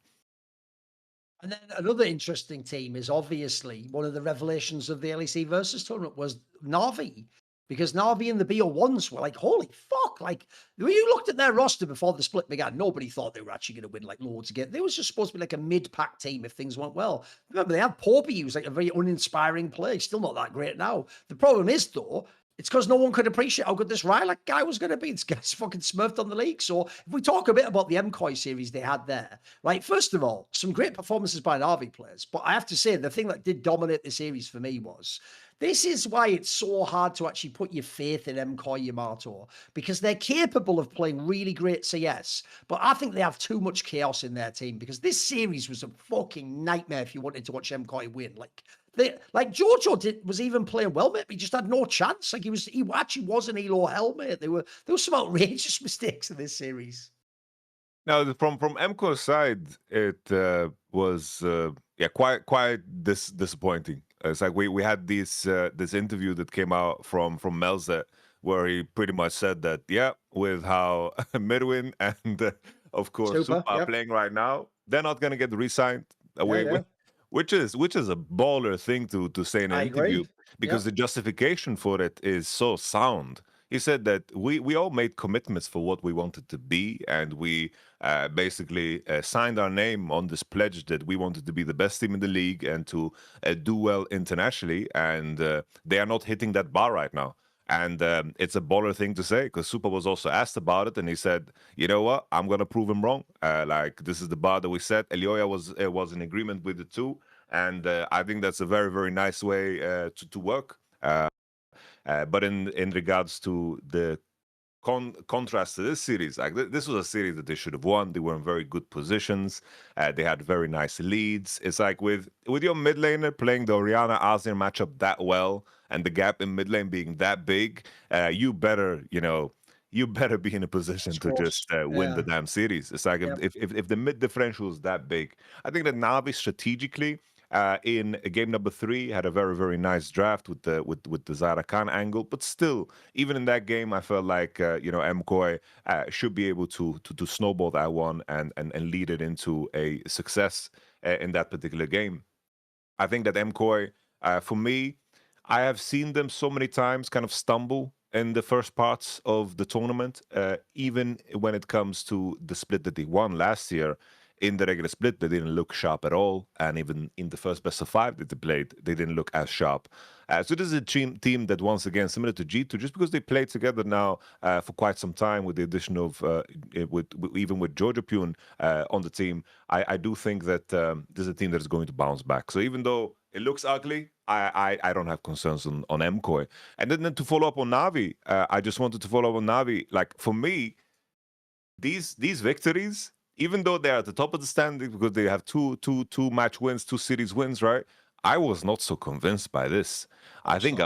And then another interesting team is obviously one of the revelations of the LEC versus tournament was Na'Vi. Because Na'Vi and the BO1s were like, holy fuck. Like, when you looked at their roster before the split began, nobody thought they were actually going to win like loads of games. They was just supposed to be like a mid-pack team if things went well. Remember, they had Poppy, who was like a very uninspiring play. Still not that great now. The problem is, though, it's because no one could appreciate how good this Riot guy was going to be. This guy's fucking smurfed on the league. So if we talk a bit about the MKoi series they had there, right? First of all, some great performances by Na'Vi players. But I have to say, the thing that did dominate the series for me was This is why it's so hard to actually put your faith in MKoi Yamato, because they're capable of playing really great CS, but I think they have too much chaos in their team, because this series was a fucking nightmare if you wanted to watch MKoi win. Like Jojo was even playing well, mate, but he just had no chance. Like he actually was an Elo helmet. There were some outrageous mistakes in this series. Now, from MKoi's side, it was quite disappointing. It's like we had this interview that came out from Melze, where he pretty much said that with how Midwin and of course Super are Yep. playing right now, they're not gonna get re-signed away, Yeah. which is a baller thing to say in an I interview, agree. because Yep. the justification for it is so sound. He said that we all made commitments for what we wanted to be, and we basically signed our name on this pledge that we wanted to be the best team in the league and to do well internationally. And they are not hitting that bar right now. And it's a baller thing to say, because Super was also asked about it, and he said, "You know what? I'm gonna prove him wrong. Like, this is the bar that we set." Elioya was in agreement with it too, and I think that's a very, very nice way to work. But in regards to the contrast to this series, like this was a series that they should have won. They were in very good positions. They had very nice leads. It's like with your mid laner playing the Orianna Azir matchup that well, and the gap in mid lane being that big, you better be in a position to just win the damn series. It's like Yep. if the mid differential is that big, I think that Navi strategically in game number 3 had a very, very nice draft with the Zara Khan angle, but still, even in that game, I felt like MKoi should be able to snowball that one and lead it into a success in that particular game. I think that MKoi, for me, I have seen them so many times kind of stumble in the first parts of the tournament, even when it comes to the split that they won last year. In the regular split, they didn't look sharp at all, and even in the first best of 5 that they played, they didn't look as sharp. So this is a team that, once again, similar to G2, just because they played together now for quite some time, with the addition of even with Georgia Pune on the team, I do think that this is a team that is going to bounce back. So even though it looks ugly, I don't have concerns on MKoi. And then to follow up on Navi, I just wanted to follow up on Navi. Like, for me, these victories, even though they're at the top of the standing because they have two match wins, 2 series wins, right? I was not so convinced by this. I think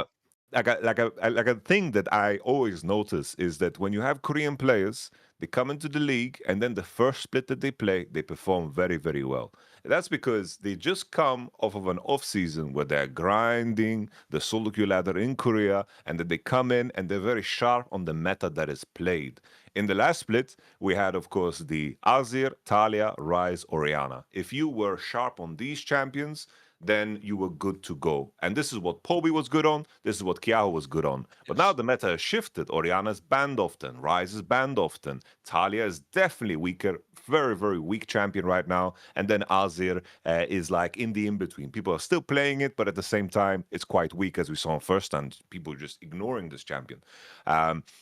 like a thing that I always notice is that when you have Korean players, they come into the league, and then the first split that they play, they perform very, very well. That's because they just come off of an off season where they're grinding the solo queue ladder in Korea, and that they come in and they're very sharp on the meta that is played. In the last split, we had, of course, the Azir, Talia, Ryze, Orianna. If you were sharp on these champions, then you were good to go. And this is what Poby was good on. This is what Kiaho was good on. But now the meta has shifted. Orianna's banned often. Ryze is banned often. Talia is definitely weaker. Very, very weak champion right now. And then Azir is like in the in-between. People are still playing it, but at the same time, it's quite weak, as we saw in first, and people are just ignoring this champion. And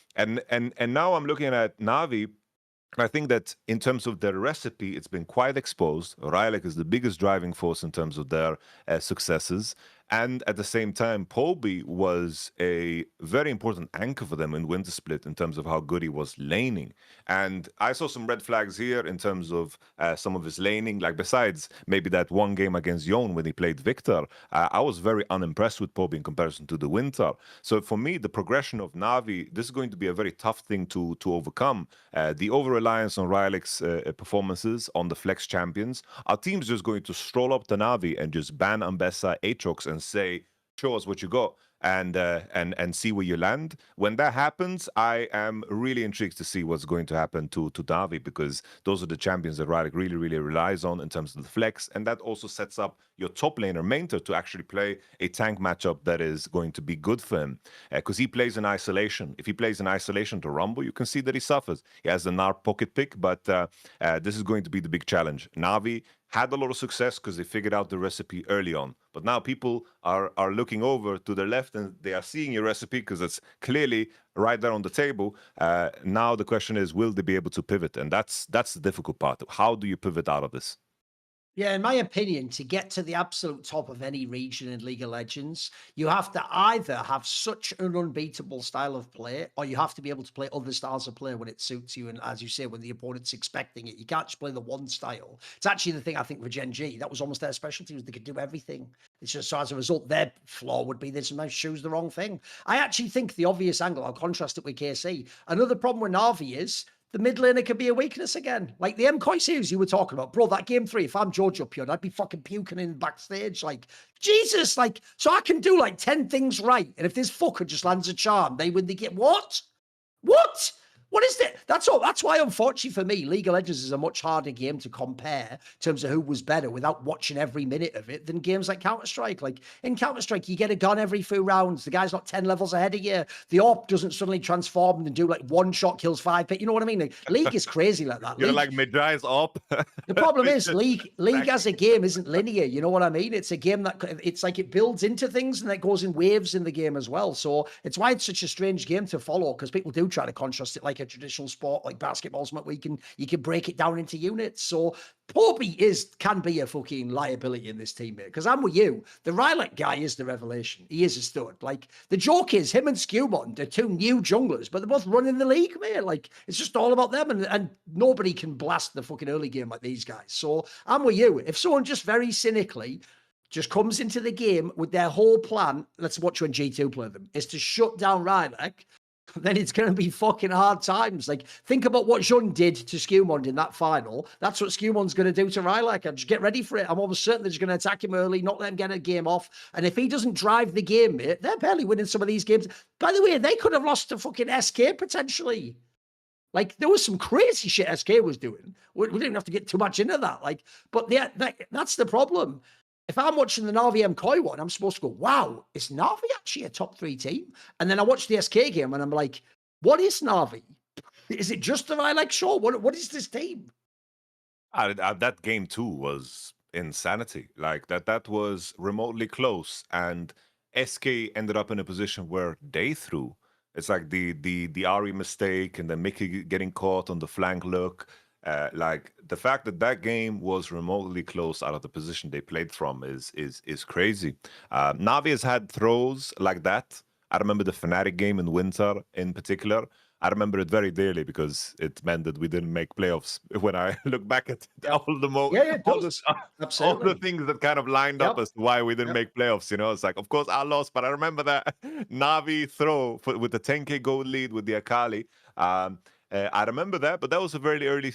now I'm looking at Navi. I think that in terms of their recipe, it's been quite exposed. Riot is the biggest driving force in terms of their successes. And at the same time, Poby was a very important anchor for them in Winter Split in terms of how good he was laning. And I saw some red flags here in terms of some of his laning. Like, besides maybe that one game against Yon when he played Victor, I was very unimpressed with Poby in comparison to the Winter. So for me, the progression of Navi, this is going to be a very tough thing to overcome. The over-reliance on Ryle's performances on the flex champions. Our team's just going to stroll up to Navi and just ban Ambessa, Aatrox, and say, "Show us what you got," and see where you land. When that happens, I am really intrigued to see what's going to happen to Navi, because those are the champions that Riot really, really relies on in terms of the flex, and that also sets up your top laner Mainter to actually play a tank matchup that is going to be good for him, because he plays in isolation. If he plays in isolation to Rumble, you can see that he suffers. He has the Narp pocket pick, but this is going to be the big challenge. Navi had a lot of success because they figured out the recipe early on. But now people are looking over to the left, and they are seeing your recipe because it's clearly right there on the table. Now the question is, will they be able to pivot? And that's the difficult part. How do you pivot out of this? Yeah, in my opinion, to get to the absolute top of any region in League of Legends, you have to either have such an unbeatable style of play, or you have to be able to play other styles of play when it suits you. And as you say, when the opponent's expecting it, you can't just play the one style. It's actually the thing I think for Gen G, that was almost their specialty, was they could do everything. It's just so as a result, their flaw would be they sometimes choose the wrong thing. I actually think the obvious angle, I'll contrast it with KC. Another problem with Na'Vi is the mid laner could be a weakness again. Like the MKoi series you were talking about, bro, that game 3, if I'm George up here, I'd be fucking puking in backstage. Like, Jesus, like, so I can do like 10 things right. And if this fucker just lands a charm, they win the game. What? What? What is that? That's all. That's why, unfortunately for me, League of Legends is a much harder game to compare in terms of who was better without watching every minute of it than games like Counter-Strike. Like in Counter-Strike, you get a gun every few rounds. The guy's not 10 levels ahead of you. The AWP doesn't suddenly transform and do like one shot kills 5. You know what I mean? Like, League is crazy like that. You're League, like mid-rise up. the problem is League as a game isn't linear. You know what I mean? It's a game that it's like it builds into things and it goes in waves in the game as well. So it's why it's such a strange game to follow, because people do try to contrast it like a traditional sport like basketball, where you can break it down into units. So Poby can be a fucking liability in this team, mate. Because I'm with you. The Rylet guy is the revelation. He is a stud. Like the joke is him and Skewmon, they're two new junglers, but they're both running the league, mate. Like it's just all about them, and nobody can blast the fucking early game like these guys. So I'm with you. If someone just very cynically just comes into the game with their whole plan, let's watch when G2 play them, is to shut down Rylet, then it's going to be fucking hard times. Like, think about what Jun did to Skewmond in that final. That's what Skewmond's going to do to Rylak. And just get ready for it. I'm almost certain they're just going to attack him early, not let him get a game off. And if he doesn't drive the game, mate, they're barely winning some of these games. By the way, they could have lost to fucking SK potentially. Like, there was some crazy shit SK was doing. We didn't have to get too much into that. Like, but yeah, that's the problem. If I'm watching the Na'Vi MKoi one, I'm supposed to go, wow, is Na'Vi actually a top 3 team? And then I watch the SK game and I'm like, what is Na'Vi? Is it just the Rylak show? What is this team? That game too was insanity. Like that was remotely close, and SK ended up in a position where they threw. It's like the Ari mistake and then Mickey getting caught on the flank look. Like the fact that game was remotely close out of the position they played from is crazy. Navi has had throws like that. I remember the Fnatic game in winter in particular. I remember it very dearly because it meant that we didn't make playoffs. When I look back at all the things that kind of lined up as to why we didn't make playoffs, you know, it's like, of course, I lost, but I remember that Navi throw with the 10K gold lead with the Akali. I remember that, but that was a very early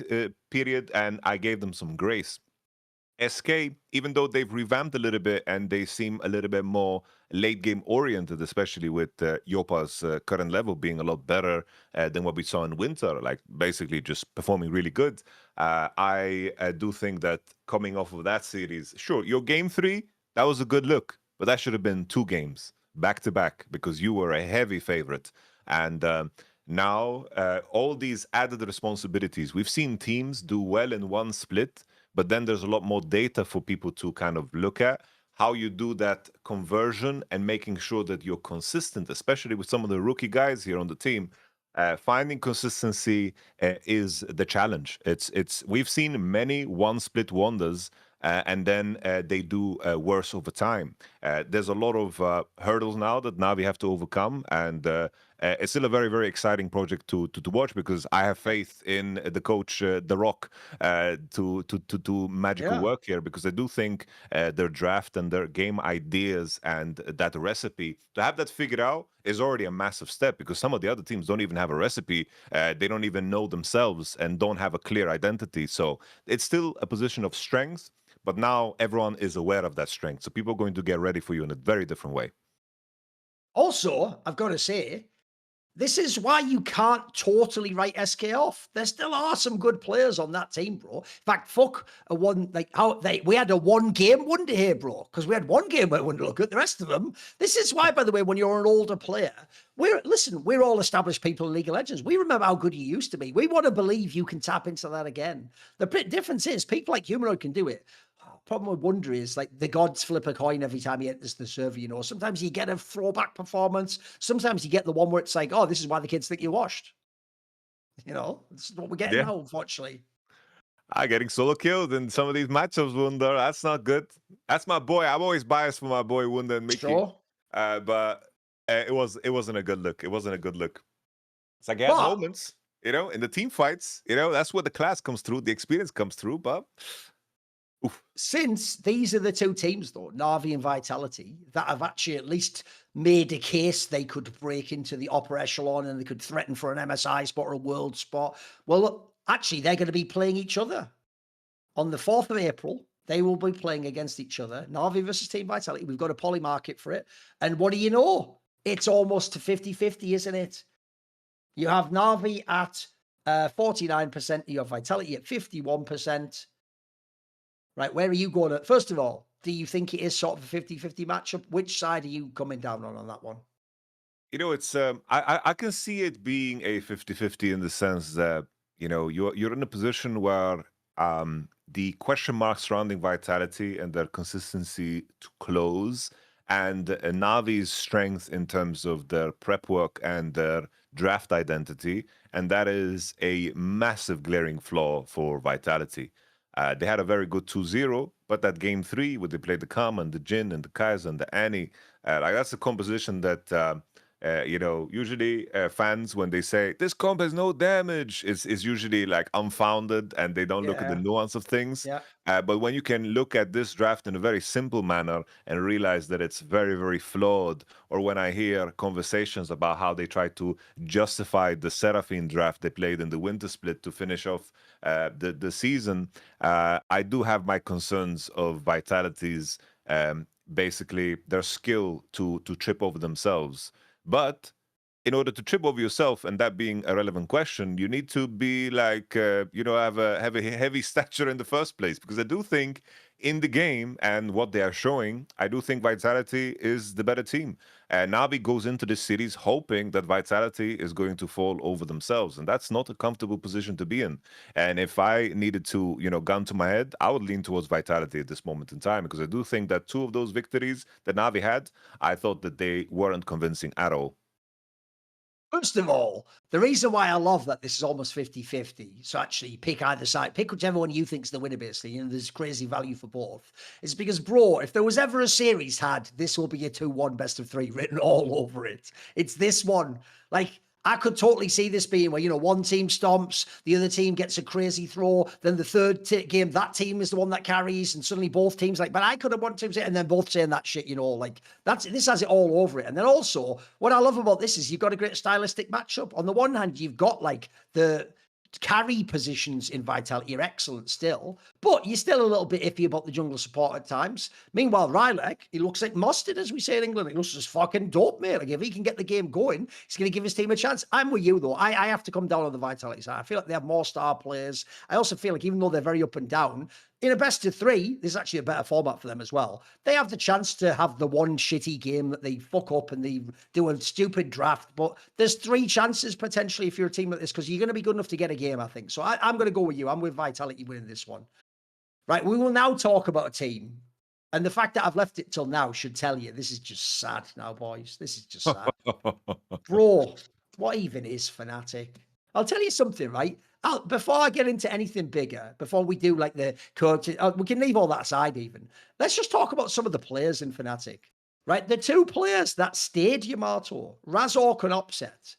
period, and I gave them some grace. SK, even though they've revamped a little bit and they seem a little bit more late game oriented, especially with Yopa's current level being a lot better than what we saw in winter, like basically just performing really good. I do think that coming off of that series, sure, your game 3, that was a good look, but that should have been 2 games back to back because you were a heavy favorite. And now all these added responsibilities, we've seen teams do well in one split, but then there's a lot more data for people to kind of look at how you do that conversion and making sure that you're consistent, especially with some of the rookie guys here on the team. Finding consistency is the challenge. We've seen many one split wonders, and then they do worse over time. There's a lot of hurdles now that Navi have to overcome, and it's still a very, very exciting project to watch because I have faith in the coach, The Rock, to do magical work here, because I do think their draft and their game ideas and that recipe, to have that figured out is already a massive step, because some of the other teams don't even have a recipe. They don't even know themselves and don't have a clear identity. So it's still a position of strength, but now everyone is aware of that strength. So people are going to get ready for you in a very different way. Also, I've got to say, this is why you can't totally write SK off. There still are some good players on that team, bro. In fact, fuck we had a 1 game wonder here, bro, because we had 1 game where we wouldn't look at the rest of them. This is why, by the way, when you're an older player, we're all established people in League of Legends. We remember how good you used to be. We want to believe you can tap into that again. The difference is people like Humanoid can do it. Problem with Wonder is like the gods flip a coin every time he enters the server, you know. Sometimes you get a throwback performance. Sometimes you get the one where it's like, oh, this is why the kids think you washed. You know, this is what we're getting now, unfortunately. Getting solo killed in some of these matchups, Wunder. That's not good. That's my boy. I'm always biased for my boy Wunder and Mickey. Sure. But it wasn't a good look. It wasn't a good look. It's like he had But moments, in the team fights. That's where the class comes through, the experience comes through. But oof. Since these are the two teams, though, Na'Vi and Vitality, that have actually at least made a case they could break into the upper echelon and they could threaten for an MSI spot or a world spot. Well, actually, they're going to be playing each other. On the 4th of April, they will be playing against each other. Na'Vi versus Team Vitality. We've got a poly market for it. And what do you know? It's almost to 50-50, isn't it? You have Na'Vi at 49%. You have Vitality at 51%. Right, where are you going at? First of all, do you think it is sort of a 50-50 matchup? Which side are you coming down on that one? It's I can see it being a 50-50 in the sense that, you're in a position where the question marks surrounding Vitality and their consistency to close and Navi's strength in terms of their prep work and their draft identity, and that is a massive glaring flaw for Vitality. They had a very good 2-0, but that game 3, where they played the Kama and the Jin and the Kaiser and the Annie, that's a composition that, usually fans, when they say this comp has no damage, is usually like unfounded and they don't look at the nuance of things. Yeah. But when you can look at this draft in a very simple manner and realize that it's very, very flawed, or when I hear conversations about how they try to justify the Seraphine draft they played in the winter split to finish off the season, I do have my concerns of Vitality's basically their skill to trip over themselves. But in order to trip over yourself, and that being a relevant question, you need to be like, have a heavy stature in the first place. Because I do think in the game and what they are showing, I do think Vitality is the better team. And Navi goes into this series hoping that Vitality is going to fall over themselves. And that's not a comfortable position to be in. And if I needed to, gun to my head, I would lean towards Vitality at this moment in time. Because I do think that 2 of those victories that Navi had, I thought that they weren't convincing at all. First of all, the reason why I love that this is almost 50-50, so actually pick either side, pick whichever one you think's the winner, basically, there's crazy value for both, is because, bro, if there was ever a series had, this will be a 2-1 best of 3 written all over it. It's this one. Like, I could totally see this being where, one team stomps, the other team gets a crazy throw, then the third game, that team is the one that carries, and suddenly both teams but I could have one team say, and then both saying that shit, this has it all over it. And then also, what I love about this is you've got a great stylistic matchup. On the one hand, you've got the carry positions in Vitality are excellent still, but you're still a little bit iffy about the jungle support at times. Meanwhile, Rylock, he looks like mustard, as we say in England. He looks just fucking dope, mate. Like, if he can get the game going, he's going to give his team a chance. I'm with you, though. I have to come down on the Vitality side. I feel like they have more star players. I also feel like even though they're very up and down, in a best of 3, there's actually a better format for them as well. They have the chance to have the one shitty game that they fuck up and they do a stupid draft, but there's 3 chances potentially if you're a team like this, because you're going to be good enough to get a game, I think. So I'm going to go with you. I'm with Vitality winning this one. Right, we will now talk about a team, and the fact that I've left it till now should tell you this is just sad now, boys. This is just sad. Bro, what even is Fnatic? I'll tell you something, right? Before I get into anything bigger, before we do like the coach, we can leave all that aside even. Let's just talk about some of the players in Fnatic, right? The 2 players that stayed Yamato, Razork and Upset.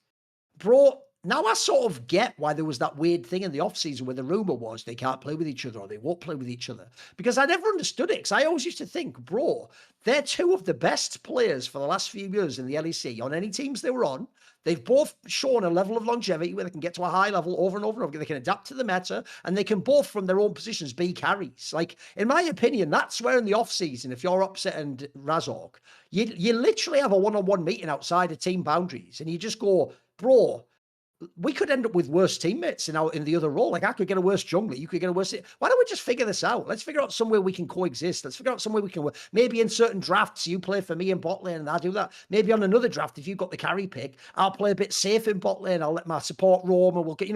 Bro, now I sort of get why there was that weird thing in the offseason where the rumor was they can't play with each other or they won't play with each other. Because I never understood it, because I always used to think, bro, they're 2 of the best players for the last few years in the LEC on any teams they were on. They've both shown a level of longevity where they can get to a high level over and over and over. They can adapt to the meta, and they can both, from their own positions, be carries. Like, in my opinion, that's where in the offseason, if you're Upset and Razork, you literally have a one-on-one meeting outside of team boundaries, and you just go, bro, we could end up with worse teammates in the other role. Like, I could get a worse jungler. You could get a worse. Why don't we just figure this out? Let's figure out somewhere we can coexist. Let's figure out somewhere we can work. Maybe in certain drafts, you play for me in bot lane and I do that. Maybe on another draft, if you've got the carry pick, I'll play a bit safe in bot lane. I'll let my support roam and we'll get,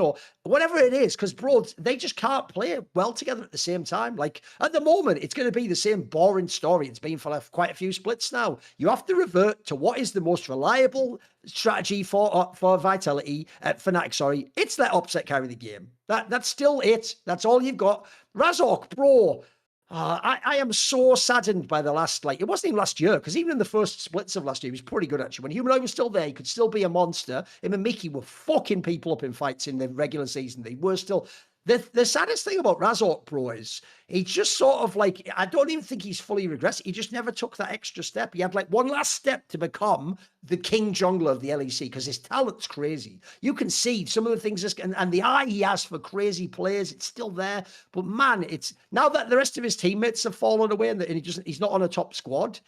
whatever it is. Because, bro, they just can't play well together at the same time. Like, at the moment, it's going to be the same boring story it's been for quite a few splits now. You have to revert to what is the most reliable strategy for Vitality, Fnatic, sorry, it's let Upset carry the game. That's still it. That's all you've got. Razork, bro. I am so saddened by the last, like, it wasn't even last year, because even in the first splits of last year, he was pretty good, actually. When Humanoid was still there, he could still be a monster. Him and Mickey were fucking people up in fights in the regular season. They were still... The saddest thing about Razork, bro, is he's just sort of like, I don't even think he's fully regressed. He just never took that extra step. He had like one last step to become the king jungler of the LEC, because his talent's crazy. You can see some of the things, and the eye he has for crazy players, it's still there. But man, it's now that the rest of his teammates have fallen away and he's not on a top squad,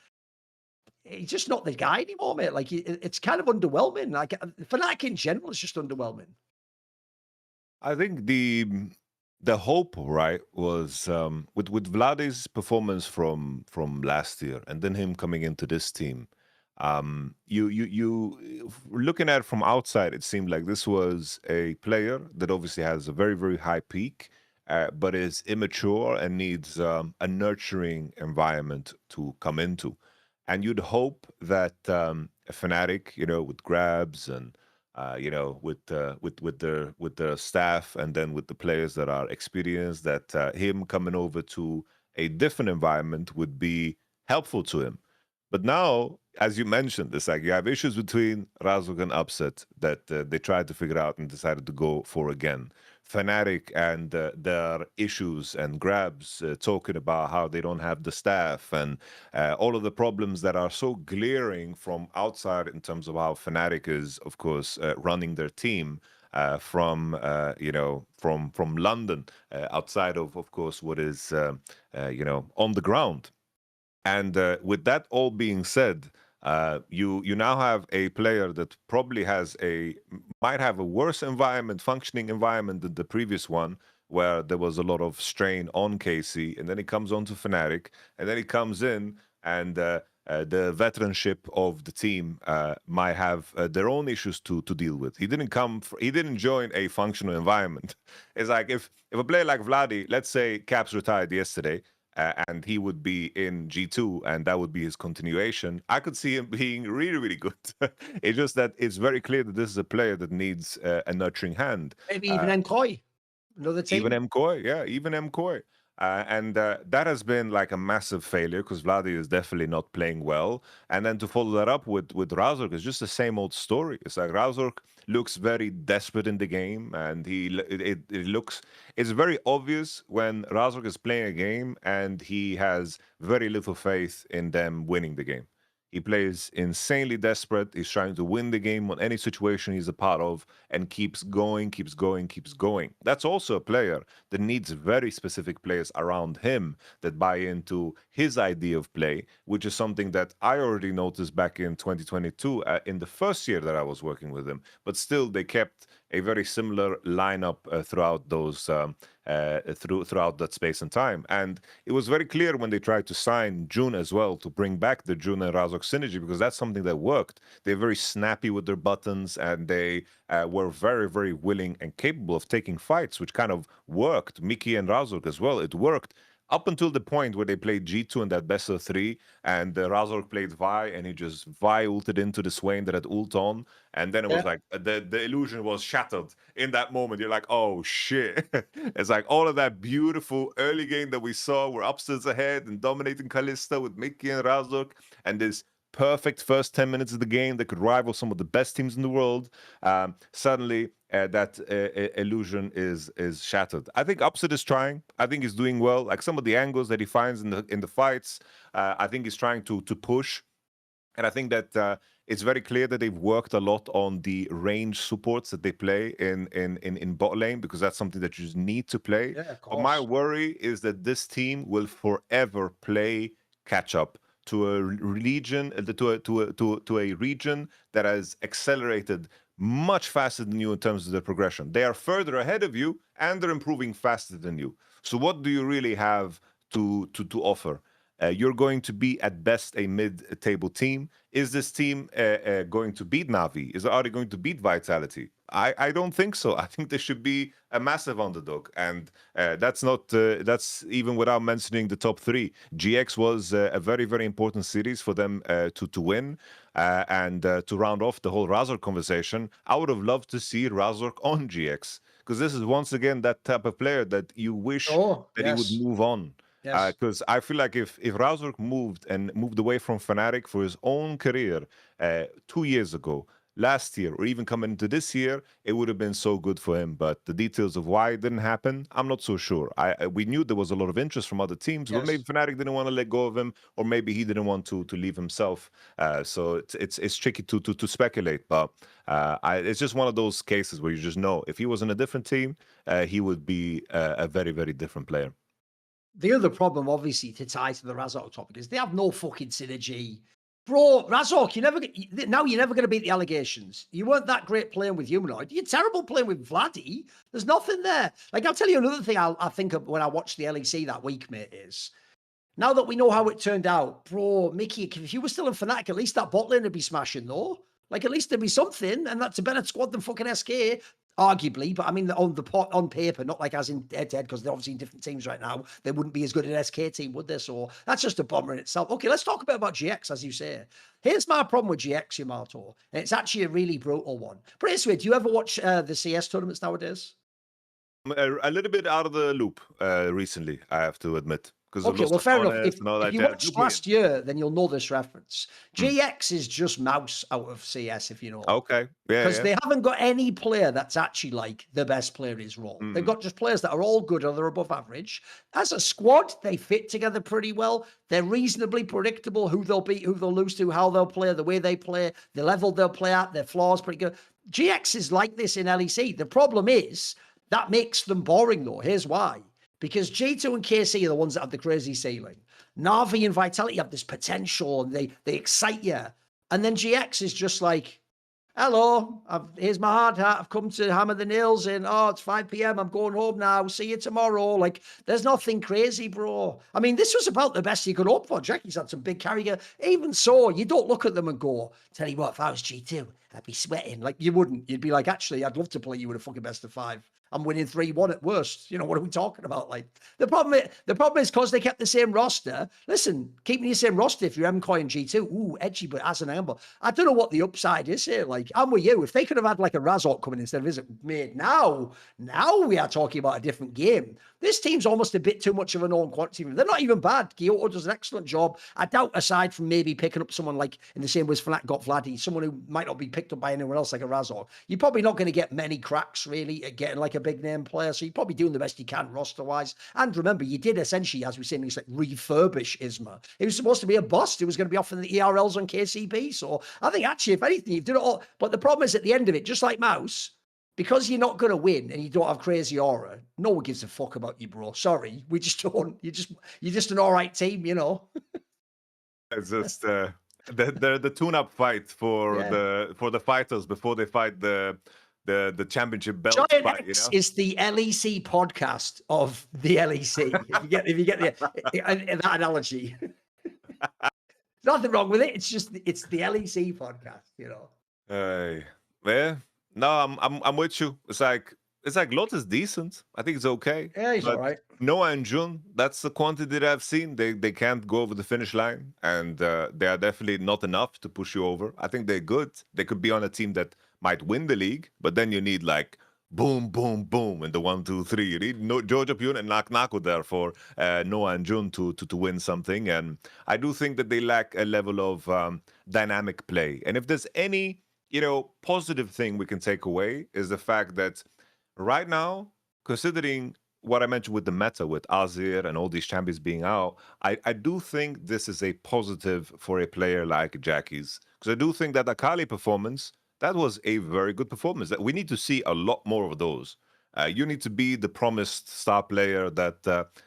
he's just not the guy anymore, mate. Like, it's kind of underwhelming. Like, Fnatic in general is just underwhelming. I think the hope, right, was with Vladi's performance from last year, and then him coming into this team. You looking at it from outside, it seemed like this was a player that obviously has a very, very high peak, but is immature and needs a nurturing environment to come into. And you'd hope that a Fnatic, with grabs and with the staff, and then with the players that are experienced, that him coming over to a different environment would be helpful to him. But now, as you mentioned, it's like you have issues between Razork and Upset that they tried to figure out and decided to go for again. Fnatic and their issues and grabs, talking about how they don't have the staff and all of the problems that are so glaring from outside in terms of how Fnatic is, of course, running their team from London, outside of course, what is on the ground. And with that all being said, you now have a player that probably might have a worse functioning environment than the previous one, where there was a lot of strain on KC, and then he comes on to Fnatic, and then he comes in, and the veteranship of the team might have their own issues to deal with. He didn't join a functional environment. It's like if a player like Vladi, let's say Caps retired yesterday, and he would be in G2, and that would be his continuation, I could see him being really, really good. It's just that it's very clear that this is a player that needs a nurturing hand. Maybe even MKoi, another team. Even MKoi, yeah, even MKoi. And that has been like a massive failure, because Vladi is definitely not playing well. And then to follow that up with Razork is just the same old story. It's like Razork looks very desperate in the game, and it's very obvious when Razork is playing a game and he has very little faith in them winning the game. He plays insanely desperate. He's trying to win the game on any situation he's a part of, and keeps going, keeps going, keeps going. That's also a player that needs very specific players around him that buy into his idea of play, which is something that I already noticed back in 2022, in the first year that I was working with him. But still, they kept a very similar lineup throughout those throughout that space and time. And it was very clear when they tried to sign June as well, to bring back the June and Razork synergy, because that's something that worked. They're very snappy with their buttons, and they were very, very willing and capable of taking fights, which kind of worked. Mickey and Razork as well, it worked. Up until the point where they played G2 in that best of 3, and Razork played Vi, and he just Vi ulted into the Swain that had ult on, and then it was like the illusion was shattered in that moment. You're like, oh shit. It's like all of that beautiful early game that we saw, were upstairs ahead and dominating Kalista with Mickey and Razork, and this perfect first 10 minutes of the game that could rival some of the best teams in the world. Suddenly, that illusion is shattered. I think Upset is trying. I think he's doing well. Like some of the angles that he finds in the fights, I think he's trying to push. And I think that it's very clear that they've worked a lot on the range supports that they play in bot lane, because that's something that you just need to play. Yeah, of But my course. worry is that this team will forever play catch up to a region, to a region that has accelerated much faster than you in terms of their progression. They are further ahead of you, and they're improving faster than you. So what do you really have to offer? you're going to be at best a mid-table team. Is this team going to beat Navi? Are they going to beat Vitality? I don't think so. I think they should be a massive underdog, and that's even without mentioning the top three. GX was a very, very important series for them to win, and to round off the whole Razork conversation. I would have loved to see Razork on GX, because this is once again that type of player that you wish that he would move on. Yes. Because I feel like if Razork moved away from Fnatic for his own career 2 years ago, last year, or even coming into this year, it would have been so good for him. But the details of why it didn't happen, I'm not so sure. We knew there was a lot of interest from other teams, but maybe Fnatic didn't want to let go of him, or maybe he didn't want to leave himself. So it's tricky to speculate. But it's just one of those cases where you just know if he was in a different team, he would be a very, very different player. The other problem, obviously, to tie to the Razork topic is they have no fucking synergy. Bro, Razork, you're never going to beat the allegations. You weren't that great playing with Humanoid. You're terrible playing with Vladdy. There's nothing there. Like, I'll tell you another thing I think of when I watched the LEC that week, mate, is now that we know how it turned out, bro, Mickey, if you were still in Fnatic, at least that bot lane would be smashing, though. Like, at least there'd be something, and that's a better squad than fucking SK. Arguably, but I mean on paper, not like as in head-to-head, because they're obviously in different teams right now. They wouldn't be as good an SK team, would they? So that's just a bummer in itself. Okay, let's talk a bit about GX, as you say. Here's my problem with GX, Yamato, and it's actually a really brutal one. But this way, do you ever watch the CS tournaments nowadays? A little bit out of the loop recently, I have to admit. Okay, well, fair enough. If you watched last year, then you'll know this reference. GX is just mouse out of CS, if you know. Okay, yeah. Because they haven't got any player that's actually like the best player in his role. They've got just players that are all good or they're above average. As a squad, they fit together pretty well. They're reasonably predictable who they'll beat, who they'll lose to, how they'll play, the way they play, the level they'll play at, their flaws pretty good. GX is like this in LEC. The problem is that makes them boring, though. Here's why. Because G2 and KC are the ones that have the crazy ceiling. Na'Vi and Vitality have this potential and they excite you. And then GX is just like, hello, here's my hard hat. I've come to hammer the nails in. Oh, it's 5 p.m. I'm going home now. See you tomorrow. Like, there's nothing crazy, bro. I mean, this was about the best you could hope for. Jackie's had some big carrier. Even so, you don't look at them and go, tell you what, if I was G2, I'd be sweating. Like, you wouldn't. You'd be like, actually, I'd love to play you with a fucking best of 5. I'm winning 3-1 at worst. You know, what are we talking about? Like, the problem is because they kept the same roster. Listen, keeping the same roster if you're MKoi and G2, ooh, edgy, but as an amber. I don't know what the upside is here. Like, I'm with you. If they could have had like a Razork coming instead of Visit, mate, now we are talking about a different game. This team's almost a bit too much of a known quantity. They're not even bad. Kyoto does an excellent job. I doubt, aside from maybe picking up someone like in the same way as Fnatic got Vladdy, someone who might not be picked up by anyone else like a Razork, you're probably not going to get many cracks really at getting like a big name player. So you're probably doing the best you can roster wise. And remember, you did essentially, as we said, like refurbish Isma. It was supposed to be a bust. It was going to be off in the ERLs on KCP. So I think actually, if anything, you've done it all. But the problem is at the end of it, just like Mouse, because you're not going to win and you don't have crazy aura, no one gives a fuck about you, bro. Sorry, we just don't. You're just an all right team, you know. It's just the tune-up fight for the fighters before they fight the championship belt Giant fight. X is the LEC podcast of the LEC. if you get that analogy, nothing wrong with it. It's the LEC podcast, you know. Yeah. No, I'm with you. It's like Lot is decent. I think it's okay. Yeah, he's all right. Noah and Jun, that's the quantity that I've seen. They can't go over the finish line, and they are definitely not enough to push you over. I think they're good. They could be on a team that might win the league, but then you need like boom, boom, boom in the 1, 2, 3. You need Jojo Pyun and Naku there for Noah and Jun to win something. And I do think that they lack a level of dynamic play. And if there's any positive thing we can take away is the fact that right now, considering what I mentioned with the meta, with Azir and all these champions being out, I do think this is a positive for a player like Jackie's. Because I do think that Akali performance, that was a very good performance. That we need to see a lot more of those. You need to be the promised star player that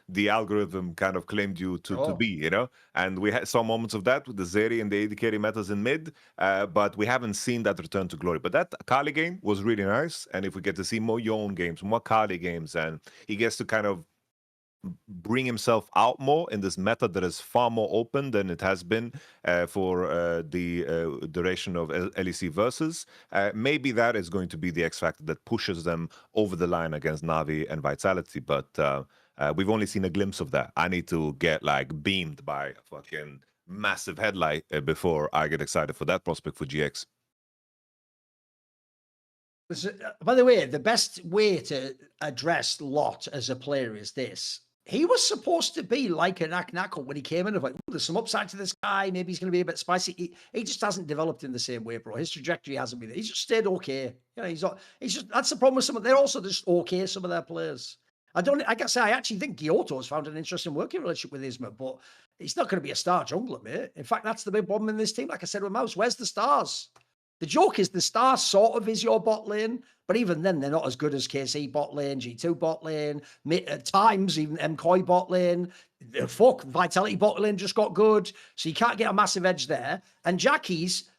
the algorithm kind of claimed you to be, And we had some moments of that with the Zeri and the AD carry metas in mid, but we haven't seen that return to glory. But that Kali game was really nice, and if we get to see more Yon games, more Kali games, and he gets to kind of bring himself out more in this meta that is far more open than it has been for the duration of LEC Versus. Maybe that is going to be the X factor that pushes them over the line against Na'Vi and Vitality, but we've only seen a glimpse of that. I need to get like beamed by a fucking massive headlight before I get excited for that prospect for GX. By the way, the best way to address Lot as a player is this. He was supposed to be like an Knuckle when he came in. Of like, there's some upside to this guy. Maybe he's going to be a bit spicy. He just hasn't developed in the same way, bro. His trajectory hasn't been. He's just stayed okay. You know, he's not. He's just. That's the problem with some of. They're also just okay. Some of their players. I gotta say, I actually think Gyoto's found an interesting working relationship with Isma, but he's not going to be a star jungler, mate. In fact, that's the big problem in this team. Like I said with Mouse, where's the stars? The joke is the star sort of is your bot lane, but even then they're not as good as KC bot lane, G2 bot lane, at times even MKoi bot lane. Fuck, Vitality bot lane just got good, so you can't get a massive edge there. And Jackie's,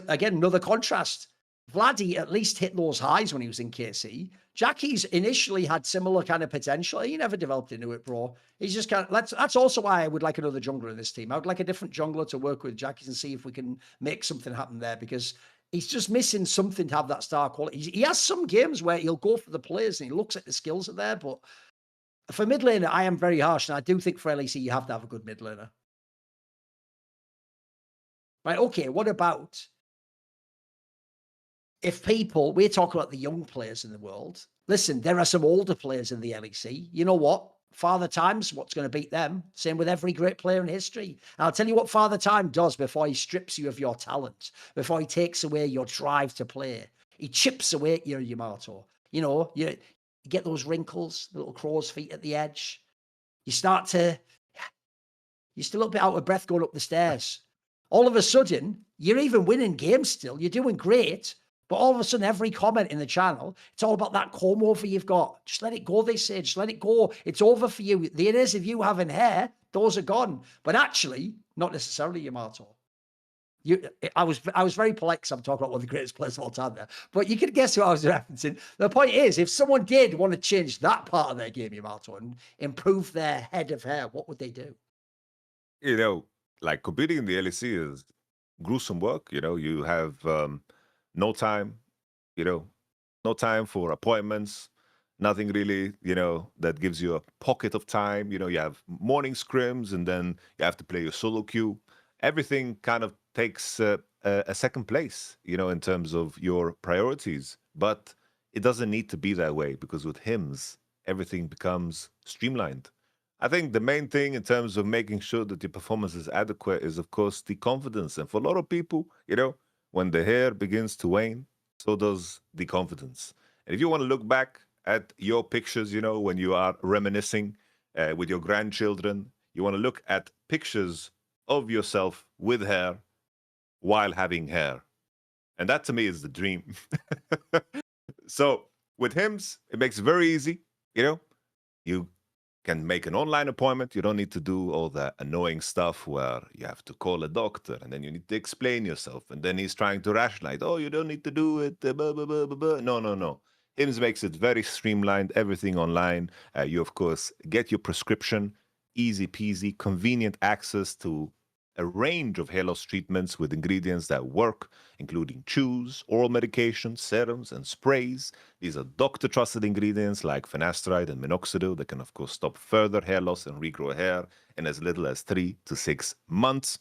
again, another contrast. Vladdy at least hit those highs when he was in KC. Jackie's initially had similar kind of potential. He never developed into it, bro. He's just kind of, that's also why I would like another jungler in this team. I would like a different jungler to work with Jackie's and see if we can make something happen there, because he's just missing something to have that star quality. He has some games where he'll go for the players and he looks at the skills are there, but for mid laner, I am very harsh, and I do think for LEC, you have to have a good mid laner. Right, okay, what about if people, we're talking about the young players in the world. Listen, there are some older players in the LEC. You know what? Father Time's what's going to beat them. Same with every great player in history. And I'll tell you what Father Time does before he strips you of your talent, before he takes away your drive to play. He chips away at your Yamato. You know, you get those wrinkles, the little crow's feet at the edge. You start to, you're still a little bit out of breath going up the stairs. All of a sudden, you're even winning games still. You're doing great. But all of a sudden, every comment in the channel, it's all about that comb over you've got. Just let it go, they say. Just let it go. It's over for you. The days of you having hair, those are gone. But actually, not necessarily Yamato. I was very polite because I'm talking about one of the greatest players of all time there. But you can guess who I was referencing. The point is, if someone did want to change that part of their game, Yamato, and improve their head of hair, what would they do? You know, like competing in the LEC is gruesome work. You know, you have no time, no time for appointments, nothing really, that gives you a pocket of time. You have morning scrims and then you have to play your solo queue. Everything kind of takes a second place, in terms of your priorities. But it doesn't need to be that way, because with hymns, everything becomes streamlined. I think the main thing in terms of making sure that your performance is adequate is, of course, the confidence. And for a lot of people, when the hair begins to wane, so does the confidence. And if you want to look back at your pictures, when you are reminiscing with your grandchildren, you want to look at pictures of yourself with hair while having hair. And that to me is the dream. So with hymns, it makes it very easy. You can make an online appointment. You don't need to do all that annoying stuff where you have to call a doctor and then you need to explain yourself. And then he's trying to rationalize, oh, you don't need to do it. Blah, blah, blah, blah, blah. No. HIMS makes it very streamlined, everything online. You, of course, get your prescription, easy peasy, convenient access to a range of hair loss treatments with ingredients that work, including chews, oral medications, serums, and sprays. These are doctor-trusted ingredients like finasteride and minoxidil that can, of course, stop further hair loss and regrow hair in as little as 3 to 6 months.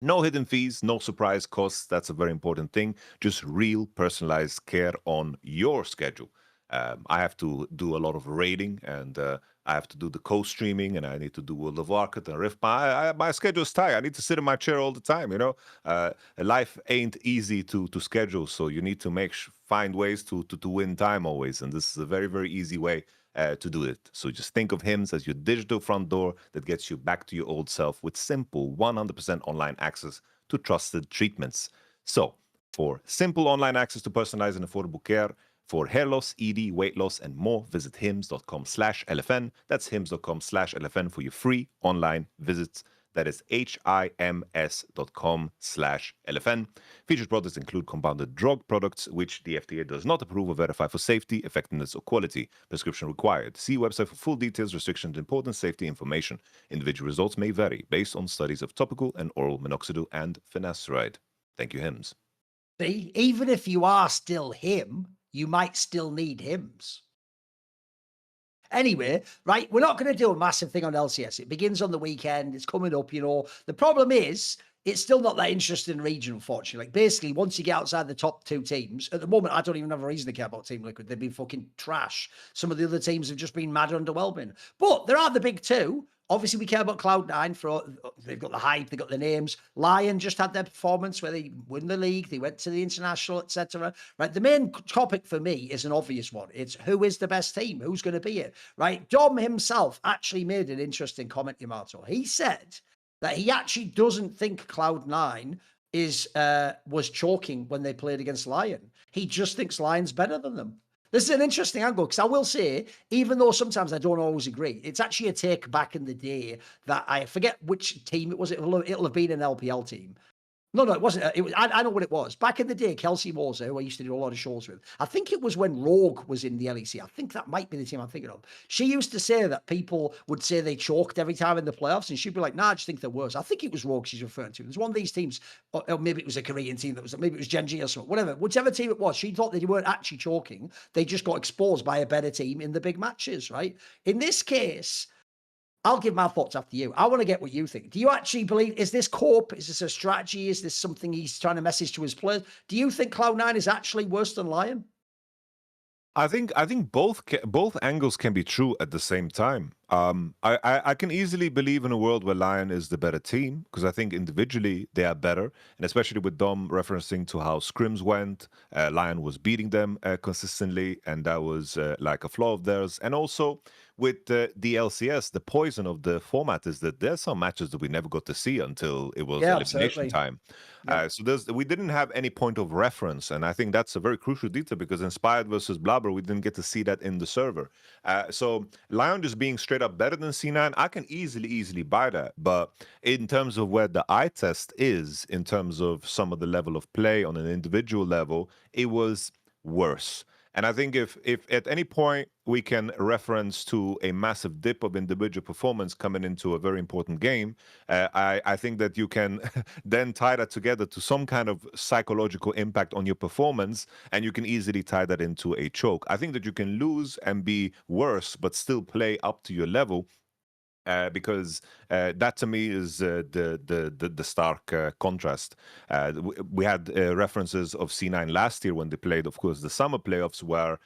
No hidden fees, no surprise costs. That's a very important thing. Just real personalized care on your schedule. I have to do a lot of raiding, and I have to do the co-streaming, and I need to do World of Warcraft and Rift. My schedule's tight. I need to sit in my chair all the time, Life ain't easy to schedule, so you need to find ways to win time always, and this is a very, very easy way to do it. So just think of HIMS as your digital front door that gets you back to your old self with simple 100% online access to trusted treatments. So for simple online access to personalized and affordable care, for hair loss, ED, weight loss, and more, visit hims.com/LFN. That's hims.com/LFN for your free online visits. That is HIMS.com/LFN. Featured products include compounded drug products, which the FDA does not approve or verify for safety, effectiveness, or quality. Prescription required. See website for full details, restrictions, and important safety information. Individual results may vary based on studies of topical and oral minoxidil and finasteride. Thank you, HIMS. See, even if you are still him, you might still need HIMS. Anyway, right, we're not going to do a massive thing on LCS. It begins on the weekend. It's coming up, you know. The problem is, it's still not that interesting region, unfortunately. Like, basically, once you get outside the top two teams, at the moment, I don't even have a reason to care about Team Liquid. They've been fucking trash. Some of the other teams have just been mad underwhelming. But there are the big two. Obviously, we care about Cloud9 for they've got the hype, they've got the names. Lion just had their performance where they won the league, they went to the international, etc. Right. The main topic for me is an obvious one. It's who is the best team? Who's going to be it? Right. Dom himself actually made an interesting comment, Yamato. He said that he actually doesn't think Cloud9 was choking when they played against Lion. He just thinks Lion's better than them. This is an interesting angle because I will say, even though sometimes I don't always agree, it's actually a take back in the day that I forget which team it was. It'll have been an LPL team. No, it wasn't. It was. I know what it was. Back in the day, Kelsey Moser, who I used to do a lot of shows with, I think it was when Rogue was in the LEC. I think that might be the team I'm thinking of. She used to say that people would say they choked every time in the playoffs, and she'd be like, "Nah, I just think they're worse." I think it was Rogue she's referring to. There's one of these teams, or maybe it was a Korean team maybe it was Genji or something, whatever. Whichever team it was, she thought they weren't actually choking. They just got exposed by a better team in the big matches, right? In this case, I'll give my thoughts after you. I want to get what you think. Do you actually believe, is this cope? Is this a strategy? Is this something he's trying to message to his players? Do you think Cloud9 is actually worse than Lion? I think both angles can be true at the same time. I can easily believe in a world where Lion is the better team because I think individually they are better, and especially with Dom referencing to how scrims went, Lion was beating them consistently, and that was like a flaw of theirs. And also with the LCS, the poison of the format is that there's some matches that we never got to see until it was elimination time. So we didn't have any point of reference, and I think that's a very crucial detail because Inspired versus Blabber, we didn't get to see that in the server. So Lion just being straight up better than C9, I can easily buy that. But in terms of where the eye test is, in terms of some of the level of play on an individual level, it was worse. And I think if at any point we can reference to a massive dip of individual performance coming into a very important game, I think that you can then tie that together to some kind of psychological impact on your performance, and you can easily tie that into a choke. I think that you can lose and be worse, but still play up to your level. Because that to me is the stark contrast. We had references of C9 last year when they played, of course, the summer playoffs where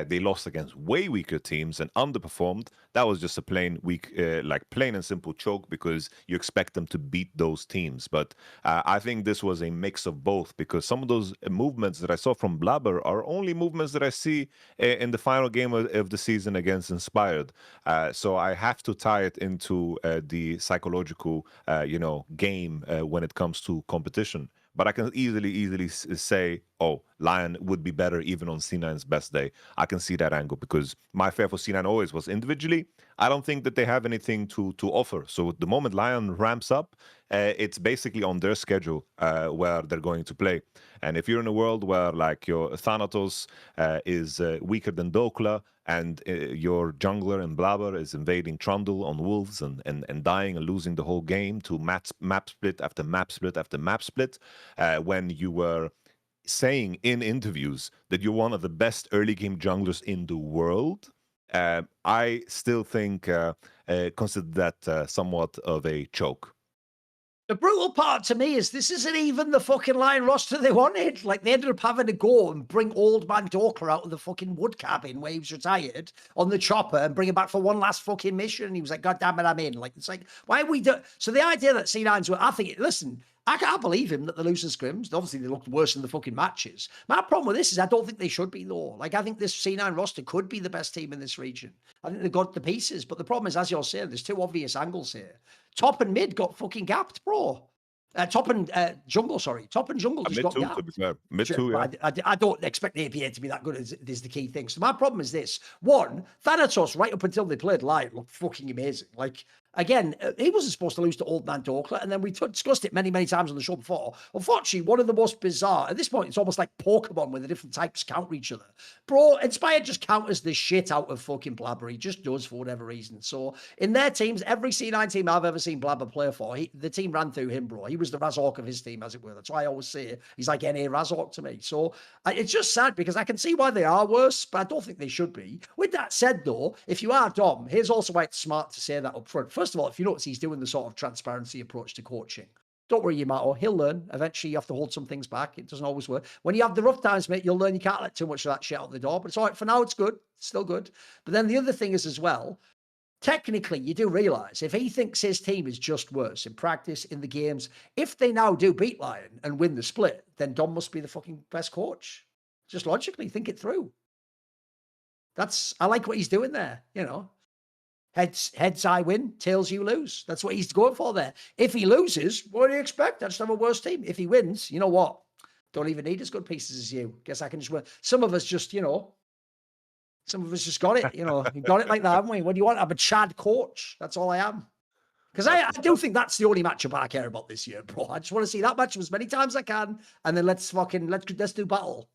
they lost against way weaker teams and underperformed. That was just a plain and simple choke because you expect them to beat those teams. But I think this was a mix of both because some of those movements that I saw from Blabber are only movements that I see in the final game of the season against Inspired. So I have to tie it into the psychological, game when it comes to competition. But I can easily say, oh, Lion would be better even on C9's best day. I can see that angle because my fear for C9 always was individually, I don't think that they have anything to offer. So the moment Lion ramps up, it's basically on their schedule where they're going to play. And if you're in a world where like your Thanatos is weaker than Dokla, and your jungler and Blabber is invading Trundle on Wolves and dying and losing the whole game to map split after map split after map split, when you were saying in interviews that you're one of the best early game junglers in the world, I still think consider that somewhat of a choke. The brutal part to me is this isn't even the fucking Lion roster they wanted. Like, they ended up having to go and bring old man Dokla out of the fucking wood cabin where he was retired on the chopper and bring him back for one last fucking mission. And he was like, God damn it, I'm in. Like, it's like, why are we do? So the idea that C9's, I think, listen, I can't believe him that they're losing scrims. Obviously, they looked worse in the fucking matches. My problem with this is I don't think they should be, though. Like, I think this C9 roster could be the best team in this region. I think they've got the pieces. But the problem is, as you're saying, there's two obvious angles here. Top and mid got fucking gapped, bro. Top and jungle, sorry. Top and jungle just got gapped. To be fair. Mid two, yeah. I don't expect APA to be that good is the key thing. So my problem is this. One, Thanatos, right up until they played Lion, looked fucking amazing. Like, Again, he wasn't supposed to lose to Old Man Dokla, and then we discussed it many, many times on the show before. Unfortunately, one of the most bizarre, at this point, it's almost like Pokemon where the different types counter each other. Bro, Inspired just counters the shit out of fucking Blabber. He just does for whatever reason. So in their teams, every C9 team I've ever seen Blabber play for, the team ran through him, bro. He was the Razork of his team, as it were. That's why I always say he's like NA Razork to me. So it's just sad because I can see why they are worse, but I don't think they should be. With that said, though, if you are Dom, here's also why it's smart to say that up front. First of all, if you notice, he's doing the sort of transparency approach to coaching. Don't worry, Yamato. He'll learn. Eventually, you have to hold some things back. It doesn't always work. When you have the rough times, mate, you'll learn you can't let too much of that shit out the door. But it's all right. For now, it's good. It's still good. But then the other thing is as well, technically, you do realize if he thinks his team is just worse in practice, in the games, if they now do beat Lion and win the split, then Dom must be the fucking best coach. Just logically, think it through. I like what he's doing there, you know. Heads I win, tails you lose. That's what he's going for there. If he loses, what do you expect? I just have a worse team. If he wins, you know what? Don't even need as good pieces as you. Guess I can just win. Some of us just, you know, some of us just got it, you know. We got it like that, haven't we? What do you want? I'm a Chad coach. That's all I am. Because I do think that's the only matchup I care about this year, bro. I just want to see that matchup as many times as I can, and then let's do battle.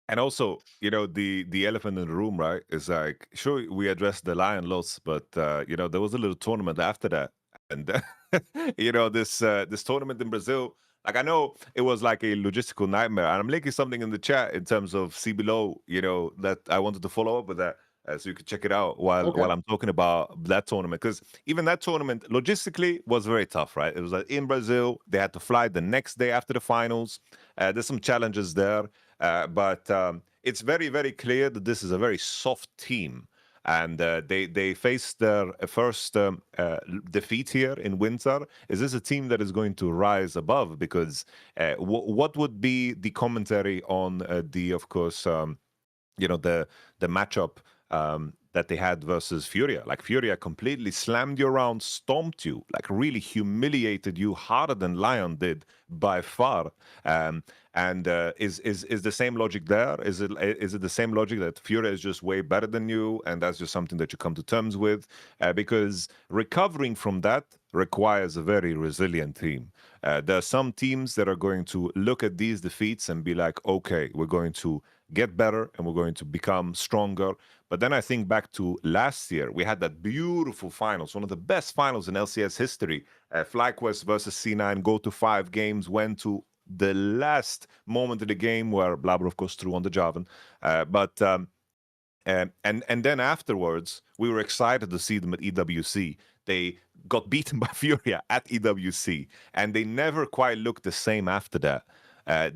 And also, you know, the elephant in the room, right, is like, sure, we addressed the Lion loss, but, you know, there was a little tournament after that. And, you know, this tournament in Brazil, like, I know it was like a logistical nightmare. And I'm linking something in the chat in terms of CBLOL, you know, that I wanted to follow up with that. So you could check it out while I'm talking about that tournament. Because even that tournament, logistically, was very tough, right? It was like in Brazil. They had to fly the next day after the finals. There's some challenges there. But it's very, very clear that this is a very soft team. And they faced their first defeat here in Windsor. Is this a team that is going to rise above? Because what would be the commentary on of course, you know, the matchup that they had versus Furia? Like, Furia completely slammed you around, stomped you, like really humiliated you harder than Lion did by far. And is the same logic there? Is it the same logic that Furia is just way better than you, and that's just something that you come to terms with? Because recovering from that requires a very resilient team. There are some teams that are going to look at these defeats and be like, okay, we're going to get better and we're going to become stronger. But then I think back to last year, we had that beautiful finals, one of the best finals in LCS history. FlyQuest versus C9, go to 5 games, went to the last moment of the game where Blabber, of course, threw on the Javan. And then afterwards, we were excited to see them at EWC. They got beaten by Furia at EWC, and they never quite looked the same after that.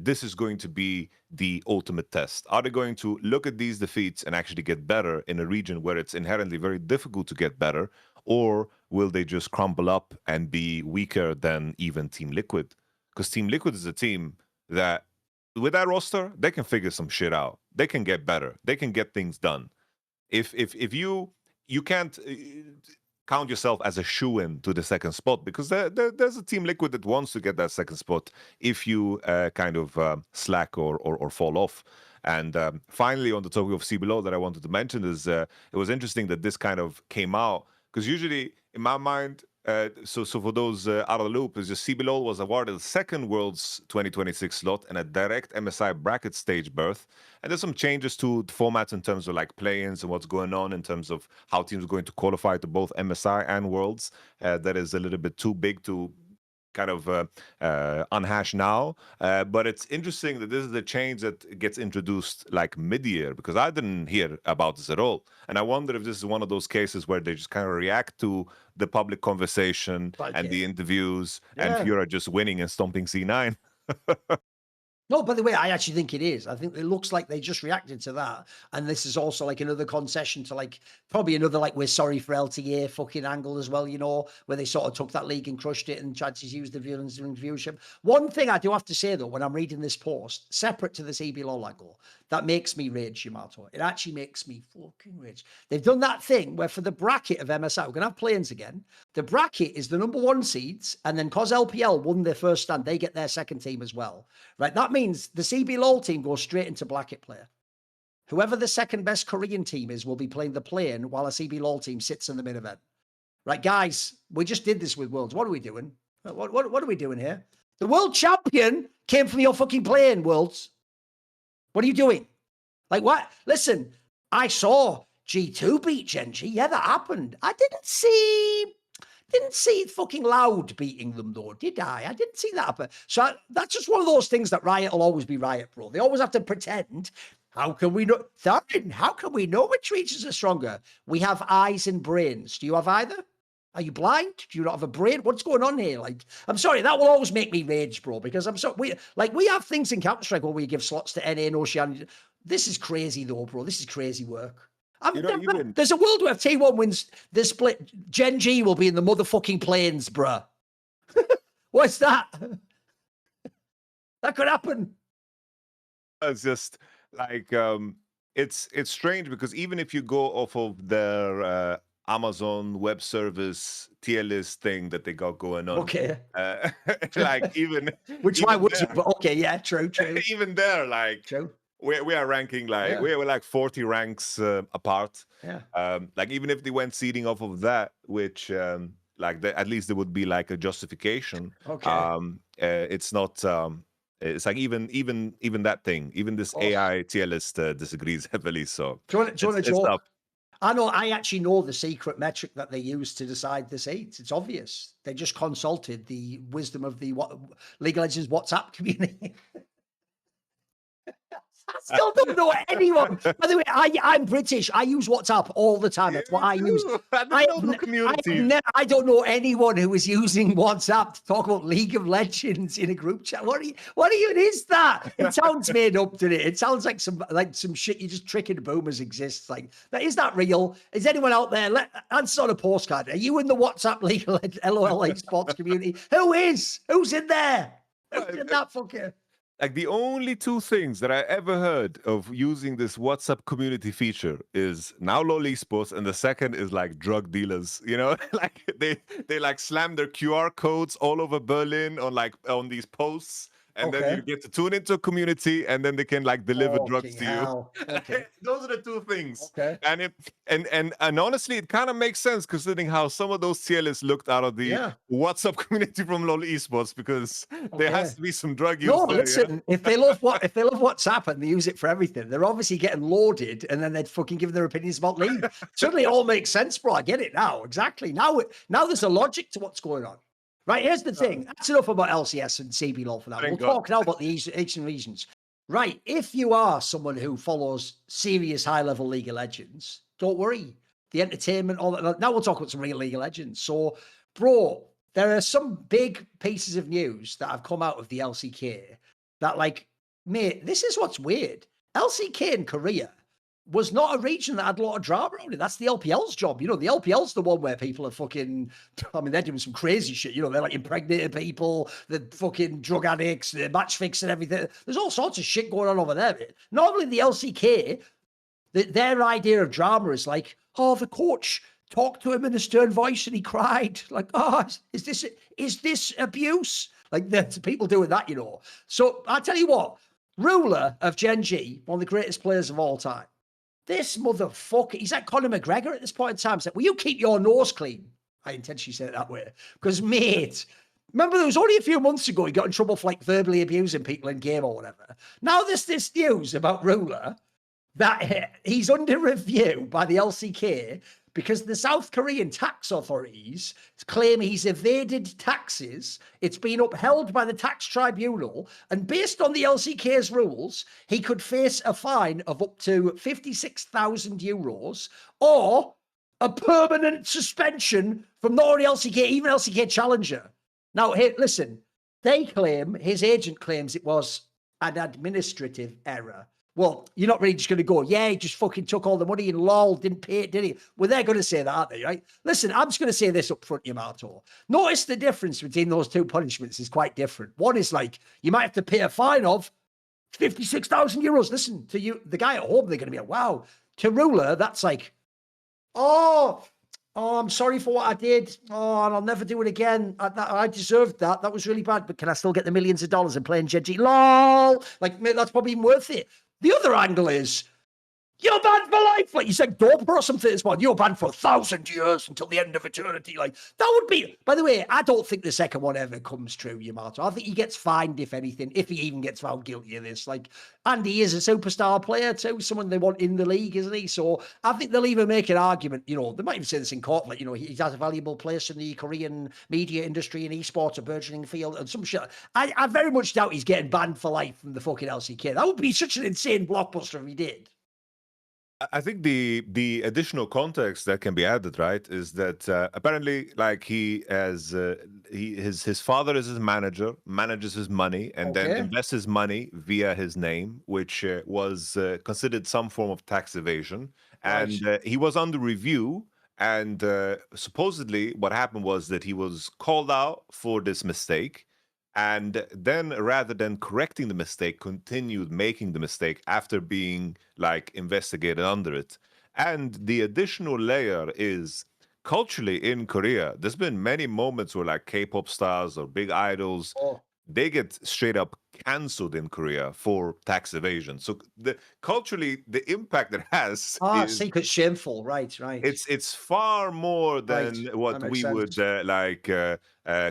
This is going to be the ultimate test. Are they going to look at these defeats and actually get better in a region where it's inherently very difficult to get better? Or will they just crumble up and be weaker than even Team Liquid? Because Team Liquid is a team that, with that roster, they can figure some shit out. They can get better. They can get things done. If you can't count yourself as a shoo-in to the second spot, because there's a Team Liquid that wants to get that second spot if you kind of slack or fall off. And finally, on the topic of CBLOL that I wanted to mention is it was interesting that this kind of came out, because usually in my mind, so for those out of the loop, is just CBLOL was awarded the second Worlds 2026 slot and a direct MSI bracket stage berth. And there's some changes to the formats in terms of like play-ins and what's going on in terms of how teams are going to qualify to both MSI and Worlds. That is a little bit too big to kind of unhash now, but it's interesting that this is a change that gets introduced like mid-year, because I didn't hear about this at all, and I wonder if this is one of those cases where they just kind of react to the public conversation and the interviews, and Furia just winning and stomping C9. No, by the way, I actually think it is. I think it looks like they just reacted to that. And this is also like another concession to like, probably another like, we're sorry for LTA fucking angle as well, you know, where they sort of took that league and crushed it and tried to use the viewership. One thing I do have to say though, when I'm reading this post, separate to the CBLOL angle, that makes me rage, Yamato. It actually makes me fucking rage. They've done that thing where for the bracket of MSI, we're going to have play-ins again. The bracket is the number 1 seeds. And then cause LPL won their first stand, they get their second team as well, right? That means the CBLOL team goes straight into bracket player. Whoever the second best Korean team is will be playing the play-in while a CBLOL team sits in the main event. Right, guys, we just did this with Worlds. What are we doing? What are we doing here? The world champion came from your fucking plane, Worlds. What are you doing? Like, what? Listen, I saw G2 beat Gen G. Yeah, that happened. I didn't see fucking Loud beating them, though, did I? I didn't see that happen. So that's just one of those things that Riot will always be Riot, bro. They always have to pretend. How can we know? Thorin, how can we know which regions are stronger? We have eyes and brains. Do you have either? Are you blind? Do you not have a brain? What's going on here? Like, I'm sorry, that will always make me rage, bro, because I'm so we have things in Counter-Strike where we give slots to NA and Oceania. This is crazy, though, bro. This is crazy work. There's a world where if T1 wins the split, Gen G will be in the motherfucking plains, bruh. What's that? That could happen. It's just like it's strange because even if you go off of their Amazon Web Service tier list thing that they got going on, okay, like even which why would you? But okay, yeah, true. Even there, like true. We are ranking like we're like 40 ranks apart. Yeah. Like even if they went seeding off of that, which at least there would be like a justification. Okay. It's not. It's like even that thing, even this AI tier list disagrees heavily. So do you want to joke? I know. I actually know the secret metric that they use to decide the seeds. It's obvious. They just consulted the wisdom of the League of Legends WhatsApp community. I still don't know anyone. By the way, I'm British. I use WhatsApp all the time. That's what I use. I don't know anyone who is using WhatsApp to talk about League of Legends in a group chat. What even is that? It sounds made up, doesn't it? It sounds like some shit you just tricking boomers exists. Like, is that real? Is anyone out there? Answer on a postcard. Are you in the WhatsApp League of Legends, LOL Esports community? Who is? Who's in there? Who's in that fucker? Like the only two things that I ever heard of using this WhatsApp community feature is now LOL Esports, and the second is like drug dealers. You know, like they like slam their QR codes all over Berlin on these posts, and then you get to tune into a community, and then they can like deliver drugs to you. Okay. Those are the two things. Okay. And honestly, it kind of makes sense considering how some of those tier lists looked out of the WhatsApp community from LOL Esports, because there has to be some drug use. No, listen, if they love WhatsApp and they use it for everything, they're obviously getting loaded, and then they'd fucking give their opinions about League. Suddenly, it all makes sense, bro. I get it now. Exactly. Now there's a logic to what's going on. Right, here's the thing. That's enough about LCS and CBLOL for that. We'll talk now about the Asian regions. Right, if you are someone who follows serious high-level League of Legends, don't worry. The entertainment, all that. Now we'll talk about some real League of Legends. So, bro, there are some big pieces of news that have come out of the LCK that, like, mate, this is what's weird. LCK in Korea was not a region that had a lot of drama around it. That's the LPL's job. You know, the LPL's the one where people are fucking, I mean, they're doing some crazy shit. You know, they're like impregnating people, the fucking drug addicts, the match fixing, everything. There's all sorts of shit going on over there. Normally the LCK, their idea of drama is like, oh, the coach talked to him in a stern voice and he cried. Like, oh, is this abuse? Like, there's people doing that, you know. So I tell you what, Ruler of Gen G, one of the greatest players of all time, this motherfucker, he's like Conor McGregor at this point in time. He's like, will you keep your nose clean? I intentionally said it that way. Because, mate, remember there was only a few months ago he got in trouble for like verbally abusing people in game or whatever. Now there's this news about Ruler that he's under review by the LCK because the South Korean tax authorities claim he's evaded taxes. It's been upheld by the tax tribunal, and based on the LCK's rules, he could face a fine of up to 56,000 euros or a permanent suspension from not only LCK, even LCK Challenger. Now, hey, listen, his agent claims it was an administrative error. Well, you're not really just going to go, yeah, he just fucking took all the money and lol, didn't pay it, did he? Well, they're going to say that, aren't they, right? Listen, I'm just going to say this up front, Yamato. Notice the difference between those two punishments is quite different. One is like, you might have to pay a fine of 56,000 euros. Listen, to you, the guy at home, they're going to be like, wow. To Ruler, that's like, oh, I'm sorry for what I did. Oh, and I'll never do it again. I deserved that. That was really bad. But can I still get the millions of dollars and play in Gen G? Lol. Like, that's probably even worth it. The other angle is, you're banned for life. Like you said, Doper or something this morning, you're banned for 1,000 years until the end of eternity. Like that would be, by the way, I don't think the second one ever comes true, Yamato. I think he gets fined, if anything, if he even gets found guilty of this. Like, and he is a superstar player too, someone they want in the league, isn't he? So I think they'll even make an argument, they might even say this in court, like, he has a valuable place in the Korean media industry and esports, a burgeoning field and some shit. I very much doubt he's getting banned for life from the fucking LCK. That would be such an insane blockbuster if he did. I think the additional context that can be added, right, is that apparently, like his father is his manager, manages his money, and then invests his money via his name, which was considered some form of tax evasion, and he was under review. And supposedly, what happened was that he was called out for this mistake. And then rather than correcting the mistake, continued making the mistake after being like investigated under it. And the additional layer is culturally in Korea, there's been many moments where like K-pop stars or big idols, they get straight up canceled in Korea for tax evasion. So culturally, the impact it has is secret shameful, right. It's far more than what we would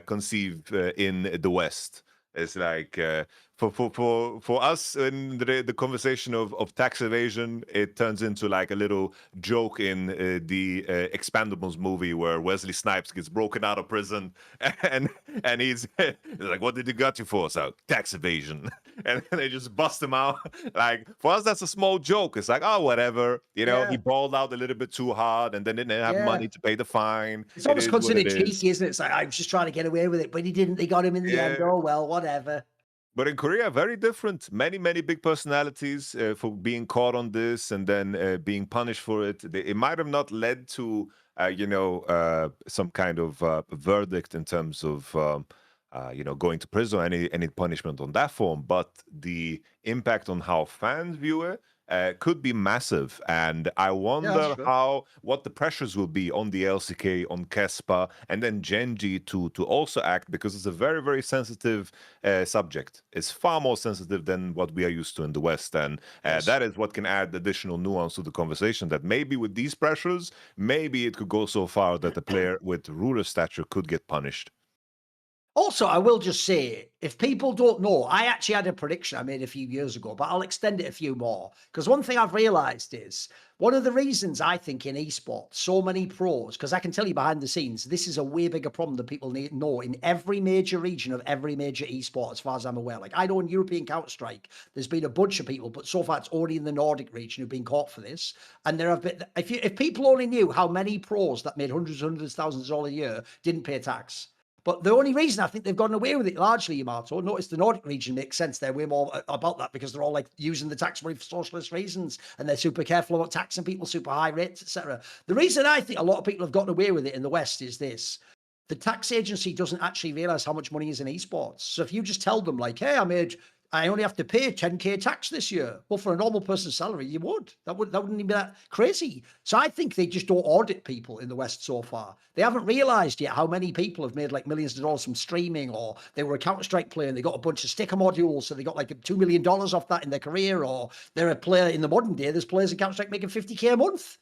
conceive in the West. It's like for us in the conversation of tax evasion, it turns into like a little joke in the Expendables movie where Wesley Snipes gets broken out of prison and he's like, "What did they got you for?" So tax evasion, and they just bust him out. Like for us, that's a small joke. It's like, oh, whatever, he balled out a little bit too hard, and then didn't have money to pay the fine. It's almost considered cheeky, isn't it? It's like I was just trying to get away with it, but he didn't. They got him in the end. Oh well, whatever. But in Korea, very different. Many big personalities for being caught on this and then being punished for it. It might have not led to, some kind of verdict in terms of, going to prison or any punishment on that form. But the impact on how fans view it could be massive. And I wonder what the pressures will be on the LCK, on Kespa, and then Genji to also act, because it's a very, very sensitive subject. It's far more sensitive than what we are used to in the West. And that is what can add additional nuance to the conversation, that maybe with these pressures, maybe it could go so far that a player with ruler stature could get punished. Also, I will just say, if people don't know, I actually had a prediction I made a few years ago, but I'll extend it a few more. Because one thing I've realized is one of the reasons I think in esports, so many pros, because I can tell you behind the scenes, this is a way bigger problem than people know in every major region of every major esport, as far as I'm aware. Like I know in European Counter-Strike, there's been a bunch of people, but so far it's only in the Nordic region who've been caught for this. And there have been, if people only knew how many pros that made hundreds of thousands all a year didn't pay tax. But the only reason I think they've gotten away with it largely, Yamato, notice the Nordic region makes sense. They're way more about that because they're all like using the tax money for socialist reasons and they're super careful about taxing people, super high rates, etc. The reason I think a lot of people have gotten away with it in the West is this. The tax agency doesn't actually realize how much money is in esports. So if you just tell them like, hey, I only have to pay 10K tax this year. Well, for a normal person's salary, you would. That wouldn't even be that crazy. So I think they just don't audit people in the West so far. They haven't realized yet how many people have made like millions of dollars from streaming, or they were a Counter-Strike player and they got a bunch of sticker modules, so they got like $2 million off that in their career, or they're a player in the modern day. There's players in Counter-Strike making 50K a month.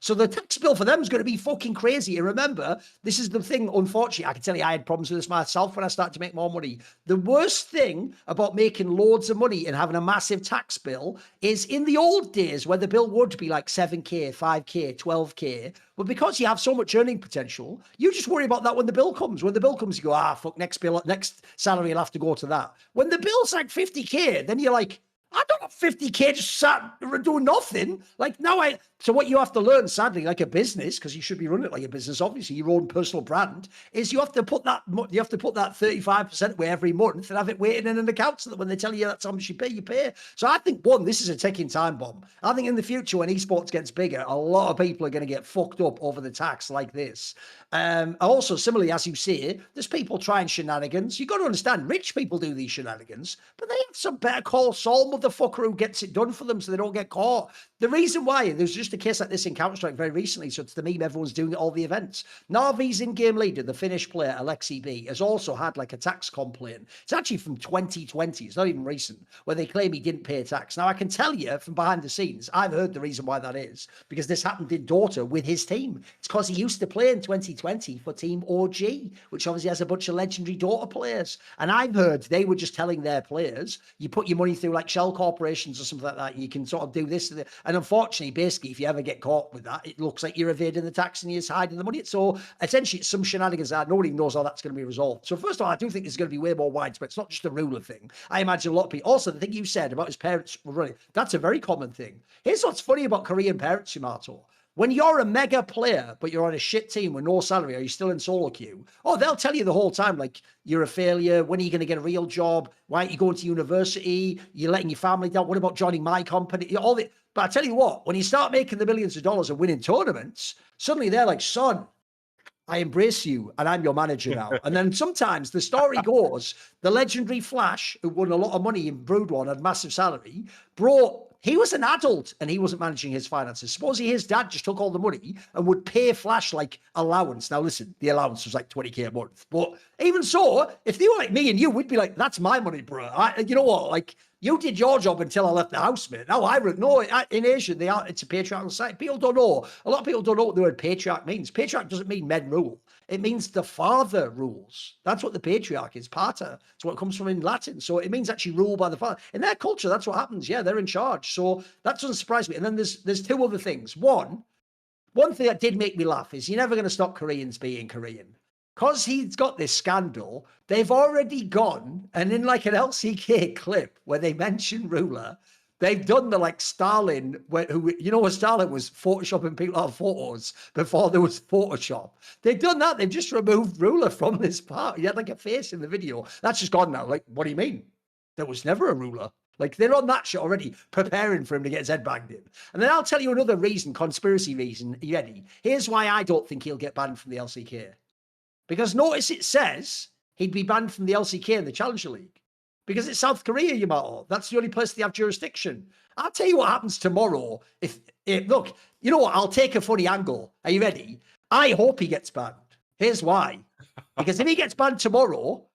So the tax bill for them is going to be fucking crazy. And remember, this is the thing, unfortunately, I can tell you I had problems with this myself when I started to make more money. The worst thing about making loads of money and having a massive tax bill is in the old days where the bill would be like 7K, 5K, 12K. But because you have so much earning potential, you just worry about that when the bill comes. When the bill comes, you go, fuck, next salary will have to go to that. When the bill's like 50K, then you're like, I don't have 50K just sat doing nothing. Like so what you have to learn, sadly, like a business, because you should be running it like a business, obviously, your own personal brand, is you have to put that 35% away every month and have it waiting in an account so that when they tell you that's how much you pay. So I think, one, this is a ticking time bomb. I think in the future, when esports gets bigger, a lot of people are going to get fucked up over the tax like this. Also, similarly, as you say, there's people trying shenanigans. You've got to understand, rich people do these shenanigans, but they have some better call Saul motherfuckers crew gets it done for them so they don't get caught. The reason why, there's just a case like this in Counter-Strike very recently, so it's the meme everyone's doing at all the events. Na'Vi's in-game leader, the Finnish player, Alexi B, has also had like a tax complaint. It's actually from 2020, it's not even recent, where they claim he didn't pay tax. Now, I can tell you from behind the scenes, I've heard the reason why that is, because this happened in Dota with his team. It's because he used to play in 2020 for Team OG, which obviously has a bunch of legendary Dota players. And I've heard they were just telling their players, you put your money through like shell corporations or something like that, and you can sort of do this. And unfortunately, basically, if you ever get caught with that, it looks like you're evading the tax and you're hiding the money. So essentially, it's some shenanigans that nobody knows how that's going to be resolved. So first of all, I do think this is going to be way more widespread. It's not just a ruler thing. I imagine a lot of people. Also, the thing you said about his parents were running, that's a very common thing. Here's what's funny about Korean parents, Yamato. When you're a mega player, but you're on a shit team with no salary, are you still in solo queue? Oh, they'll tell you the whole time, like, you're a failure. When are you going to get a real job? Why aren't you going to university? You're letting your family down. What about joining my company? All the. But I tell you what, when you start making the millions of dollars and winning tournaments, suddenly they're like, son, I embrace you and I'm your manager now. And then sometimes the story goes, the legendary Flash, who won a lot of money in Brood One, had massive salary, he was an adult and he wasn't managing his finances. Supposedly his dad just took all the money and would pay Flash like allowance. Now listen, the allowance was like 20k a month. But even so, if they were like me and you, we'd be like, that's my money, bro. You know what? Like, you did your job until I left the house, mate. Now in Asia, it's a patriarchal society. People don't know. A lot of people don't know what the word patriarch means. Patriarch doesn't mean men rule. It means the father rules. That's what the patriarch is, pater. It's what comes from in Latin. So it means actually rule by the father. In their culture, that's what happens. Yeah, they're in charge. So that doesn't surprise me. And then there's two other things. One thing that did make me laugh is you're never going to stop Koreans being Korean. Because he's got this scandal, they've already gone, and in like an LCK clip where they mention Ruler, they've done the like Stalin, where Stalin was photoshopping people out of photos before there was Photoshop. They've done that. They've just removed Ruler from this part. He had like a face in the video. That's just gone now. Like, what do you mean? There was never a Ruler. Like, they're on that shit already, preparing for him to get his head banged in. And then I'll tell you another reason, conspiracy reason, Yeti. Here's why I don't think he'll get banned from the LCK. Because notice it says he'd be banned from the LCK and the Challenger League. Because it's South Korea, Yamato. That's the only place they have jurisdiction. I'll tell you what happens tomorrow. Look, you know what? I'll take a funny angle. Are you ready? I hope he gets banned. Here's why. Because if he gets banned tomorrow,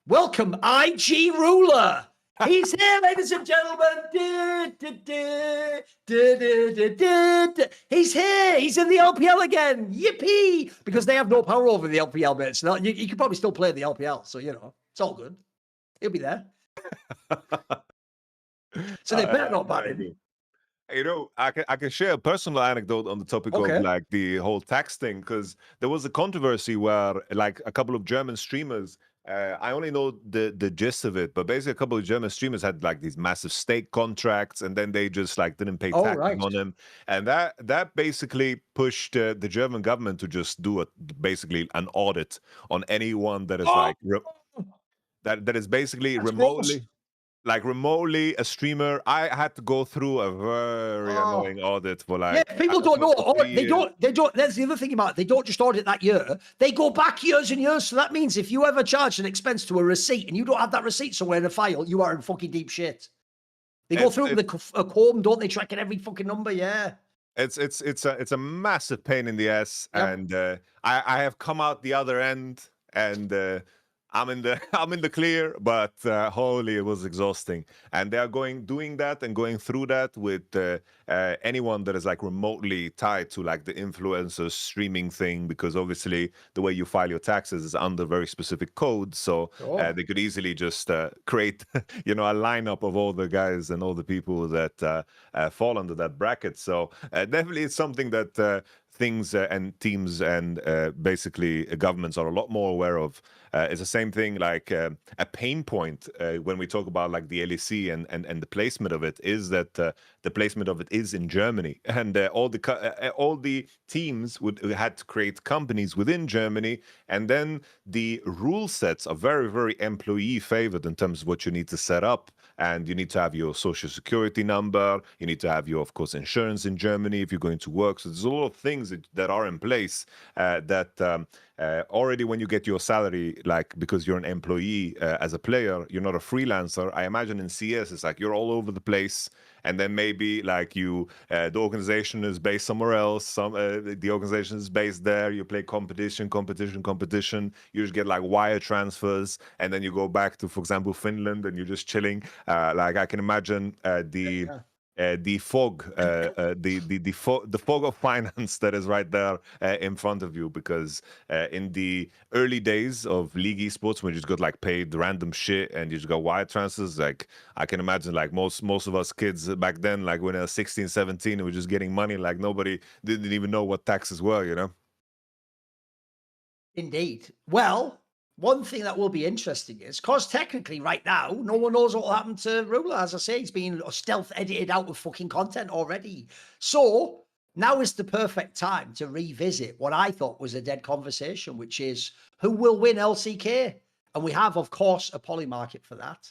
welcome IG Ruler. He's here, ladies and gentlemen. He's here. He's in the LPL again. Yippee! Because they have no power over the LPL, mate. So you could probably still play the LPL. So, it's all good. He'll be there. So they better not ban him. I can share a personal anecdote on the topic of like the whole tax thing, because there was a controversy where like a couple of German streamers, I only know the gist of it, but basically a couple of German streamers had like these massive stake contracts, and then they just like didn't pay taxes on them, and that basically pushed the German government to just do basically an audit on anyone that is that is basically remotely a streamer. I had to go through a very annoying audit for like. Yeah, people don't know. They don't. That's the other thing about it. They don't just audit that year. They go back years and years. So that means if you ever charge an expense to a receipt and you don't have that receipt somewhere in a file, you are in fucking deep shit. They go through with a comb, don't they? Tracking every fucking number. Yeah. It's a massive pain in the ass, and I have come out the other end, and I'm in the clear, but holy, it was exhausting. And they are doing that and going through that with anyone that is like remotely tied to like the influencer streaming thing, because obviously the way you file your taxes is under very specific codes. So they could easily just create, a lineup of all the guys and all the people that fall under that bracket. So definitely it's something that things and teams and basically governments are a lot more aware of. It's the same thing, like a pain point when we talk about like the LEC and the placement of it is that the placement of it is in Germany, and all the teams had to create companies within Germany, and then the rule sets are very, very employee favored in terms of what you need to set up. And you need to have your social security number. You need to have your, of course, insurance in Germany if you're going to work. So there's a lot of things things that are in place that already when you get your salary, like because you're an employee as a player, you're not a freelancer. I imagine in CS, it's like you're all over the place. And then maybe like the organization is based somewhere else. The organization is based there. You play competition. You just get like wire transfers, and then you go back to, for example, Finland, and you're just chilling. Like I can imagine the fog, the fog of finance that is right there in front of you. Because in the early days of League Esports, when you just got like paid random shit and you just got wire transfers, like I can imagine like most of us kids back then, like when I was 16, 17, we were just getting money, like nobody didn't even know what taxes were, you know? Indeed. Well, one thing that will be interesting is, because technically right now, no one knows what will happen to Ruler. As I say, it's been stealth edited out of fucking content already. So now is the perfect time to revisit what I thought was a dead conversation, which is who will win LCK? And we have, of course, a poly market for that.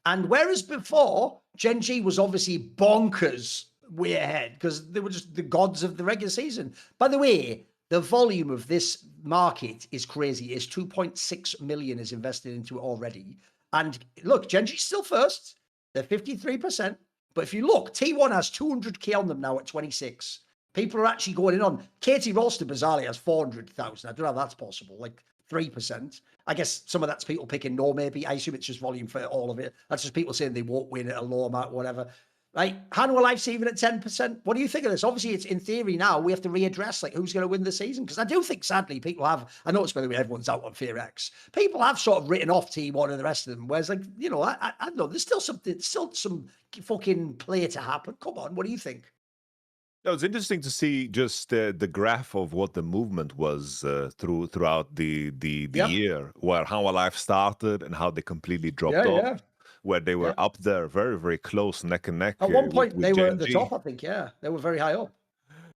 And whereas before, Gen G was obviously bonkers way ahead because they were just the gods of the regular season. By the way, the volume of this market is crazy. It's 2.6 million is invested into it already. And look, Gen G's still first. They're 53%. But if you look, T1 has 200k on them now at 26. People are actually going in on. Katie Rolster bizarrely has 400,000. I don't know how that's possible. Like 3%. I guess some of that's people picking no, maybe. I assume it's just volume for all of it. That's just people saying they won't win at a low amount, whatever. Right? Hanwha Life's even at 10%. What do you think of this? Obviously, it's in theory now. We have to readdress like who's going to win the season. Because I do think, sadly, people have. I noticed, by the way, everyone's out on Fear X. People have sort of written off T1 and the rest of them. Whereas, like, you know, I don't know. There's still some fucking play to happen. Come on. What do you think? No, it's interesting to see just the graph of what the movement was throughout the year, where Hanwha Life started and how they completely dropped off. Where they were up there, very, very close, neck and neck. At one point, with they were Gen at the G. top, I think. Yeah, they were very high up.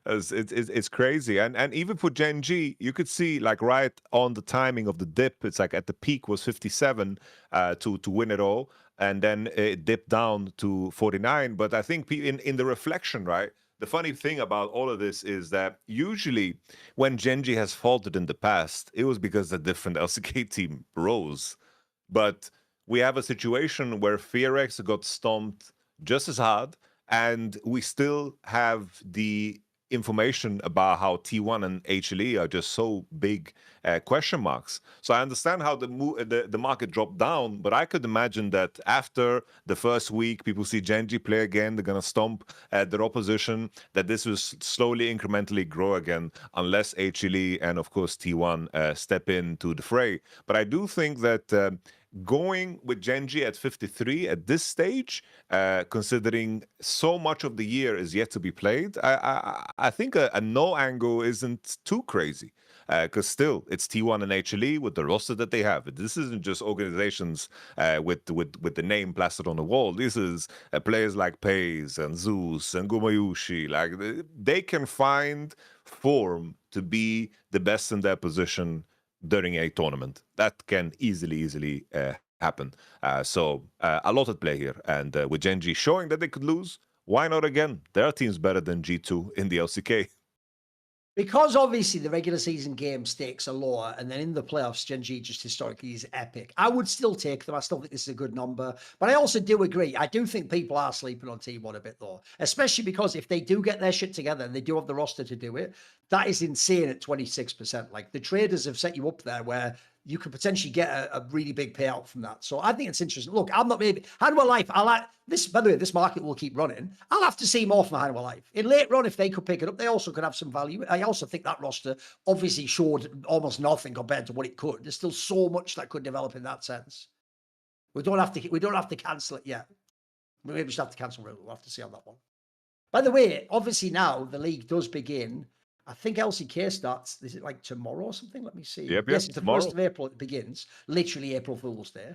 It's crazy, and even for Gen G, you could see like right on the timing of the dip. It's like at the peak was 57 to win it all, and then it dipped down to 49. But I think in the reflection, right. The funny thing about all of this is that usually when Gen G has faltered in the past, it was because a different LCK team rose. But we have a situation where FearX got stomped just as hard, and we still have the information about how T1 and HLE are just so big question marks. So I understand how the market dropped down, but I could imagine that after the first week, people see Gen G play again, they're going to stomp their opposition, that this will slowly, incrementally grow again, unless HLE and, of course, T1 step into the fray. But I do think that going with Gen G at 53 at this stage, considering so much of the year is yet to be played, I think a no angle isn't too crazy. Because still, it's T1 and HLE with the roster that they have. This isn't just organizations with the name plastered on the wall. This is players like Paze and Zeus and Gumayushi. Like they can find form to be the best in their position during a tournament. That can easily happen. So a lot at play here. And with Gen G showing that they could lose, why not again? There are teams better than G2 in the LCK. Because obviously the regular season game stakes are lower, and then in the playoffs, Gen G just historically is epic. I would still take them. I still think this is a good number. But I also do agree. I do think people are sleeping on T1 a bit, though. Especially because if they do get their shit together and they do have the roster to do it, that is insane at 26%. Like, the traders have set you up there where you could potentially get a really big payout from that. So I think it's interesting. Look, I'm not maybe Hanwha Life. I like this. By the way, this market will keep running. I'll have to see more from Hanwha Life in later on. If they could pick it up, they also could have some value. I also think that roster obviously showed almost nothing compared to what it could. There's still so much that could develop in that sense. We don't have to cancel it yet. Maybe we should have to cancel it. We'll have to see on that one. By the way, obviously now the league does begin. I think LCK starts, is it like tomorrow or something? Let me see. Yep, yes, it's the tomorrow. 1st of April it begins. Literally April Fool's Day.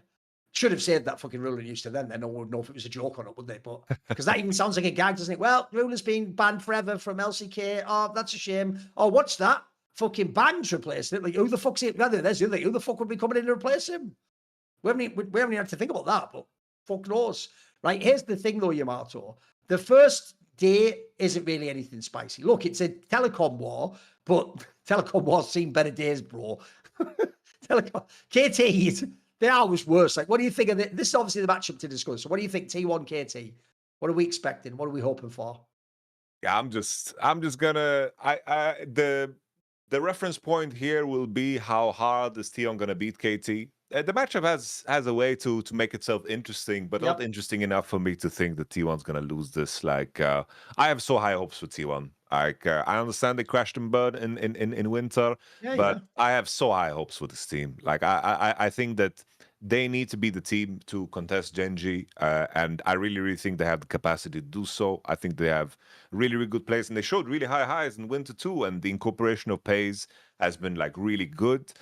Should have said that fucking ruler news to them. Then no one would know if it was a joke or not, would they? But because that even sounds like a gag, doesn't it? Well, ruler's being banned forever from LCK. Oh, that's a shame. Oh, what's that? Fucking Bang's replaced it. Like, who the fuck's it? There's the other thing. Who the fuck would be coming in to replace him? We haven't even had to think about that, but fuck knows. Right, here's the thing though, Yamato. The first day isn't really anything spicy. Look, it's a telecom war, but telecom war's seen better days, bro. Telecom, KT, they are always worse. Like, what do you think of it? This is obviously the matchup to discuss. So what do you think, T1 KT? What are we expecting? What are we hoping for? Yeah, I'm just gonna the reference point here will be how hard is Tion gonna beat KT. The matchup has a way to make itself interesting, but not Yep. interesting enough for me to think that T1's gonna lose this. Like I have so high hopes for T1. Like I understand they crashed and burned in winter, Yeah, but yeah. I have so high hopes for this team. Like I think that they need to be the team to contest Genji, and I really think they have the capacity to do so. I think they have really good players, and they showed really high highs in winter too. And the incorporation of Pays has been like really good.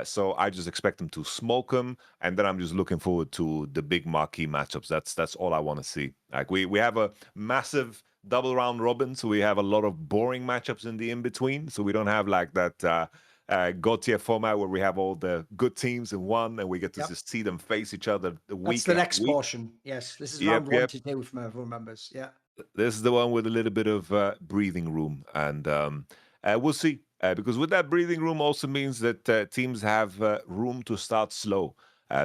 So I just expect them to smoke them, and then I'm just looking forward to the big marquee matchups. That's all I want to see. Like we have a massive double round robin, so we have a lot of boring matchups in the in between. So we don't have like that. God tier format where we have all the good teams in one and we get to just see them face each other That's week the after next week. portion. Yes, this is Yep, round 1 yep. to 2 from everyone remembers. Yeah. This is the one with a little bit of breathing room, and we'll see. Because with that breathing room also means that teams have room to start slow.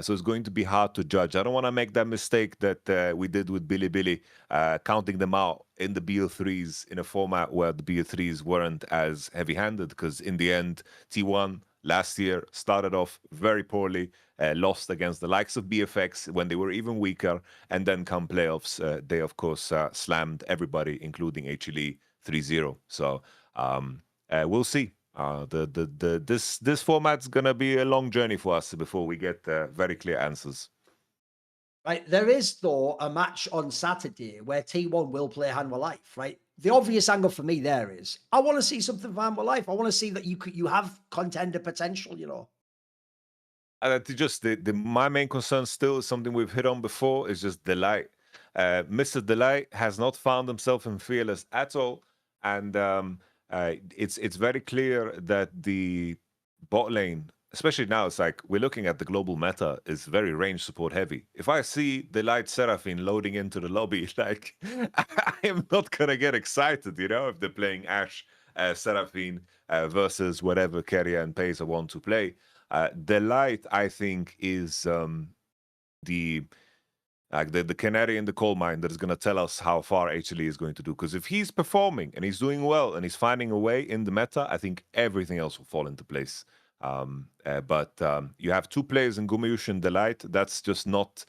So it's going to be hard to judge. I don't want to make that mistake that we did with Billy, counting them out in the BO3s in a format where the BO3s weren't as heavy-handed, because in the end, T1 last year started off very poorly, lost against the likes of BFX when they were even weaker, and then come playoffs, they of course slammed everybody, including HLE 3-0. So we'll see. This format's gonna be a long journey for us before we get very clear answers. Right. There is, though, a match on Saturday where T1 will play Hanwha Life, right? The obvious angle for me there is I want to see something for Hanwha Life. I want to see that you have contender potential, you know. Just my main concern still is something we've hit on before, is just Delight. Mr. Delight has not found himself in Fearless at all, and it's very clear that the bot lane, especially now, it's like we're looking at the global meta, is very range support heavy. If I see Delight Seraphine loading into the lobby, like I am not gonna get excited, you know, if they're playing Ashe, Seraphine versus whatever carrier and Pacer want to play. Delight, I think, is the canary in the coal mine that is going to tell us how far HLE is going to do. Because if he's performing and he's doing well and he's finding a way in the meta, I think everything else will fall into place. But you have two players in Gumayushi and Delight. That's just not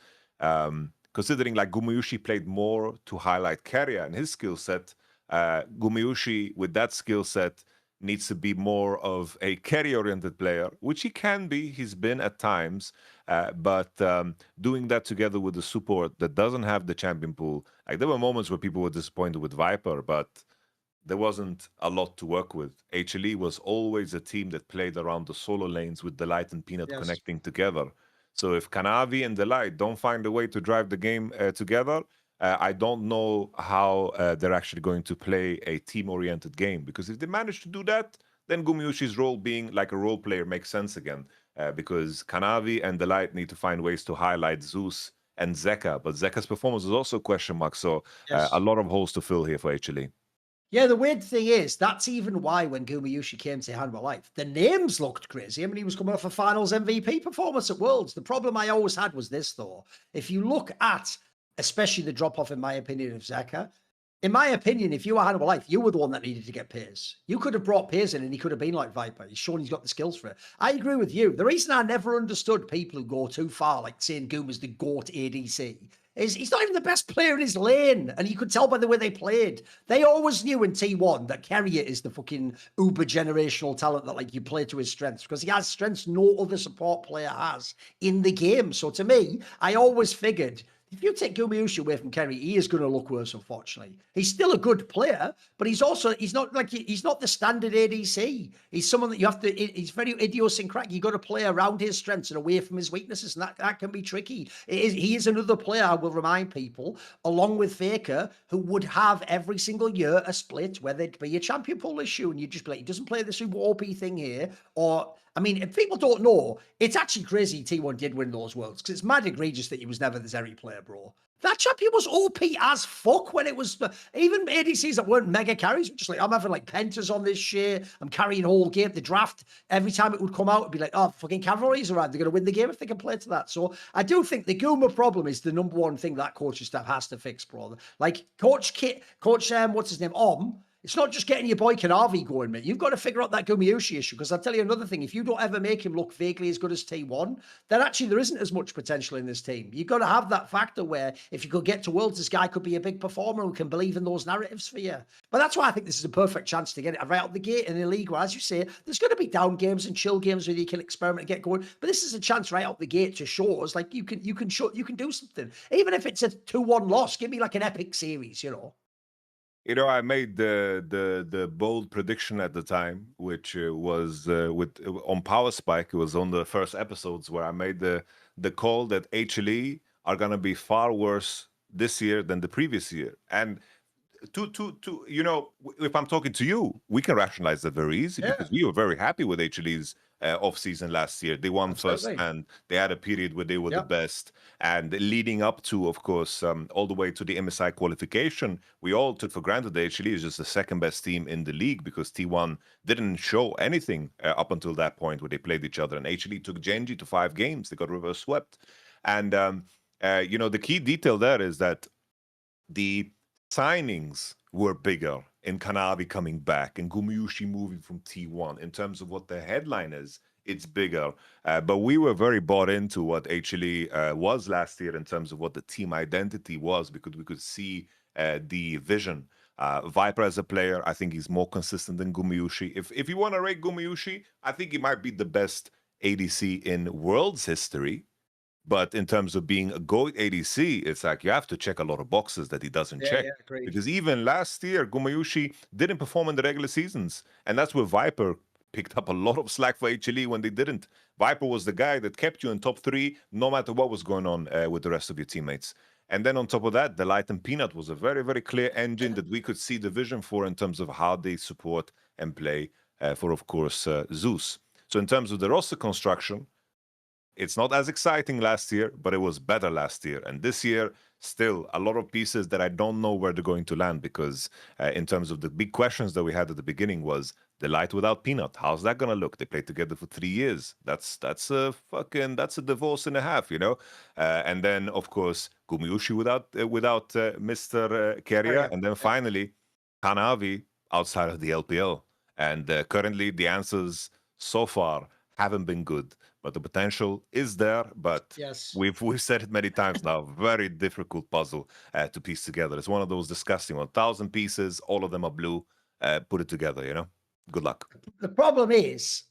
considering like Gumayushi played more to highlight carrier and his skill set. Gumayushi with that skill set needs to be more of a carry-oriented player, which he can be. He's been at times, but doing that together with the support that doesn't have the champion pool. Like there were moments where people were disappointed with Viper, but there wasn't a lot to work with. HLE was always a team that played around the solo lanes with Delight and Peanut connecting together. So if Kanavi and Delight don't find a way to drive the game together, I don't know how they're actually going to play a team-oriented game. Because if they manage to do that, then Gumayushi's role being like a role player makes sense again. Because Kanavi and Delight need to find ways to highlight Zeus and Zeka. But Zeka's performance is also a question mark. So a lot of holes to fill here for HLE. Yeah, the weird thing is, that's even why when Gumayushi came to Hanwha Life, the names looked crazy. I mean, he was coming off a finals MVP performance at Worlds. The problem I always had was this, though. If you look at, especially the drop-off, in my opinion, of Zeka, in my opinion, if you were Hanwha Life, you were the one that needed to get Piers. You could have brought Piers in and he could have been like Viper. He's shown he's got the skills for it. I agree with you. The reason I never understood people who go too far, like saying Guma's the GOAT ADC, is he's not even the best player in his lane. And you could tell by the way they played. They always knew in T1 that Carrier is the fucking uber generational talent that like you play to his strengths, because he has strengths no other support player has in the game. So to me, I always figured if you take Gumayushi away from Kerry, he is going to look worse, unfortunately. He's still a good player, but he's not the standard ADC. He's someone that you have to, he's very idiosyncratic. You've got to play around his strengths and away from his weaknesses, and that can be tricky. He is another player, I will remind people, along with Faker, who would have every single year a split where there'd be a champion pool issue, and you'd just be like, he doesn't play the super OP thing here, or I mean, if people don't know, it's actually crazy T1 did win those worlds because it's mad egregious that he was never the Zeri player, bro. That champion was OP as fuck when it was, even ADCs that weren't mega carries, just like, I'm having like pentas on this shit, I'm carrying whole game. The draft, every time it would come out, it'd be like, oh, fucking cavalry's around, they're going to win the game if they can play to that. So I do think the Guma problem is the number one thing that coaching staff has to fix, bro. Like, Coach, what's his name, it's not just getting your boy Chovy going, mate. You've got to figure out that Gumayushi issue. Because I'll tell you another thing. If you don't ever make him look vaguely as good as T1, then actually there isn't as much potential in this team. You've got to have that factor where if you could get to Worlds, this guy could be a big performer who can believe in those narratives for you. But that's why I think this is a perfect chance to get it right out the gate in a league where, as you say, there's going to be down games and chill games where you can experiment and get going. But this is a chance right out the gate to show us, like, you can do something. Even if it's a 2-1 loss, give me like an epic series, you know. You know, I made the bold prediction at the time, which was on Power Spike. It was on the first episodes where I made the call that HLE are gonna be far worse this year than the previous year. And to you know, if I'm talking to you, we can rationalize that very easy because we were very happy with HLE's off season last year. They won first, and they had a period where they were the best. And leading up to, of course, all the way to the MSI qualification, we all took for granted that HLE is just the second best team in the league because T1 didn't show anything up until that point where they played each other. And HLE took Genji to 5 games. They got reverse swept. And you know, the key detail there is that the signings were bigger in Kanavi coming back and Gumayushi moving from T1. In terms of what the headline is, it's bigger. But we were very bought into what HLE was last year in terms of what the team identity was because we could see the vision. Viper as a player, I think he's more consistent than Gumayushi. If you want to rate Gumayushi, I think he might be the best ADC in World's history. But in terms of being a GOAT ADC, it's like you have to check a lot of boxes that he doesn't check. Because even last year, Gumayushi didn't perform in the regular seasons. And that's where Viper picked up a lot of slack for HLE when they didn't. Viper was the guy that kept you in top 3 no matter what was going on with the rest of your teammates. And then on top of that, the Light and Peanut was a very, very clear engine that we could see the vision for in terms of how they support and play for, of course, Zeus. So in terms of the roster construction, it's not as exciting last year, but it was better last year. And this year, still a lot of pieces that I don't know where they're going to land because in terms of the big questions that we had at the beginning was the Light without Peanut. How's that going to look? They played together for 3 years. That's a divorce and a half, you know? And then, of course, Gumayushi without Mr. Carrier. And then finally, Kanavi outside of the LPL. And currently, the answers so far haven't been good. But the potential is there. But we've said it many times now. Very difficult puzzle to piece together. It's one of those disgusting 1,000 pieces. All of them are blue. Put it together. You know. Good luck. The problem is,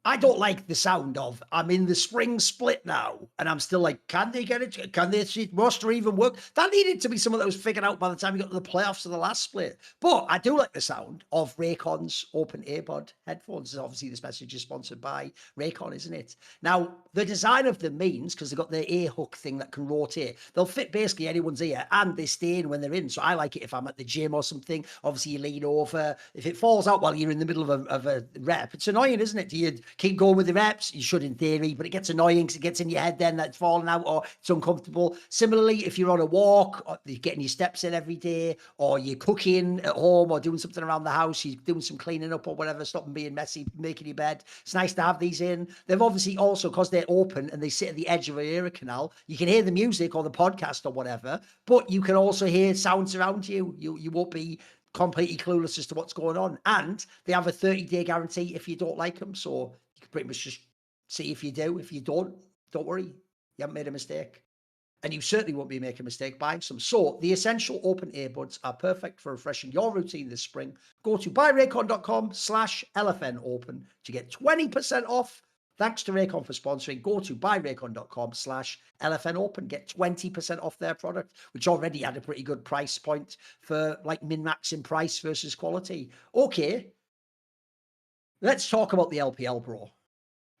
I don't like the sound of I'm in the spring split now, and I'm still like, can they get it? Can they roster even work? That needed to be something that was figured out by the time you got to the playoffs of the last split. But I do like the sound of Raycon's open earbud headphones. Obviously, this message is sponsored by Raycon, isn't it? Now, the design of them means, because they've got the ear hook thing that can rotate, they'll fit basically anyone's ear, and they stay in when they're in. So I like it if I'm at the gym or something. Obviously, you lean over. If it falls out while you're in the middle of a rep, it's annoying, isn't it? Do you keep going with the reps? You should in theory, but it gets annoying because it gets in your head then that's falling out or it's uncomfortable. Similarly, if you're on a walk, or you're getting your steps in every day, or you're cooking at home or doing something around the house, you're doing some cleaning up or whatever, stopping being messy, making your bed, it's nice to have these in. They've obviously also, because they're open and they sit at the edge of an ear canal, you can hear the music or the podcast or whatever, but you can also hear sounds around you. You won't be completely clueless as to what's going on. And they have a 30-day guarantee if you don't like them. So you can pretty much just see if you do. If you don't worry. You haven't made a mistake. And you certainly won't be making a mistake buying some. So the essential open earbuds are perfect for refreshing your routine this spring. Go to buyraycon.com/LFNopen to get 20% off. Thanks to Raycon for sponsoring. Go to buyraycon.com/LFNopen. Get 20% off their product, which already had a pretty good price point for like min-max in price versus quality. Okay, let's talk about the LPL, bro.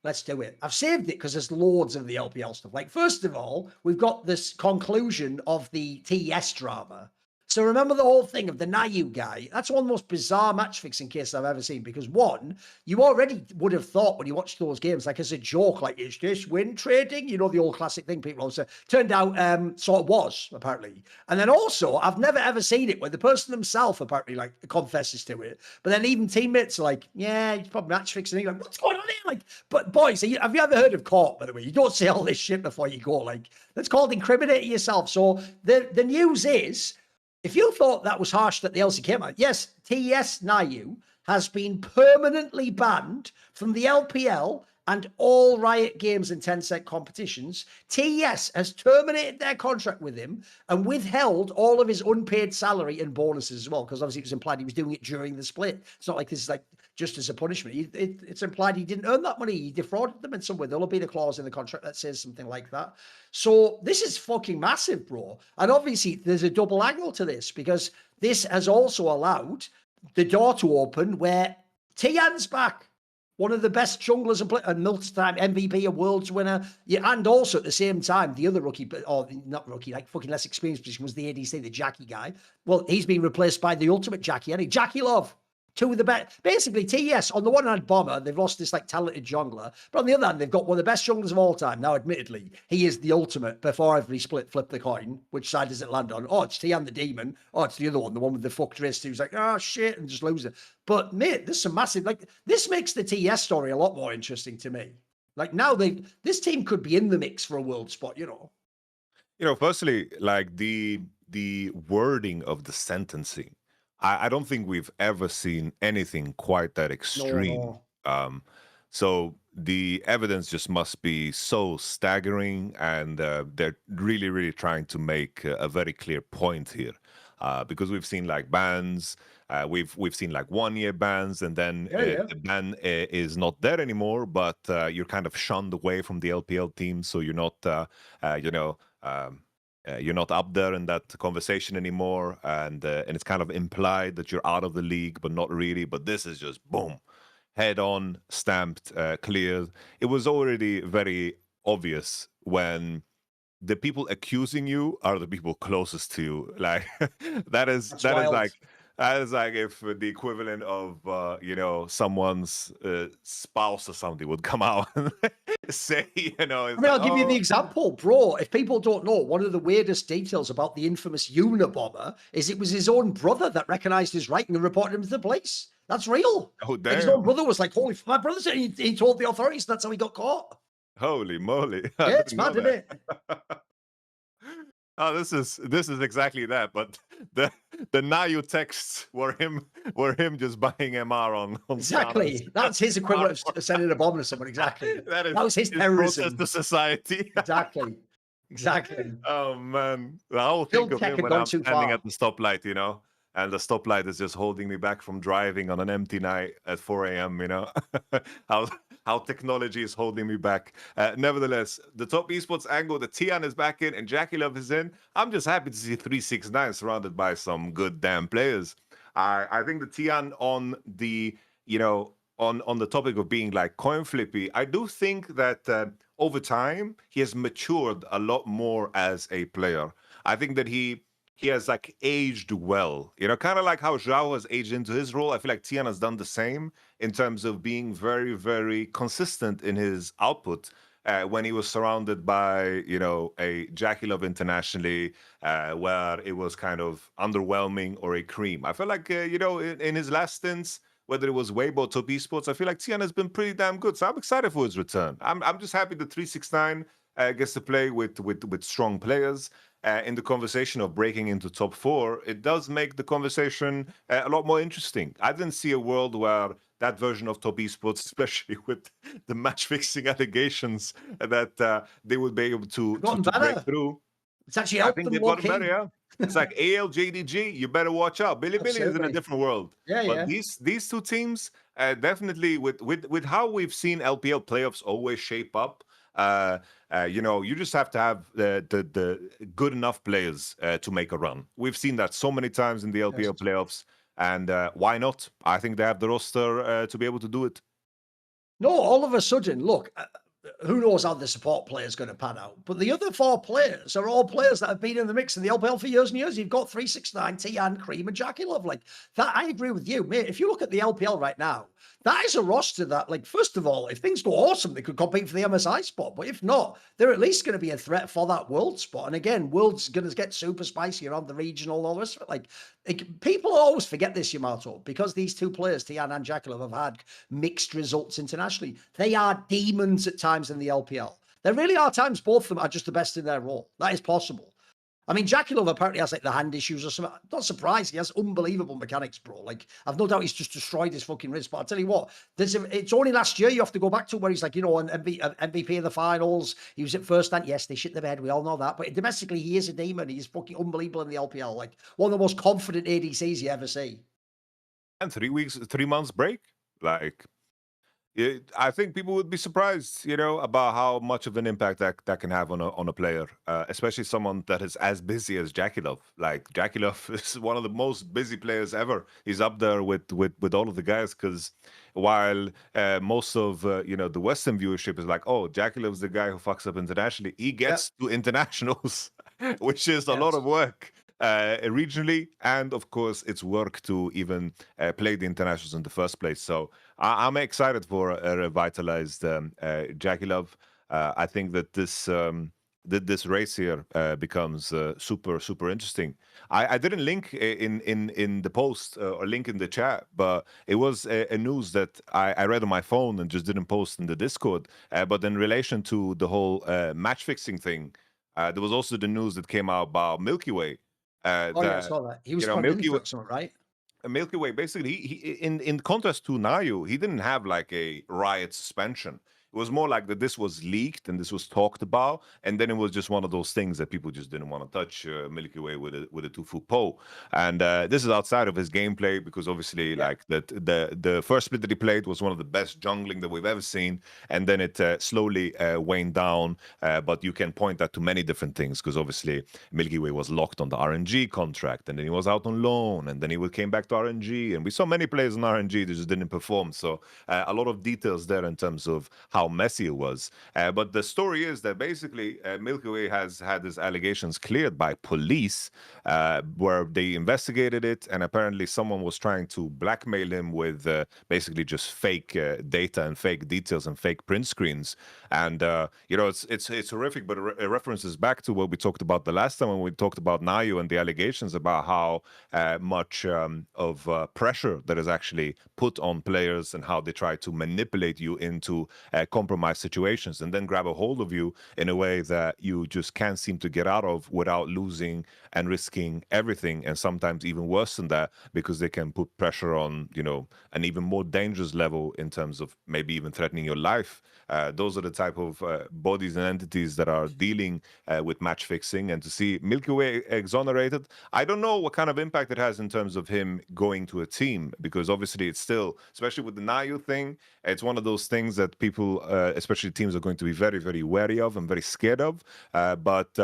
Let's do it. I've saved it because there's loads of the LPL stuff. Like, first of all, we've got this conclusion of the TES drama. So remember the whole thing of the Naiyou guy? That's one of the most bizarre match fixing cases I've ever seen, because one, you already would have thought when you watched those games, like as a joke, like, is this win trading? You know, the old classic thing people always say. Turned out sort of was, apparently. And then also, I've never ever seen it where the person himself apparently like confesses to it. But then even teammates are like, yeah, he's probably match fixing. You're like, what's going on here? Like, but boys, have you ever heard of court, by the way? You don't say all this shit before you go. Like, that's called incriminating yourself. So the news is, if you thought that was harsh that the LCK came out, yes, TES Naiyou has been permanently banned from the LPL and all Riot games and Tencent competitions. TES has terminated their contract with him and withheld all of his unpaid salary and bonuses as well, because obviously it was implied he was doing it during the split. It's not like this is like just as a punishment. It's implied he didn't earn that money. He defrauded them in some way. There'll be a clause in the contract that says something like that. So this is fucking massive, bro. And obviously there's a double angle to this, because this has also allowed the door to open where Tian's back. One of the best junglers and multi-time MVP, a Worlds winner. Yeah, and also at the same time, the other rookie, or not rookie, like fucking less experienced position was the ADC, the Jackie guy. Well, he's been replaced by the ultimate Jackie, and Jackie Love. Two of the best. Basically, TES, on the one hand, bomber, they've lost this like talented jungler. But on the other hand, they've got one of the best junglers of all time. Now, admittedly, he is the ultimate. Before every split, flip the coin. Which side does it land on? Oh, it's Tian the demon. Oh, it's the other one, the one with the fucked wrist who's like, oh, shit, and just loses it. But, mate, there's some massive, like, this makes the TES story a lot more interesting to me. Like, now this team could be in the mix for a world spot, you know. You know, firstly, like the wording of the sentencing, I don't think we've ever seen anything quite that extreme. No. So the evidence just must be so staggering, and they're really, really trying to make a very clear point here, because we've seen like bans, we've seen like 1 year bans, and then the ban is not there anymore, but you're kind of shunned away from the LPL team, so you're not, you're not up there in that conversation anymore, and it's kind of implied that you're out of the league, but not really. But this is just boom, head on, stamped, cleared. It was already very obvious when the people accusing you are the people closest to you. Like that is like if the equivalent of someone's spouse or something would come out and say, I'll give you the example, bro. If people don't know, one of the weirdest details about the infamous Unabomber is it was his own brother that recognized his writing and reported him to the police. That's real. Oh, damn. Like his own brother was like, holy, my brother said he told the authorities, that's how he got caught. Holy moly. Yeah, it's mad, isn't it? Oh, this is exactly that. But the Naiyou texts were him just buying MR on exactly. Stars. That's his equivalent of sending a bomb to someone. Exactly. That was his terrorism. Protest to society. Exactly. Oh man, I'll think of him when I'm standing at the stoplight, and the stoplight is just holding me back from driving on an empty night at 4 a.m. How technology is holding me back. Nevertheless, the top esports angle, the Tian is back in and Jackie Love is in. I'm just happy to see 369 surrounded by some good damn players. I think the Tian on the on the topic of being like coin flippy, I do think that over time he has matured a lot more as a player. I think that he has like aged well, kind of like how Zhao has aged into his role. I feel like Tian has done the same in terms of being very, very consistent in his output when he was surrounded by, a Jackie Love internationally, where it was kind of underwhelming or a cream. I feel like, in his last stints, whether it was Weibo or Top Esports, I feel like Tian has been pretty damn good. So I'm excited for his return. I'm just happy that 369 gets to play with strong players. In the conversation of breaking into top 4, it does make the conversation a lot more interesting. I didn't see a world where that version of top esports, especially with the match fixing allegations, that they would be able to break through. It's actually helped them more. Better, yeah. It's like ALJDG, you better watch out. Billy is in a different world. But these two teams, definitely with how we've seen LPL playoffs always shape up. You just have to have the good enough players to make a run. We've seen that so many times in the LPL playoffs, and why not? I think they have the roster to be able to do it. No, all of a sudden, look, who knows how the support player is going to pan out. But the other 4 players are all players that have been in the mix in the LPL for years and years. You've got 369, Tian, Cream, and Jackie Love. Like that, I agree with you, mate. If you look at the LPL right now, that is a roster that, like, first of all, if things go awesome, they could compete for the MSI spot. But if not, they're at least going to be a threat for that world spot. And again, world's going to get super spicy around the regional, all the rest of it. Like, people always forget this, Yamato, because these 2 players, Tian and Jackie Love, have had mixed results internationally. They are demons at times in the LPL. There really are times both of them are just the best in their role. That is possible. I mean, Jackie Love apparently has like the hand issues or something. I'm not surprised. He has unbelievable mechanics, bro. Like, I've no doubt he's just destroyed his fucking wrist. But I'll tell you what, it's only last year you have to go back to where he's like, an MVP in the finals. He was at first stand. Yes, they shit the bed. We all know that. But domestically, he is a demon. He's fucking unbelievable in the LPL. Like, one of the most confident ADCs you ever see. And 3 months break? Like, I think people would be surprised, about how much of an impact that can have on a player, especially someone that is as busy as Jackie Love. Like, Jackie Love is one of the most busy players ever. He's up there with all of the guys, because while most of the Western viewership is like, oh, Jackie Love's the guy who fucks up internationally, he gets to internationals, which is a lot of work. Regionally, and of course it's work to even play the internationals in the first place. So I'm excited for a revitalized Jackie Love. I think that this race here becomes super interesting. I didn't link in the post or link in the chat, but it was a news that I read on my phone and just didn't post in the Discord. But in relation to the whole match fixing thing, there was also the news that came out about Milkyway. Yeah, I saw that. He was Milky Way, something, right? Milkyway, basically, he in contrast to Naiyou, he didn't have like a Riot suspension. It was more like that this was leaked and this was talked about, and then it was just one of those things that people just didn't want to touch Milkyway with a 2-foot pole. And this is outside of his gameplay, because obviously, like the first split that he played was one of the best jungling that we've ever seen, and then it slowly waned down. But you can point that to many different things, because obviously Milkyway was locked on the RNG contract, and then he was out on loan, and then he came back to RNG, and we saw many players in RNG that just didn't perform. So a lot of details there in terms of how messy it was. But the story is that basically Milkyway has had his allegations cleared by police, where they investigated it, and apparently someone was trying to blackmail him with basically just fake data and fake details and fake print screens. And it's horrific, but it references back to what we talked about the last time when we talked about Naiyou and the allegations about how much of pressure that is actually put on players and how they try to manipulate you into compromised situations and then grab a hold of you in a way that you just can't seem to get out of without losing and risking everything, and sometimes even worse than that, because they can put pressure on an even more dangerous level in terms of maybe even threatening your life. Those are the type of bodies and entities that are dealing with match fixing. And to see Milkyway exonerated, I don't know what kind of impact it has in terms of him going to a team, because obviously it's still, especially with the Naiyou thing, it's one of those things that people, especially teams, are going to be very, very wary of and very scared of. But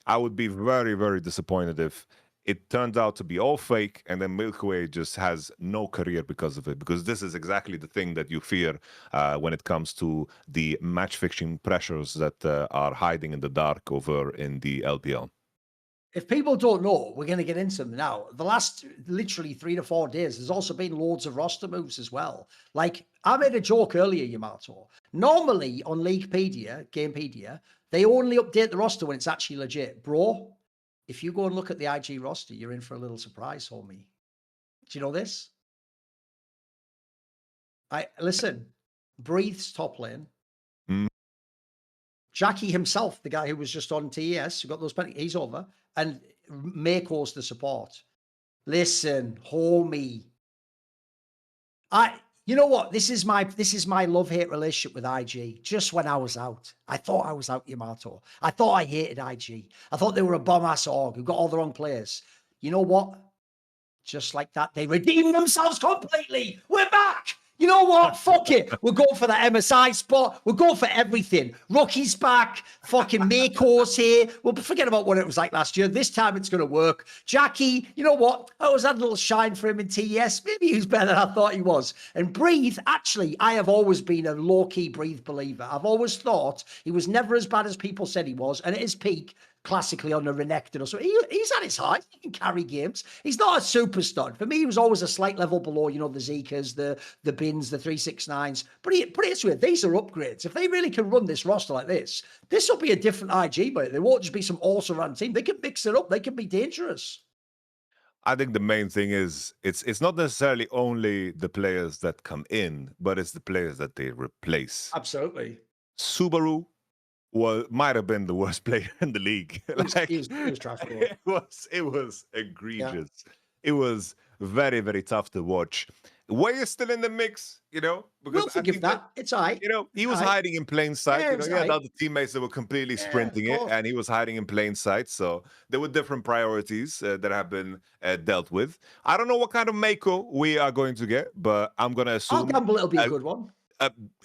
I would be very, very disappointed if it turns out to be all fake, and then Milkyway just has no career because of it, because this is exactly the thing that you fear when it comes to the match fixing pressures that are hiding in the dark over in the LPL. If people don't know, we're going to get into them now. The last literally 3 to 4 days, there's also been loads of roster moves as well. Like, I made a joke earlier, Yamato. Normally on Leaguepedia, Gamepedia, they only update the roster when it's actually legit. Bro, if you go and look at the IG roster, you're in for a little surprise, homie. Do you know this? Listen, Breathes top lane. Jackie himself, the guy who was just on TES, who got those penalties, he's over. And Mako's the support. Listen, homie. You know what? This is my love-hate relationship with IG. Just when I was out, I thought I was out, Yamato. I thought I hated IG. I thought they were a bomb-ass org who got all the wrong players. You know what? Just like that, they redeemed themselves completely. We're back. You know what? Fuck it. We're going for the MSI spot. We're going for everything. Rookie's back. Fucking MKOi's here. Well, forget about what it was like last year. This time it's going to work. Jackie, you know what? I always had a little shine for him in TES. Maybe he was better than I thought he was. And Breathe, actually, I have always been a low-key Breathe believer. I've always thought he was never as bad as people said he was. And at his peak, classically on the Renekton or so. He's at his height. He can carry games. He's not a superstar. For me, he was always a slight level below, the Zekas, the Bins, the 369s. But it's weird. These are upgrades. If they really can run this roster like this will be a different IG, but they won't just be some also-ran team. They can mix it up. They can be dangerous. I think the main thing is it's not necessarily only the players that come in, but it's the players that they replace. Absolutely. Subaru might have been the worst player in the league. It was trash. It was egregious. Yeah. It was very, very tough to watch. Way is still in the mix, because we'll forgive that. It's all right. He was hiding in plain sight. Yeah, he had other teammates that were completely sprinting it, and he was hiding in plain sight. So there were different priorities that have been dealt with. I don't know what kind of MKoi we are going to get, but I'm going to assume I'll gamble it'll be a good one.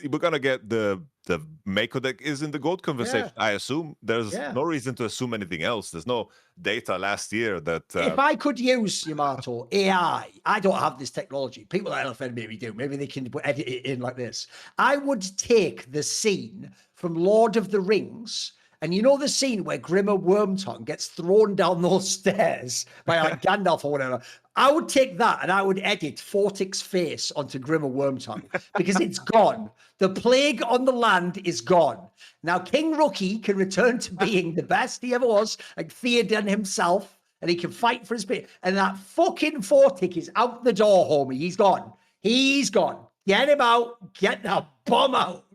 We're gonna get the MKoi that is in the GOAT conversation. Yeah. I assume there's no reason to assume anything else. There's no data last year that. If I could use Yamato AI, I don't have this technology. People at LFN maybe do. Maybe they can edit it in like this. I would take the scene from Lord of the Rings. And you know the scene where Grimmer Wormtongue gets thrown down those stairs by like Gandalf or whatever? I would take that and I would edit Fortic's face onto Grimmer Wormtongue because it's gone. The plague on the land is gone. Now King Rookie can return to being the best he ever was, like Theoden himself, and he can fight for his bit. And that fucking Fortic is out the door, homie. He's gone. He's gone. Get him out. Get that bum out.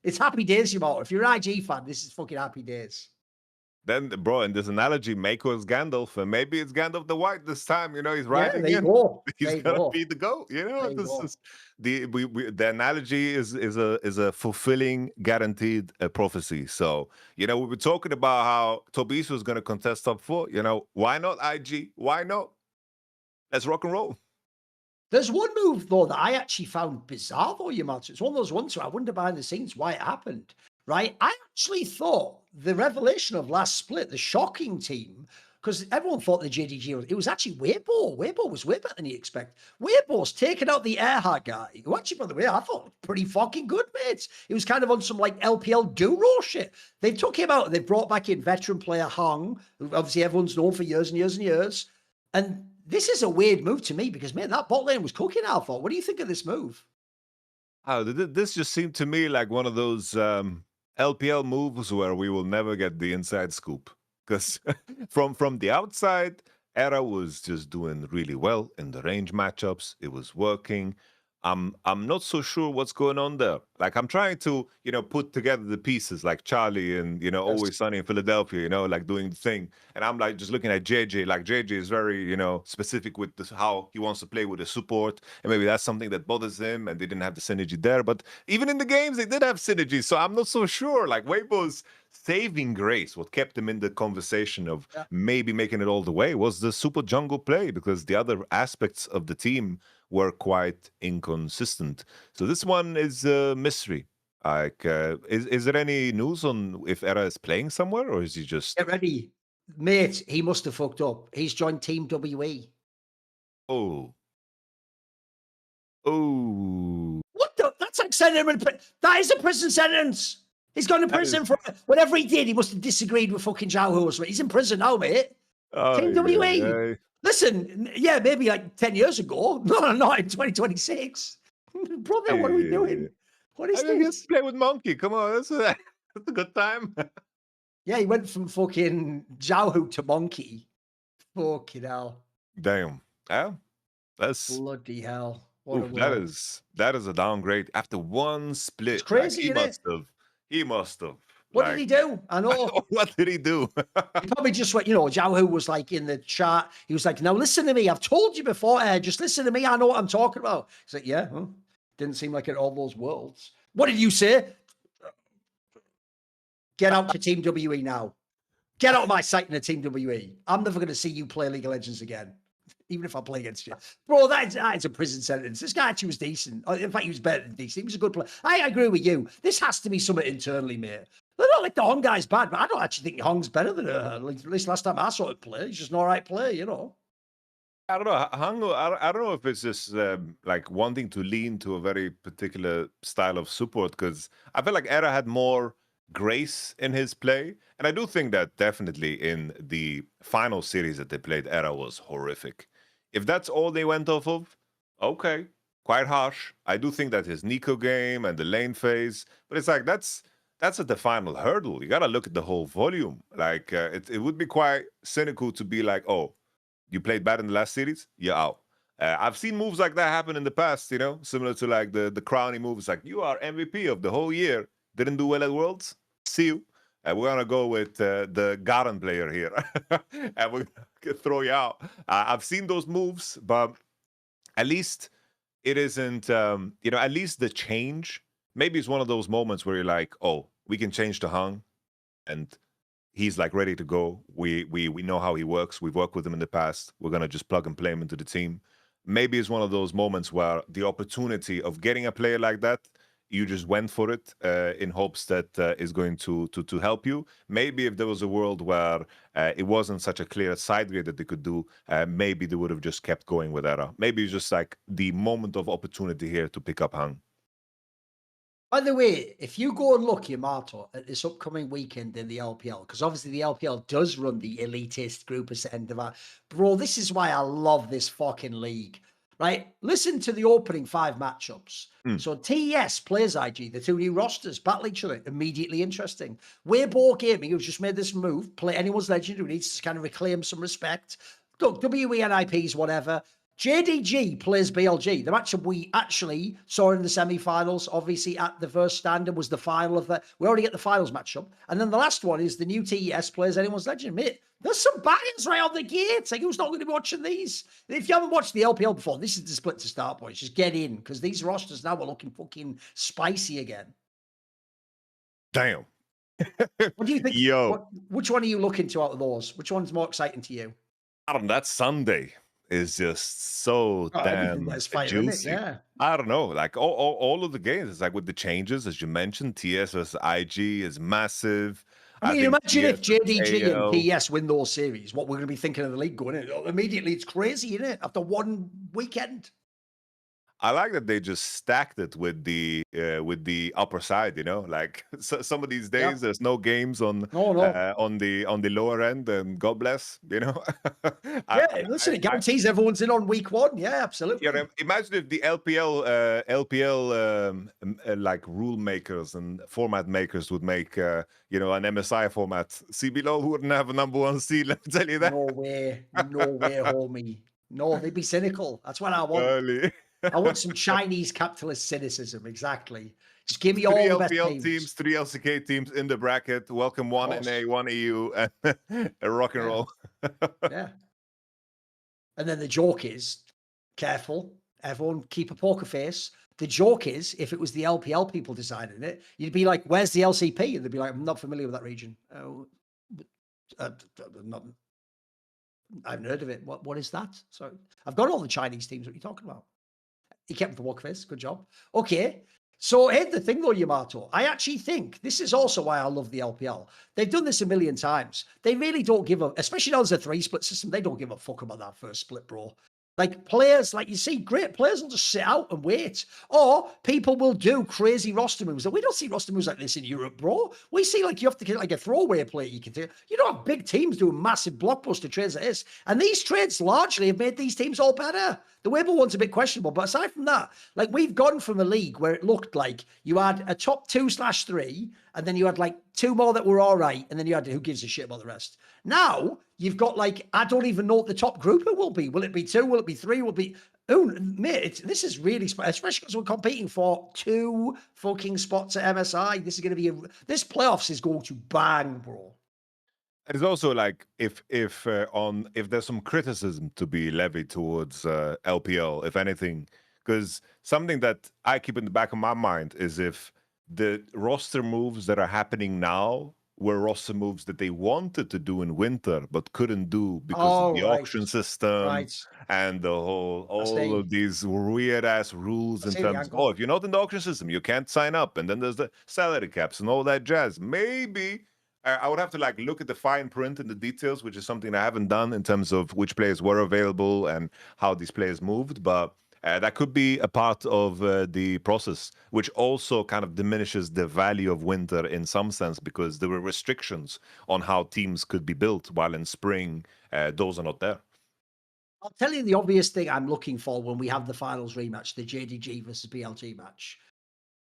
It's happy days, Yamato. If you're an IG fan, this is fucking happy days. Then, bro, in this analogy, MKoi is Gandalf, and maybe it's Gandalf the White this time. He's riding in. He's gonna be the GOAT. The analogy is a fulfilling, guaranteed prophecy. So we were talking about how Tobias was gonna contest top 4. Why not IG? Why not? Let's rock and roll. There's one move, though, that I actually found bizarre, though, Yamato. It's one of those ones where I wonder behind the scenes why it happened, right? I actually thought the revelation of last split, the shocking team, because everyone thought the JDG, it was actually Weibo. Weibo was way better than you expect. Weibo's taken out the Airhard guy, who actually, by the way, I thought was pretty fucking good, mates. He was kind of on some, like, LPL Duro shit. They took him out. They brought back in veteran player Hong, who obviously everyone's known for years and years and years. And this is a weird move to me because, man, that bot lane was cooking, I thought. What do you think of this move? Oh, this just seemed to me like one of those LPL moves where we will never get the inside scoop. Because from the outside, Era was just doing really well in the range matchups. It was working. I'm not so sure what's going on there. Like I'm trying to, put together the pieces like Charlie and, Always Sunny in Philadelphia, like doing the thing. And I'm like just looking at JJ. Like JJ is very, specific with how he wants to play with the support. And maybe that's something that bothers him and they didn't have the synergy there. But even in the games, they did have synergy. So I'm not so sure. Like Weibo's saving grace, what kept him in the conversation of maybe making it all the way was the super jungle play because the other aspects of the team were quite inconsistent. So this one is a mystery. Like, is there any news on if Era is playing somewhere or is he just... Get ready. Mate, he must have fucked up. He's joined Team WE. Oh. What the? That's like sending him in that is a prison sentence. He's gone to prison for whatever he did. He must have disagreed with fucking Zhao or something. He's in prison now, mate. Team WE. Yeah. Listen, maybe like 10 years ago. No, not in 2026. Brother, what are we doing? What is this? Just play with Monkey. Come on, that's a good time. Yeah, he went from fucking Zhao to Monkey. Fucking hell. Damn. Yeah, that's... Bloody hell. That is a downgrade after one split. It's crazy, He must have. What did he do? I know. What did he do? He probably just went, Zhao was like in the chat. He was like, now listen to me. I've told you before. Just listen to me. I know what I'm talking about. He's like, yeah, didn't seem like it all those worlds. What did you say? Get out to Team WE now. Get out of my sight in the Team WE. I'm never going to see you play League of Legends again. even if I play against you. Bro, that's a prison sentence. This guy actually was decent. In fact, he was better than decent. He was a good player. I agree with you. This has to be something internally, mate. They're not like the Hong guy's bad, but I don't actually think Hong's better than her. At least last time I saw it play, he's just an all right player, you know. I don't know. Hango, I don't know if it's just like wanting to lean to a very particular style of support, because I feel like Era had more grace in his play. And I do think that definitely in the final series that they played, Era was horrific. If that's all they went off of, okay, quite harsh. I do think that his Nico game and the lane phase, but it's like that's at the final hurdle. You got to look at the whole volume. Like it would be quite cynical to be like, oh, you played bad in the last series, you're out. I've seen moves like that happen in the past, you know, similar to like the Crowny moves. Like, you are MVP of the whole year, didn't do well at Worlds, see you. We're going to go with the Garen player here, and we're going to throw you out. I've seen those moves, but at least it isn't, you know, at least the change, maybe it's one of those moments where you're like, oh, we can change to Hung, and he's like ready to go. We know how he works. We've worked with him in the past. We're gonna just plug and play him into the team. Maybe it's one of those moments where the opportunity of getting a player like that, you just went for it in hopes that is going to help you. Maybe if there was a world where it wasn't such a clear side grade that they could do, maybe they would have just kept going with Era. Maybe it's just like the moment of opportunity here to pick up Hung. By the way, if you go and look, Yamato, at this upcoming weekend in the LPL, because obviously the LPL does run the elitist group at end of that. Bro, this is why I love this fucking league, right? Listen to the opening 5 matchups. So TES plays IG, the 2 new rosters battle each other, immediately interesting. Weibo Gaming, who's just made this move, play anyone's legend who needs to kind of reclaim some respect. Look, WENIPs, whatever. JDG plays BLG. The matchup we actually saw in the semi-finals, obviously at the first standard, was the final of the. We already get the finals matchup, and then the last one is the new TES plays anyone's legend. Mate, there's some bangers right on the gate. Like, who's not going to be watching these? If you haven't watched the LPL before, this is the split to start, boys. Just get in, because these rosters now are looking fucking spicy again. Damn. What do you think? Yo, which one are you looking to out of those? Which one's more exciting to you? Adam, that Sunday is just so damn juicy. Yeah. I don't know, like all of the games. It's like with the changes, as you mentioned, TS versus IG is massive. I mean, imagine if JDG AL. and TS win those series, what we're going to be thinking of the league going in. Immediately, it's crazy, isn't it? After one weekend. I like that they just stacked it with the upper side, you know. Like some of these days, there's no games on the lower end, and God bless, you know. Listen, it guarantees everyone's in on week 1. Yeah, absolutely. Yeah, imagine if the LPL like rule makers and format makers would make you know, an MSI format. CBLOL wouldn't have a #1 seed. Let me tell you that. No way, homie. No, they'd be cynical. That's what I want. I want some Chinese capitalist cynicism. Exactly. Just give me all the best teams, 3 LCK teams in the bracket. Welcome 1 NA, 1 EU, and rock and roll. Yeah. And then the joke is, careful, everyone keep a poker face. The joke is, if it was the LPL people deciding it, you'd be like, where's the LCP? And they'd be like, I'm not familiar with that region. I haven't heard of it. What is that? So I've got all the Chinese teams. What are you talking about? He kept the poker face. Good job. Okay. So here's the thing though, Yamato. I actually think this is also why I love the LPL. They've done this a million times. They really don't give a, especially now there's a 3-split system, they don't give a fuck about that first split, bro. Like players, like you see, great players will just sit out and wait. Or people will do crazy roster moves. And we don't see roster moves like this in Europe, bro. We see like you have to get like a throwaway player you can do. You don't have big teams doing massive blockbuster trades like this. And these trades largely have made these teams all better. The Weibo one's a bit questionable, but aside from that, like we've gone from a league where it looked like you had a top 2/3, and then you had like 2 more that were all right, and then you had who gives a shit about the rest. Now you've got like, I don't even know what the top group it will be. Will it be 2? Will it be 3? Will it be? Oh, mate, this is really special, especially because we're competing for 2 fucking spots at MSI. This is going to be this playoffs is going to bang, bro. It's also like if there's some criticism to be levied towards LPL, if anything, because something that I keep in the back of my mind is if the roster moves that are happening now were roster moves that they wanted to do in winter but couldn't do because of Oh, the right. auction system Right. and all see. of these weird ass rules I in see the terms of, oh, angle. if you're not in the auction system, you can't sign up, and then there's the salary caps and all that jazz. Maybe I would have to like look at the fine print and the details, which is something I haven't done in terms of which players were available and how these players moved, but that could be a part of the process, which also kind of diminishes the value of winter in some sense because there were restrictions on how teams could be built, while in spring, those are not there. I'll tell you the obvious thing I'm looking for when we have the finals rematch, the JDG versus BLG match.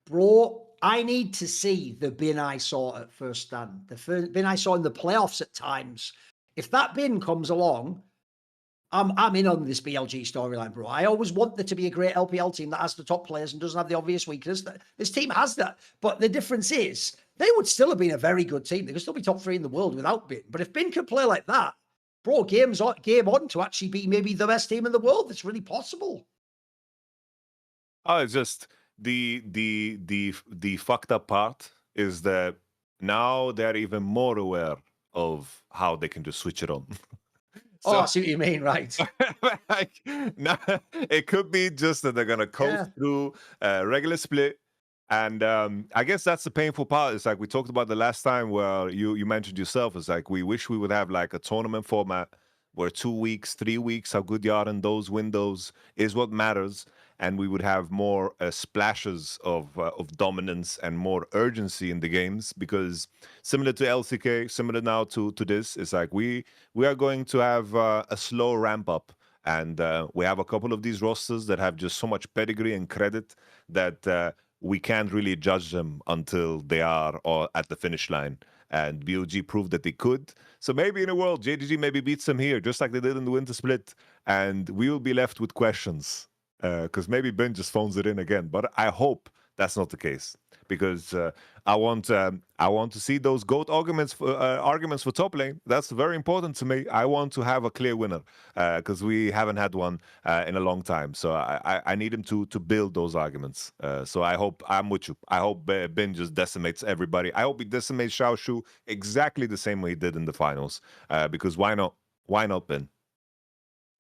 Bro, I need to see the bin I saw at first stand, the bin I saw in the playoffs at times. If that bin comes along, I'm in on this BLG storyline, bro. I always want there to be a great LPL team that has the top players and doesn't have the obvious weakness. This team has that. But the difference is they would still have been a very good team. They could still be top 3 in the world without Bin. But if Bin could play like that, bro, game on to actually be maybe the best team in the world. It's really possible. Oh, it's just the fucked up part is that now they're even more aware of how they can just switch it on. Oh, So I see what you mean, right? like, no, it could be just that they're gonna coast through regular split, and I guess that's the painful part. It's like we talked about the last time where you mentioned yourself. It's like we wish we would have like a tournament format where 2 weeks, 3 weeks, how good you are in those windows is what matters, and we would have more splashes of dominance and more urgency in the games because similar to LCK, similar now to this, it's like we are going to have a slow ramp up. And we have a couple of these rosters that have just so much pedigree and credit that we can't really judge them until they are at the finish line. And BOG proved that they could. So maybe in a world, JDG maybe beats them here, just like they did in the Winter Split. And we will be left with questions because maybe Ben just phones it in again. But I hope that's not the case because I want to see those GOAT arguments for top lane. That's very important to me. I want to have a clear winner because we haven't had one in a long time. So I need him to build those arguments. So I hope I'm with you. I hope Ben just decimates everybody. I hope he decimates Xiaoshu exactly the same way he did in the finals because why not? Why not, Ben?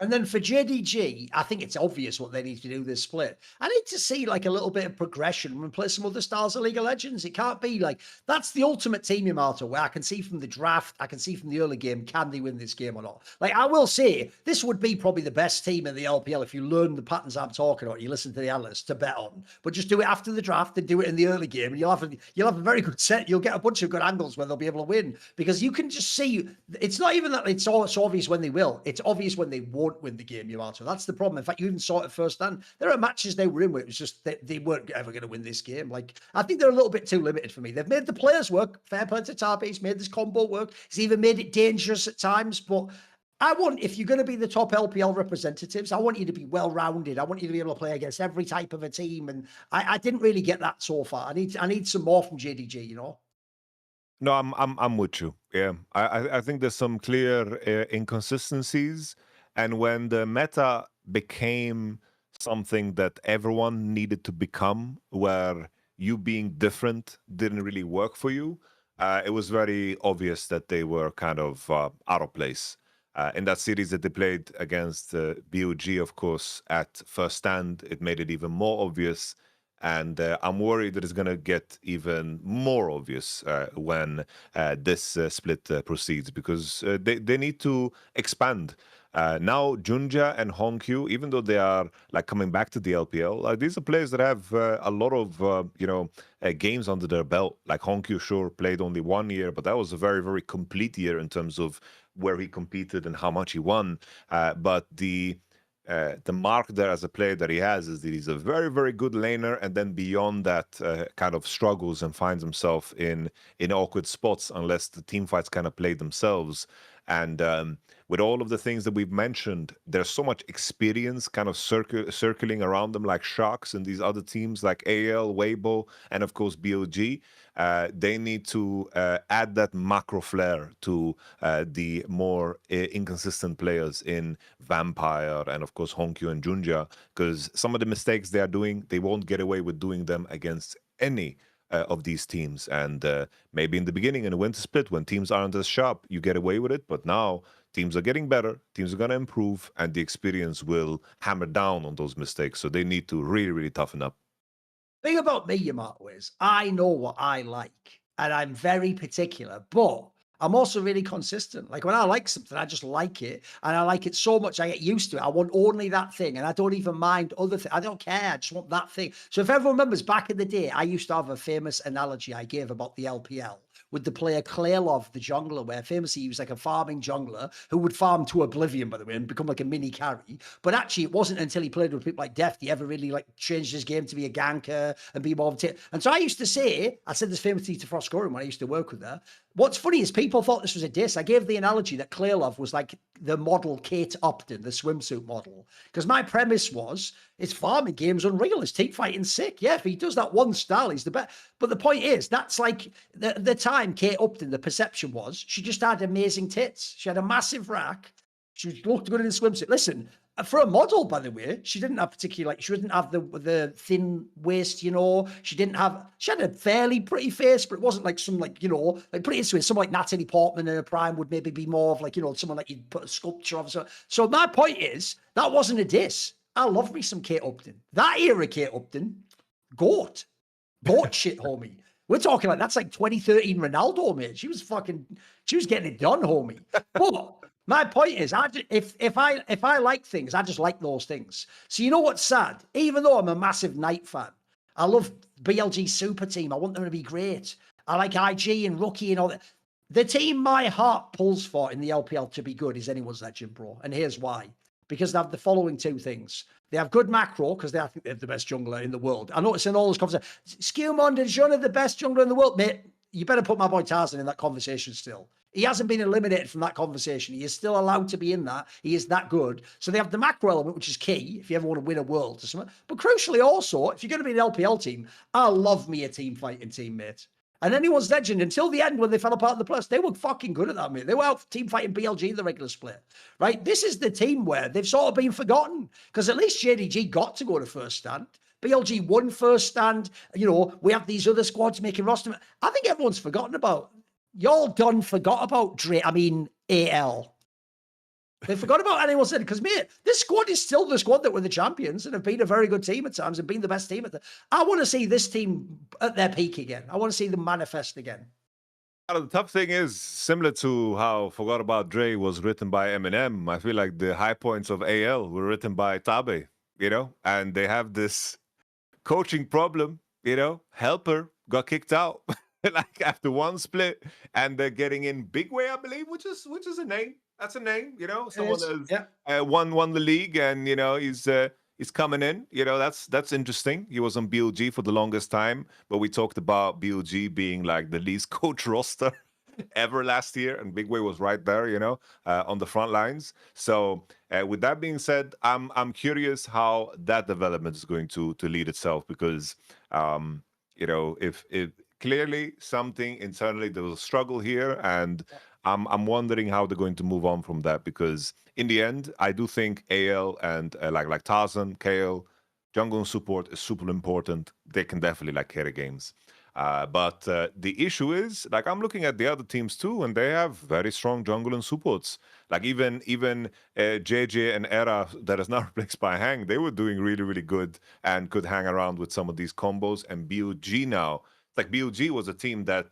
And then for JDG, I think it's obvious what they need to do this split. I need to see like a little bit of progression and play some other styles of League of Legends. It can't be like that's the ultimate team, Yamato, where I can see from the draft, I can see from the early game, can they win this game or not? Like I will say, this would be probably the best team in the LPL if you learn the patterns I'm talking about. You listen to the analysts to bet on, but just do it after the draft and do it in the early game, and you'll have a very good set. You'll get a bunch of good angles where they'll be able to win because you can just see. It's not even that it's obvious when they will. It's obvious when they won't win the game, Yamato. That's the problem. In fact, you even saw it firsthand. There are matches they were in where it was just they weren't ever going to win this game. Like, I think they're a little bit too limited for me. They've made the players work. Fair play to Tarby. He's made this combo work. He's even made it dangerous at times. But I want, if you're going to be the top LPL representatives, I want you to be well-rounded. I want you to be able to play against every type of a team. And I didn't really get that so far. I need some more from JDG, you know? No, I'm with you. Yeah, I think there's some clear inconsistencies, and when the meta became something that everyone needed to become, where you being different didn't really work for you, it was very obvious that they were kind of out of place. In that series that they played against BOG, of course, at first stand, it made it even more obvious. And I'm worried that it's going to get even more obvious when this split proceeds because they need to expand. Now, Junja and Honkyu, even though they are like coming back to the LPL, these are players that have a lot of games under their belt. Like Honkyu, sure, played only 1 year, but that was a very, very complete year in terms of where he competed and how much he won. But the mark there as a player that he has is that he's a very, very good laner, and then beyond that, kind of struggles and finds himself in awkward spots unless the team fights kind of play themselves. And with all of the things that we've mentioned, there's so much experience kind of circling around them like sharks in these other teams like AL, Weibo, and of course BOG. They need to add that macro flair to the more inconsistent players in Vampire and of course Honkyu and Junja, because some of the mistakes they are doing, they won't get away with doing them against any of these teams. And maybe in the beginning, in a winter split, when teams aren't as sharp, you get away with it. But now teams are getting better, teams are going to improve, and the experience will hammer down on those mistakes. So they need to really, really toughen up. Thing about me, Yamato, is I know what I like, and I'm very particular, but I'm also really consistent. Like when I like something, I just like it, and I like it so much I get used to it. I want only that thing, and I don't even mind other things. I don't care. I just want that thing. So if everyone remembers back in the day, I used to have a famous analogy I gave about the LPL with the player Caedrel, the jungler, where famously he was like a farming jungler who would farm to oblivion, by the way, and become like a mini carry. But actually, it wasn't until he played with people like Deft he ever really like changed his game to be a ganker and be more of a And so I used to say, I said this famously to Frost Scoring when I used to work with her. What's funny is people thought this was a diss. I gave the analogy that Caedrel was like the model Kate Upton, the swimsuit model. Because my premise was, his farming game's unreal. His team fighting's sick. Yeah, if he does that one style, he's the best. But the point is, that's like the time Kate Upton, the perception was, she just had amazing tits. She had a massive rack. She looked good in a swimsuit. Listen, for a model, by the way, she didn't have particularly, like, she didn't have the thin waist, you know. She had a fairly pretty face, but it wasn't like some, like, you know, like, put it this way, someone like Natalie Portman in her prime would maybe be more of like, you know, someone like you'd put a sculpture of. So my point is, that wasn't a diss. I love me some Kate Upton. That era Kate Upton, goat shit, homie. We're talking like, that's like 2013 Ronaldo, mate. She was getting it done, homie. But my point is, if I like things, I just like those things. So you know what's sad? Even though I'm a massive Knight fan, I love BLG Super Team. I want them to be great. I like IG and Rookie and all that. The team my heart pulls for in the LPL to be good is Anyone's Legend, bro. And here's why. Because they have the following two things. They have good macro, because I think they have the best jungler in the world. I notice in all those conversations, Skewmond and Jun are the best jungler in the world. Mate, you better put my boy Tarzan in that conversation still. He hasn't been eliminated from that conversation. He is still allowed to be in that. He is that good. So they have the macro element, which is key if you ever want to win a world or something. But crucially also, if you're going to be an LPL team, I love me a team fighting teammate. And Anyone's Legend, until the end when they fell apart in the plus, they were fucking good at that, mate. They were out team fighting BLG in the regular split, right? This is the team where they've sort of been forgotten, because at least JDG got to go to first stand. BLG won first stand. You know, we have these other squads making roster. I think everyone's forgotten about. Y'all done forgot about AL. They forgot about Anyone's Legend, because, mate, this squad is still the squad that were the champions and have been a very good team at times and been the best team I want to see this team at their peak again. I want to see them manifest again. The tough thing is, similar to how Forgot About Dre was written by Eminem, I feel like the high points of AL were written by Tabe, you know, and they have this coaching problem, you know. Helper got kicked out like after one split, and they're getting in Bigway, I believe, which is a name. That's a name, you know. Someone has won the league, and you know he's coming in. You know, that's interesting. He was on BLG for the longest time, but we talked about BLG being like the least coach roster ever last year, and Bigway was right there, you know, on the front lines. So with that being said, I'm curious how that development is going to lead itself, because you know, if clearly something internally, there was a struggle here, and I'm wondering how they're going to move on from that, because in the end, I do think AL and like Tarzan, KL, jungle and support is super important. They can definitely like carry games. But the issue is, like, I'm looking at the other teams too, and they have very strong jungle and supports. Like even JJ and Era, that is now replaced by Hang, they were doing really, really good and could hang around with some of these combos. And BLG now, like BLG was a team that,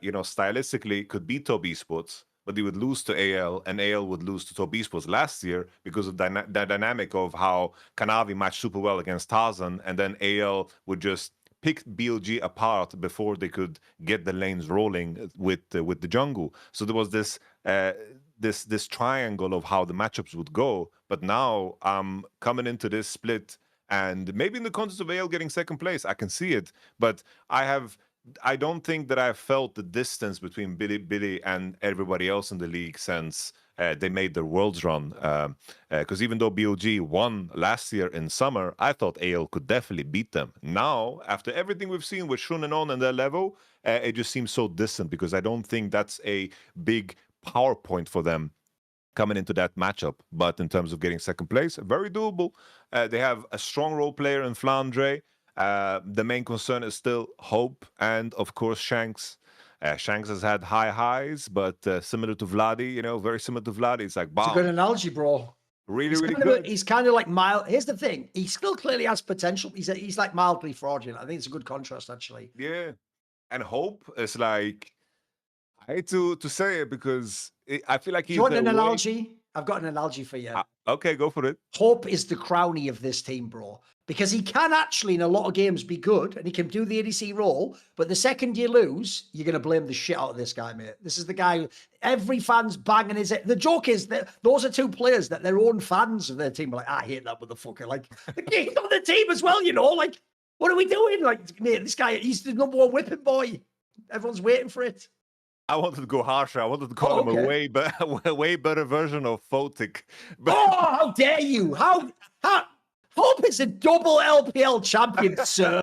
you know, stylistically could beat top esports, but they would lose to AL, and AL would lose to top esports last year because of the dynamic of how Kanavi matched super well against Tarzan, and then AL would just pick BLG apart before they could get the lanes rolling with the jungle. So there was this this triangle of how the matchups would go. But now I'm coming into this split, and maybe in the context of AL getting second place, I can see it, but I don't think that I've felt the distance between Billy and everybody else in the league since they made their Worlds run. Because even though BLG won last year in summer, I thought AL could definitely beat them. Now, after everything we've seen with Shun and On and their level, it just seems so distant, because I don't think that's a big power point for them coming into that matchup. But in terms of getting second place, very doable. They have a strong role player in Flandre. The main concern is still Hope and, of course, Shanks. Shanks has had high highs, but similar to Vladi, very similar to Vladi. It's like, It's a good bomb. analogy, bro. Really, really good. He's kind of like mild. Here's the thing: he still clearly has potential. He's like mildly fraudulent. I think it's a good contrast, actually. Yeah, and Hope is like, I hate to say it because I feel like he's. Do you want an analogy? I've got an analogy for you. Okay, go for it. Hope is the Crownie of this team, bro. Because he can actually, in a lot of games, be good and he can do the ADC role. But the second you lose, you're going to blame the shit out of this guy, mate. This is the guy every fan's banging his head. The joke is that those are two players that their own fans of their team are like, I hate that motherfucker. Like, he's on the team as well, Like, what are we doing? Like, mate, this guy, he's the number one whipping boy. Everyone's waiting for it. I wanted to go harsher. I wanted to call him a way better version of Photic. Oh, how dare you? How Hope is a double LPL champion, sir.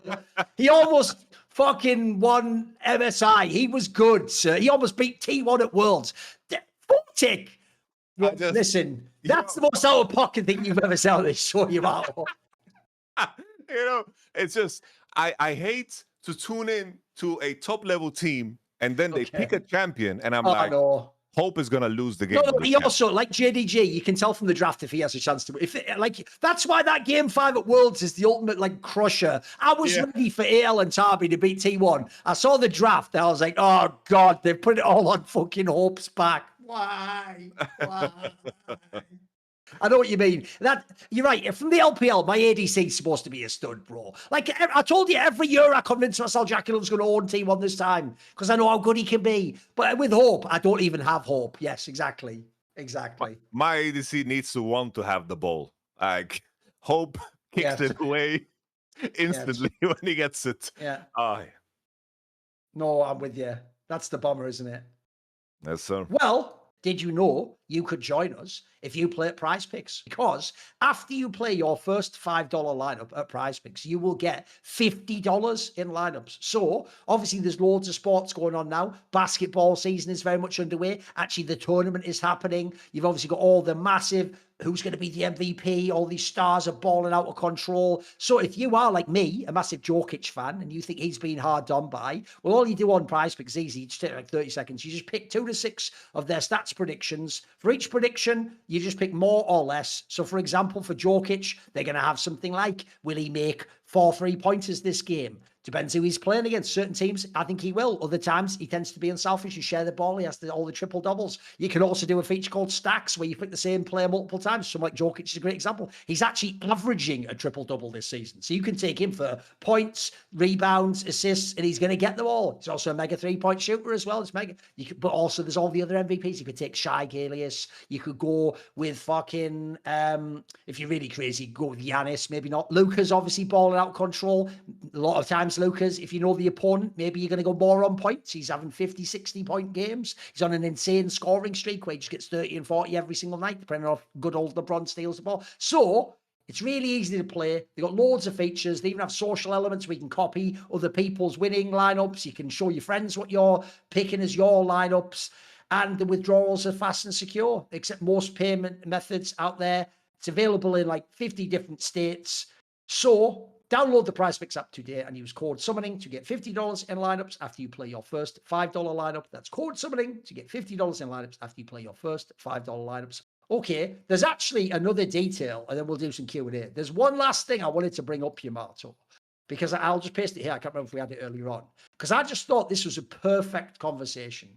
He almost fucking won MSI. He was good, sir. He almost beat T1 at Worlds. Photic. Listen, that's the most out-of-pocket thing you've ever said on this show, Yamato. It's just, I hate to tune in to a top-level team and then they pick a champion, and I'm like, no. Hope is going to lose the game. No, he also, like JDG, you can tell from the draft if he has a chance to. That's why that game 5 at Worlds is the ultimate, crusher. I was ready for AL and Tabi to beat T1. I saw the draft, and I was like, oh, God, they've put it all on fucking Hope's back. Why? I know what you mean. You're right. From the LPL, my ADC is supposed to be a stud, bro. I told you, every year I convince myself Jacqueline's going to own T1 this time because I know how good he can be. But with Hope, I don't even have Hope. Yes, exactly. My ADC needs to want to have the ball. Hope kicks it away instantly when he gets it. Yeah. No, I'm with you. That's the bomber, isn't it? Yes, sir. Well, did you know you could join us if you play at Prize Picks? Because after you play your first $5 lineup at Prize Picks, you will get $50 in lineups. So obviously there's loads of sports going on now. Basketball season is very much underway. Actually, the tournament is happening. You've obviously got all the massive who's going to be the MVP. All these stars are balling out of control. So if you are like me, a massive Jokic fan, and you think he's been hard done by, well, all you do on Prize Picks is easy. You just take 30 seconds. You just pick 2 to 6 of their stats predictions. For each prediction, you just pick more or less. So for example, for Jokic, they're going to have something like, will he make 4 3-pointers this game? Depends who he's playing against. Certain teams, I think he will. Other times, he tends to be unselfish. You share the ball. He has all the triple doubles. You can also do a feature called stacks where you pick the same player multiple times. Someone like Jokic is a great example. He's actually averaging a triple double this season. So you can take him for points, rebounds, assists, and he's going to get them all. He's also a mega 3-point shooter as well. It's mega. But also there's all the other MVPs. You could take Shy Galius. You could go with fucking, if you're really crazy, go with Giannis. Maybe not. Luka's obviously balling out of control. A lot of times Lucas, if you know the opponent, maybe you're going to go more on points. He's having 50, 60-point games. He's on an insane scoring streak where he just gets 30 and 40 every single night, depending on if good old LeBron steals the ball. So it's really easy to play. They've got loads of features. They even have social elements where you can copy other people's winning lineups. You can show your friends what you're picking as your lineups. And the withdrawals are fast and secure, except most payment methods out there. It's available in 50 different states. So download the Prize Picks app today and use code summoning to get $50 in lineups after you play your first $5 lineup. That's code summoning to get $50 in lineups after you play your first $5 lineups. Okay, there's actually another detail, and then we'll do some Q&A. There's one last thing I wanted to bring up, Yamato, because I'll just paste it here. I can't remember if we had it earlier on, because I just thought this was a perfect conversation.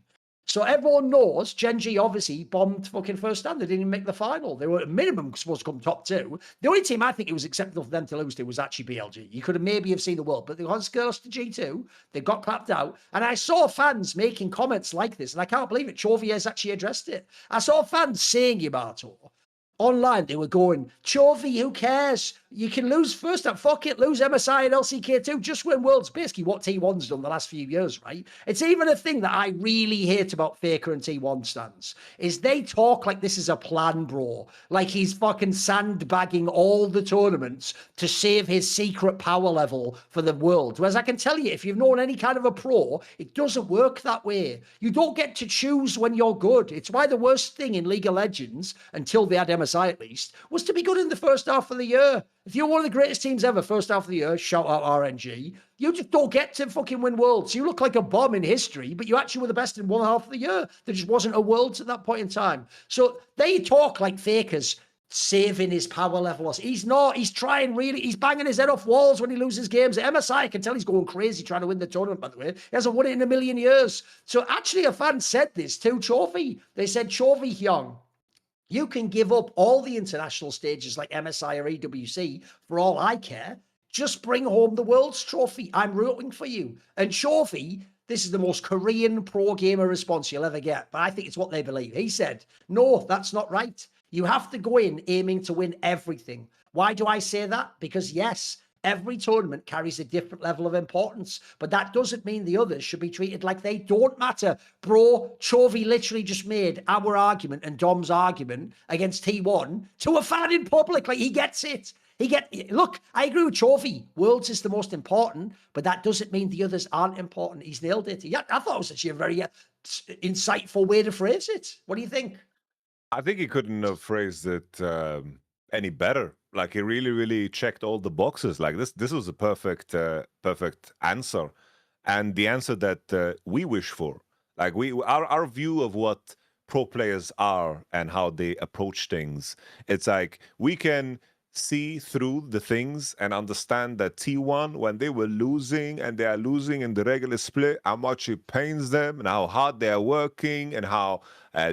So everyone knows Gen.G obviously bombed fucking first stand. They didn't even make the final. They were at minimum supposed to come top 2. The only team I think it was acceptable for them to lose to was actually BLG. You could have maybe have seen the world, but they got girls to G2. They got clapped out. And I saw fans making comments like this, and I can't believe it. Chovy has actually addressed it. I saw fans saying, Yamato, online, they were going, Chovy, who cares? You can lose first up. Fuck it. Lose MSI and LCK2. Just win Worlds. Basically what T1's done the last few years, right? It's even a thing that I really hate about Faker and T1 stands is they talk like this is a plan, bro. Like he's fucking sandbagging all the tournaments to save his secret power level for the world. Whereas I can tell you, if you've known any kind of a pro, it doesn't work that way. You don't get to choose when you're good. It's why the worst thing in League of Legends, until they had MSI at least, was to be good in the first half of the year. If you're one of the greatest teams ever, first half of the year, shout out RNG, you just don't get to fucking win worlds. You look like a bum in history, but you actually were the best in one half of the year. There just wasn't a worlds at that point in time. So they talk like fakers saving his power level. He's not. He's trying really. He's banging his head off walls when he loses games. At MSI, I can tell he's going crazy trying to win the tournament, by the way. He hasn't won it in a million years. So actually, a fan said this to Chovy. They said, Chovy Hyung, you can give up all the international stages like MSI or EWC for all I care. Just bring home the World's Trophy. I'm rooting for you. And Chovy, this is the most Korean pro gamer response you'll ever get, but I think it's what they believe. He said, no, that's not right. You have to go in aiming to win everything. Why do I say that? Because yes, every tournament carries a different level of importance, but that doesn't mean the others should be treated like they don't matter. Bro, Chovy literally just made our argument and Dom's argument against T1 to a fan in public. Like, he gets it. Look, I agree with Chovy. Worlds is the most important, but that doesn't mean the others aren't important. He's nailed it. Yeah, I thought it was actually a very insightful way to phrase it. What do you think? I think he couldn't have phrased it any better. Like, he really, really checked all the boxes. Like, this was a perfect answer, and the answer that we wish for. Like, our view of what pro players are and how they approach things. It's like we can see through the things and understand that T1, when they were losing and they are losing in the regular split, how much it pains them and how hard they are working and how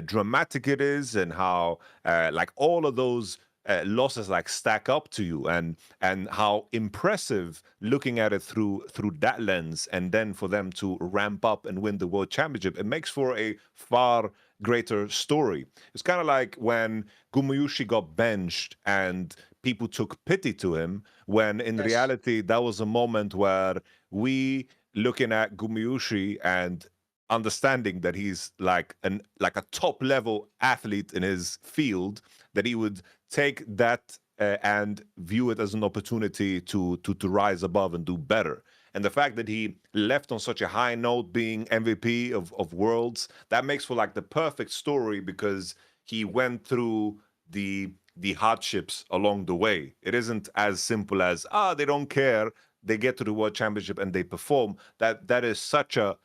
dramatic it is and how like all of those losses like stack up to you, and how impressive looking at it through that lens, and then for them to ramp up and win the world championship, it makes for a far greater story. It's kind of like when Gumayushi got benched and people took pity to him, when in reality that was a moment where we, looking at Gumayushi and understanding that he's like a top level athlete in his field, that he would take that and view it as an opportunity to rise above and do better. And the fact that he left on such a high note, being MVP of Worlds, that makes for like the perfect story, because he went through the hardships along the way. It isn't as simple as, they don't care, they get to the World Championship and they perform. That is such a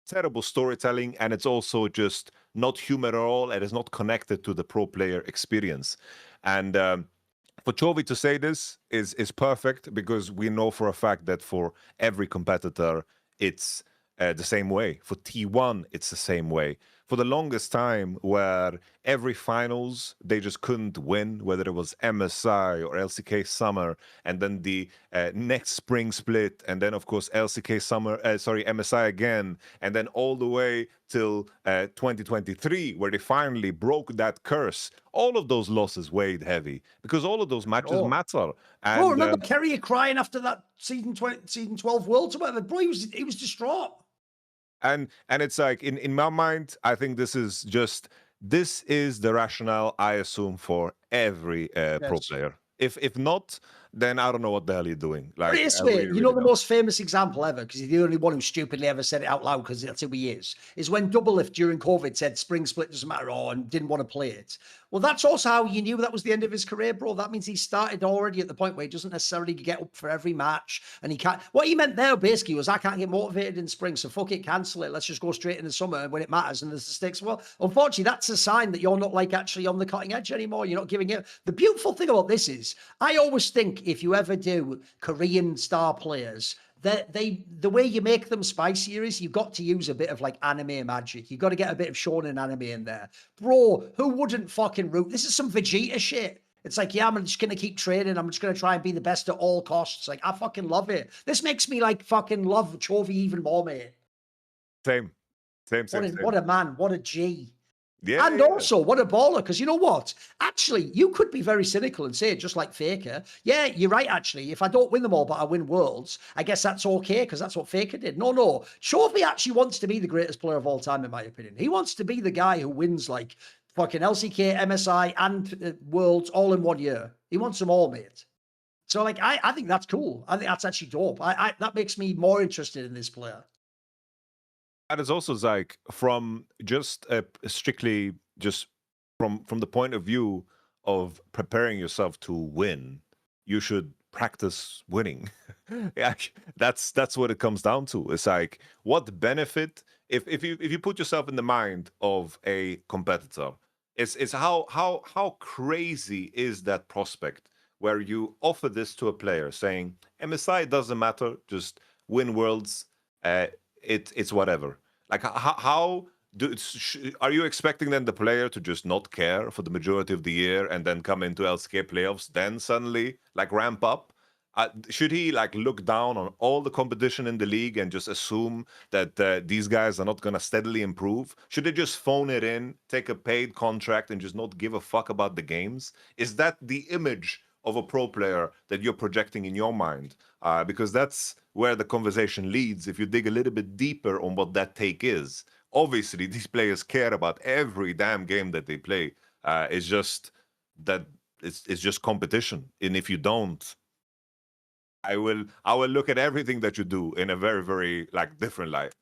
terrible storytelling, and it's also just not human at all, and it's not connected to the pro player experience. And for Chovy to say this is perfect, because we know for a fact that for every competitor, it's the same way. For T1, it's the same way. For the longest time, where every finals, they just couldn't win, whether it was MSI or LCK Summer, and then the next Spring Split, and then, of course, MSI again, and then all the way till 2023, where they finally broke that curse. All of those losses weighed heavy, because all of those matches matter. And, bro, remember Kerry crying after that season 12 Worlds or whatever? Bro, he was distraught. And it's like, in my mind, I think this is the rationale, I assume, for every pro player. If not, then I don't know what the hell you're doing. Like, but this way, you know, the most famous example ever, because he's the only one who stupidly ever said it out loud, because that's who he is when Doublelift during COVID said Spring Split doesn't matter and didn't want to play it. Well, that's also how you knew that was the end of his career, bro. That means he started already at the point where he doesn't necessarily get up for every match, and he can't. What he meant there basically was, I can't get motivated in spring, so fuck it, cancel it. Let's just go straight in the summer when it matters and there's the stakes. Well, unfortunately, that's a sign that you're not like actually on the cutting edge anymore. You're not giving it. The beautiful thing about this is, I always think if you ever do Korean star players, the way you make them spicier is you've got to use a bit of like anime magic. You've got to get a bit of shonen anime in there. Bro, who wouldn't fucking root? This is some Vegeta shit. It's like, yeah, I'm just going to keep training. I'm just going to try and be the best at all costs. Like, I fucking love it. This makes me like fucking love Chovy even more, mate. Same. What a man. What a G. Yeah, and also, what a baller, because you know what? Actually, you could be very cynical and say, just like Faker, yeah, you're right, actually. If I don't win them all, but I win Worlds, I guess that's okay, because that's what Faker did. No. Chovy actually wants to be the greatest player of all time, in my opinion. He wants to be the guy who wins, like, fucking LCK, MSI, and Worlds all in 1 year. He wants them all, mate. So, like, I think that's cool. I think that's actually dope. That makes me more interested in this player. And it's also like, from just strictly just from the point of view of preparing yourself to win, you should practice winning. Yeah, that's what it comes down to. It's like, what benefit if you put yourself in the mind of a competitor, it's how crazy is that prospect where you offer this to a player saying MSI doesn't matter, just win worlds, uh, it's whatever. Like how are you expecting then the player to just not care for the majority of the year and then come into LCK playoffs, then suddenly like ramp up? Should he like look down on all the competition in the league and just assume that these guys are not going to steadily improve? Should they just phone it in, take a paid contract, and just not give a fuck about the games? Is that the image of a pro player that you're projecting in your mind? Because that's where the conversation leads if you dig a little bit deeper on what that take is. Obviously, these players care about every damn game that they play. It's just that it's just competition, and if you don't, I will look at everything that you do in a very, very like different light.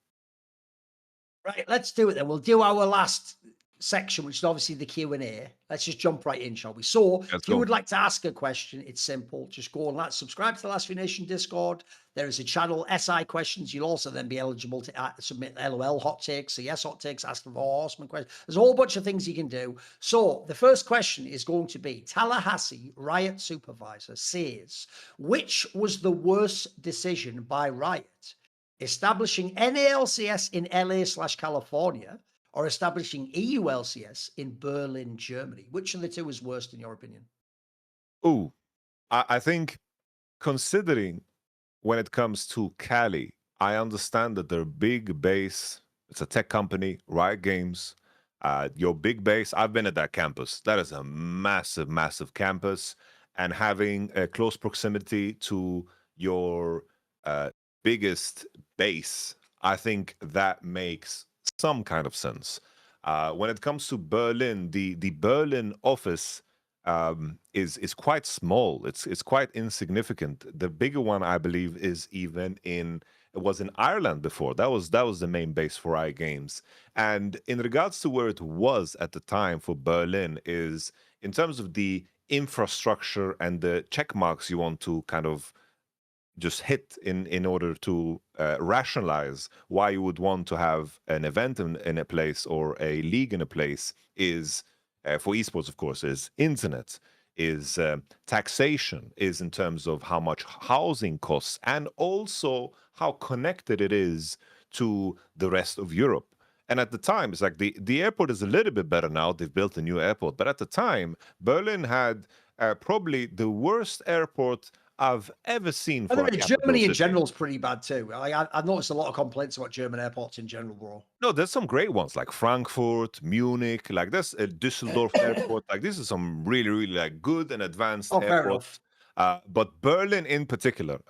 Right, let's do it then. We'll do our last section, which is obviously the Q&A. Let's just jump right in, shall we? So if you would like to ask a question, it's simple. Just go and subscribe to the Last Few Nation Discord. There is a channel, SI questions. You'll also then be eligible to submit LOL hot takes, CS hot takes, ask for Horseman questions. There's a whole bunch of things you can do. So the first question is going to be, Tallahassee Riot Supervisor says, which was the worst decision by Riot? Establishing NALCS in LA/California or establishing EU LCS in Berlin, Germany? Which of the two is worst in your opinion? Ooh, I think considering when it comes to Cali, I understand that their big base, it's a tech company, Riot Games. Your big base, I've been at that campus. That is a massive, massive campus. And having a close proximity to your biggest base, I think that makes some kind of sense. When it comes to Berlin, the Berlin office is quite small. It's quite insignificant. The bigger one, I believe, is even it was in Ireland before. That was the main base for iGames. And in regards to where it was at the time for Berlin, is in terms of the infrastructure and the check marks you want to kind of just hit in order to rationalize why you would want to have an event in a place or a league in a place is for esports, of course, is internet, is taxation, is in terms of how much housing costs, and also how connected it is to the rest of Europe. And at the time, it's like the airport is a little bit better now. They've built a new airport. But at the time, Berlin had probably the worst airport I've ever seen for a capital Germany in city. general is pretty bad too. I've noticed a lot of complaints about German airports in general, bro. No, there's some great ones like Frankfurt, Munich, like there's a Düsseldorf airport. Like this is some really, really like good and advanced airports. But Berlin in particular,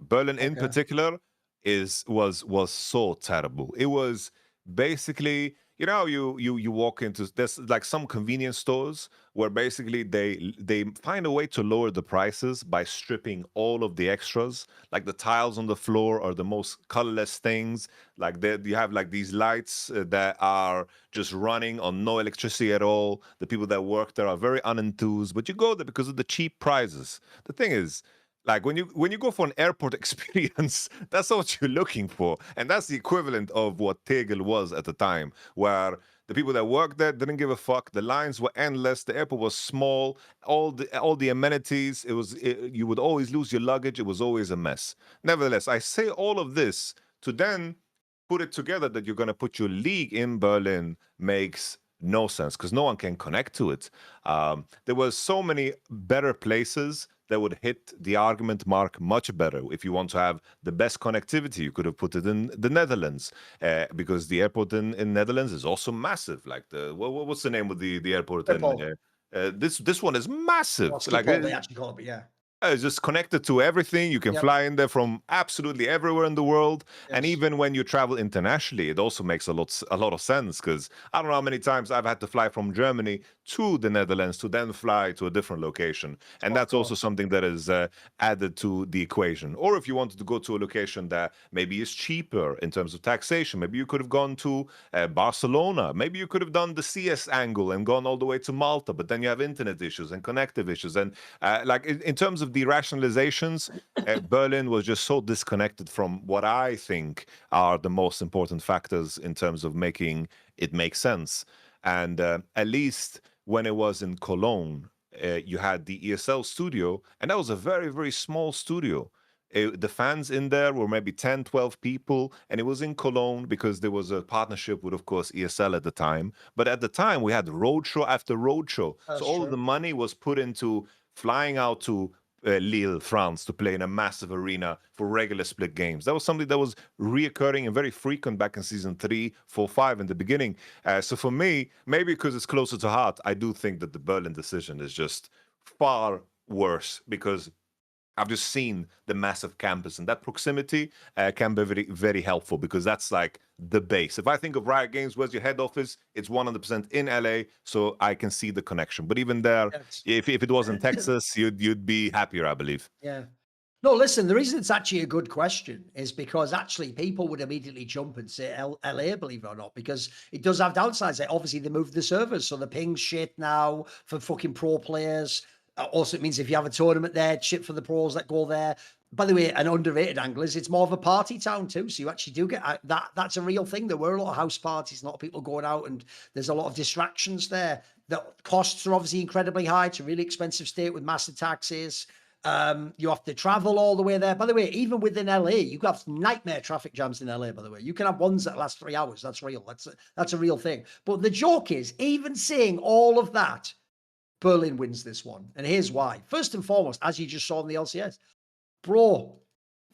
was so terrible. It was basically, you know, you walk into, there's like some convenience stores where basically they find a way to lower the prices by stripping all of the extras. Like the tiles on the floor are the most colorless things. Like you have like these lights that are just running on no electricity at all. The people that work there are very unenthused, but you go there because of the cheap prices. The thing is, like when you go for an airport experience, that's what you're looking for, and that's the equivalent of what Tegel was at the time, where the people that worked there didn't give a fuck. The lines were endless. The airport was small. All the amenities. You would always lose your luggage. It was always a mess. Nevertheless, I say all of this to then put it together that you're going to put your league in Berlin makes no sense because no one can connect to it. There were so many better places that would hit the argument mark much better. If you want to have the best connectivity, you could have put it in the Netherlands because the airport in Netherlands is also massive. Like what's the name of the airport in this one is massive. Well, like they actually call it, but yeah. It's just connected to everything. You can fly in there from absolutely everywhere in the world. Yes. And even when you travel internationally, it also makes a lot of sense because I don't know how many times I've had to fly from Germany to the Netherlands to then fly to a different location. And that's also something that is added to the equation. Or if you wanted to go to a location that maybe is cheaper in terms of taxation, maybe you could have gone to Barcelona. Maybe you could have done the CS angle and gone all the way to Malta. But then you have internet issues and connective issues. And like in terms of of the rationalizations, Berlin was just so disconnected from what I think are the most important factors in terms of making it make sense. And at least when it was in Cologne, you had the ESL studio, and that was a very, very small studio. The fans in there were maybe 10, 12 people, and it was in Cologne because there was a partnership with, of course, ESL at the time. But at the time, we had roadshow after roadshow. So all of the money was put into flying out to Lille, France, to play in a massive arena for regular split games. That was something that was reoccurring and very frequent back in season 3, 4, 5 in the beginning. So for me, maybe because it's closer to heart, I do think that the Berlin decision is just far worse because I've just seen the massive campus, and that proximity can be very, very helpful because that's like the base. If I think of Riot Games, where's your head office? It's 100% in LA, so I can see the connection. But even there, if it was in Texas, you'd be happier, I believe. Yeah. No, listen, the reason it's actually a good question is because actually people would immediately jump and say LA, believe it or not, because it does have downsides. Obviously, they moved the servers, so the ping's shit now for fucking pro players. Also, it means if you have a tournament there, shit for the pros that go there. By the way, an underrated angle is it's more of a party town too. So you actually do get that. That's a real thing. There were a lot of house parties, a lot of people going out, and there's a lot of distractions there. The costs are obviously incredibly high. It's a really expensive state with massive taxes. You have to travel all the way there. By the way, even within LA, you can have nightmare traffic jams in LA, by the way. You can have ones that last 3 hours. That's real. That's a real thing. But the joke is, even seeing all of that, Berlin wins this one. And here's why. First and foremost, as you just saw in the LCS, bro,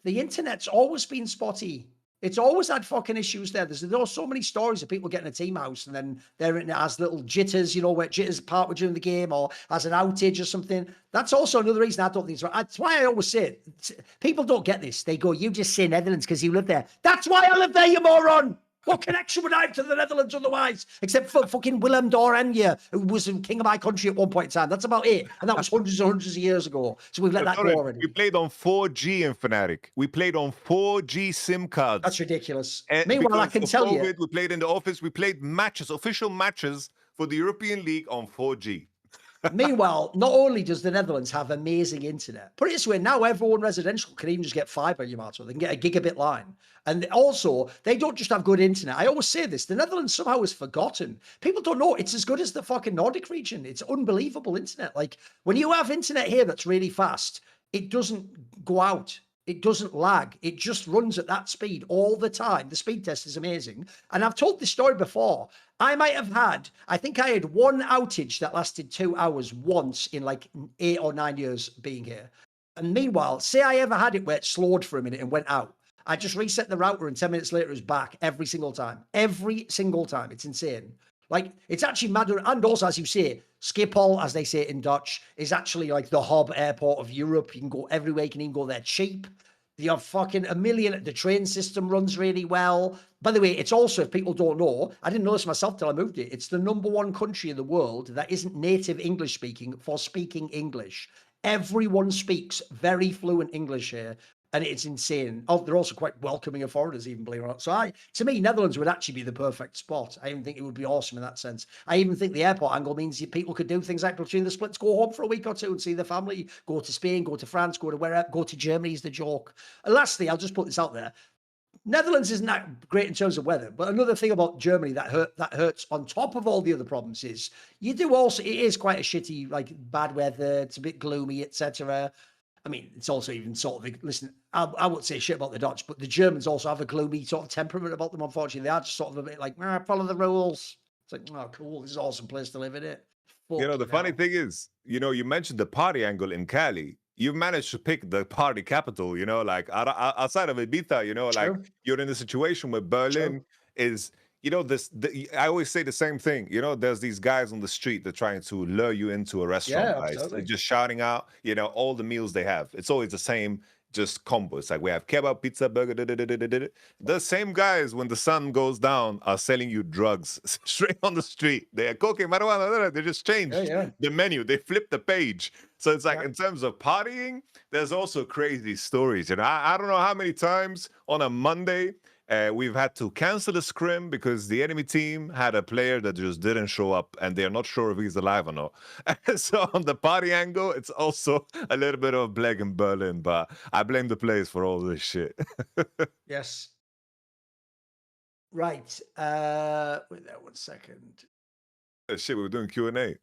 the internet's always been spotty. It's always had fucking issues there. There are so many stories of people getting a team house and then it has little jitters, where jitters part during the game or has an outage or something. That's also another reason I don't think it's right. That's why I always say it. People don't get this. They go, you just say Netherlands because you live there. That's why I live there, you moron. What connection would I have to the Netherlands otherwise? Except for fucking Willem d'Oranje, who was king of my country at one point in time. That's about it. And that was hundreds and hundreds of years ago. So we've let that go already. We played on 4G in Fnatic. We played on 4G SIM cards. That's ridiculous. And meanwhile, I can tell COVID, you. We played in the office. We played matches, official matches for the European League on 4G. Meanwhile, not only does the Netherlands have amazing internet, put it this way, now everyone residential can even just get fiber, Yamato. They can get a gigabit line. And also, they don't just have good internet. I always say this, the Netherlands somehow is forgotten. People don't know it's as good as the fucking Nordic region. It's unbelievable internet. Like, when you have internet here that's really fast, it doesn't go out. It doesn't lag. It just runs at that speed all the time. The speed test is amazing. And I've told this story before. I think I had one outage that lasted 2 hours once in like 8 or 9 years being here. And meanwhile, say I ever had it where it slowed for a minute and went out. I just reset the router and 10 minutes later it was back every single time. Every single time. It's insane. Like, it's actually mad. And also, as you say, Schiphol, as they say in Dutch, is actually like the hub airport of Europe. You can go everywhere. You can even go there cheap. You have fucking a million. The train system runs really well. By the way, it's also, if people don't know, I didn't know this myself till I moved here. It's the #1 country in the world that isn't native English speaking for speaking English. Everyone speaks very fluent English here. And it's insane. Oh, they're also quite welcoming of foreigners, even, believe it or not. So to me, Netherlands would actually be the perfect spot. I even think it would be awesome in that sense. I even think the airport angle means people could do things like between the splits, go home for a week or two and see their family, go to Spain, go to France, go to wherever, go to Germany is the joke. And lastly, I'll just put this out there. Netherlands isn't that great in terms of weather, but another thing about Germany that hurts on top of all the other problems is it is quite a shitty, like bad weather. It's a bit gloomy, etc. I mean, it's also even sort of, listen, I won't say shit about the Dutch, but the Germans also have a gloomy sort of temperament about them, unfortunately. They are just sort of a bit like, follow the rules. It's like, oh, cool, this is an awesome place to live in it. The funny thing is, you mentioned the party angle in Cali. You've managed to pick the party capital, like outside of Ibiza, like you're in a situation where Berlin is... I always say the same thing. There's these guys on the street that are trying to lure you into a restaurant. They're just shouting out, all the meals they have. It's always the same, just combo. It's like we have kebab, pizza, burger. The same guys, when the sun goes down, are selling you drugs straight on the street. They are cocaine, marijuana. They just changed the menu. They flipped the page. So it's like in terms of partying, there's also crazy stories. I don't know how many times on a Monday We've had to cancel a scrim because the enemy team had a player that just didn't show up and they're not sure if he's alive or not. So on the party angle, it's also a little bit of Bleg in Berlin, but I blame the players for all this shit. Yes. Right. Wait there 1 second. Shit, we were doing Q&A.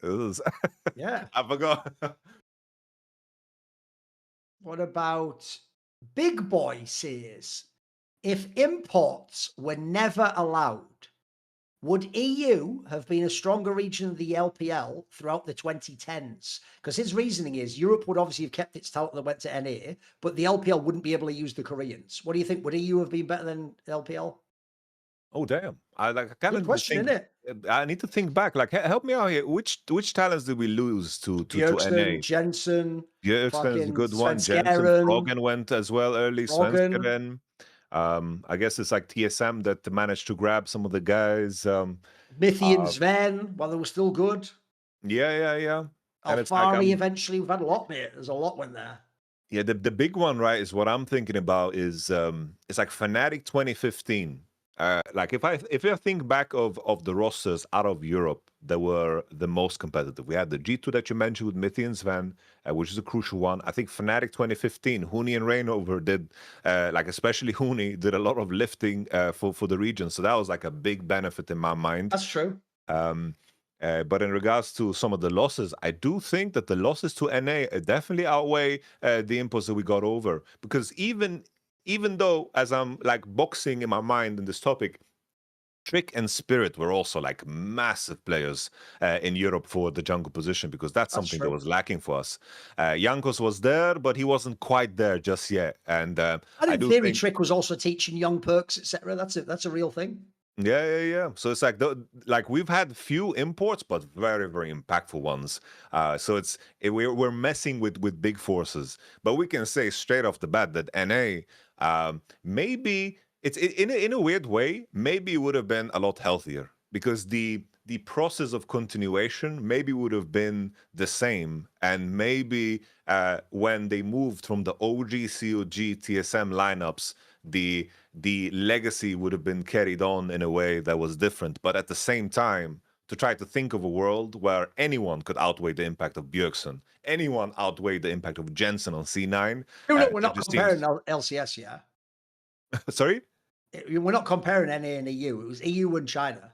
Yeah. I forgot. What about Big Boy says, if imports were never allowed, would EU have been a stronger region of the LPL throughout the 2010s? Because his reasoning is Europe would obviously have kept its talent that went to NA, but the LPL wouldn't be able to use the Koreans. What do you think? Would EU have been better than LPL? Oh damn! I kind Good of question, think. isn't it? I need to think back. Like, help me out here. Which talents did we lose to Bjergsen, NA? Jensen, Bjergsen is a fucking good one. Jensen, Svenskeren, Froggen went as well early. Froggen. Svenskeren. I guess it's like TSM that managed to grab some of the guys. Mithy and Sven, while they were still good. Yeah. And it's like Alfari eventually, we've had a lot, mate. There's a lot went there. yeah, the big one, right, is what I'm thinking about is it's like Fnatic 2015. Like if I think back of the rosters out of Europe that were the most competitive, we had the G2 that you mentioned with Mithy and Sven, which is a crucial one. I think Fnatic 2015, Huni and Reignover did, like especially Huni did a lot of lifting for the region, so that was like a big benefit in my mind. That's true. But in regards to some of the losses, I do think that the losses to NA definitely outweigh the imports that we got over. Because even though, as I'm like boxing in my mind in this topic, Trick and Spirit were also like massive players in Europe for the jungle position, because that's something that was lacking for us. Jankos was there, but he wasn't quite there just yet. And I do think Trick was also teaching young perks, etc. That's a real thing. Yeah. So it's like we've had few imports, but very, very impactful ones. So we're messing with big forces. But we can say straight off the bat that NA maybe it's in a weird way, maybe it would have been a lot healthier, because the process of continuation maybe would have been the same, and maybe when they moved from the OG COG TSM lineups, the legacy would have been carried on in a way that was different. But at the same time, to try to think of a world where anyone could outweigh the impact of Bjergsen, anyone outweigh the impact of Jensen on C9. We're not comparing LCS, yeah. Sorry? We're not comparing NA and EU. It was EU and China.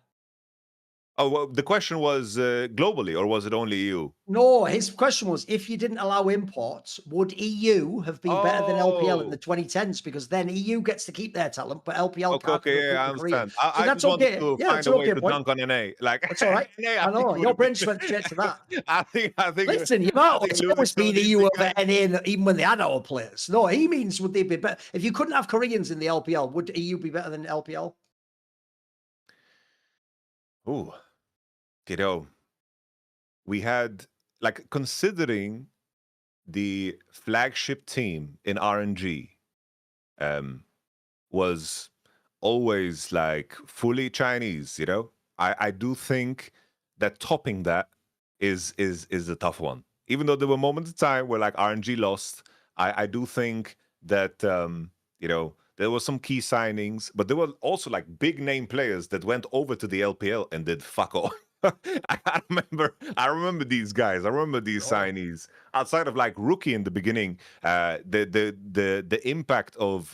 Oh, well, the question was globally, or was it only EU? No, his question was, if you didn't allow imports, would EU have been better than LPL in the 2010s? Because then EU gets to keep their talent, but LPL can't. Okay, I understand. So I that's just wanted to Yeah, find a way to dunk on NA. Like, that's all right. I know, your brain went straight to that. I think. Listen, you might always be the EU over NA, even when they had our players. No, he means would they be better? If you couldn't have Koreans in the LPL, would EU be better than LPL? Ooh. We had, like, considering the flagship team in RNG was always like fully Chinese, I do think that topping that is a tough one. Even though there were moments of time where like RNG lost, I do think that there were some key signings, but there were also like big name players that went over to the LPL and did fuck all. I remember these guys. I remember these signees. Outside of like Rookie in the beginning, the impact of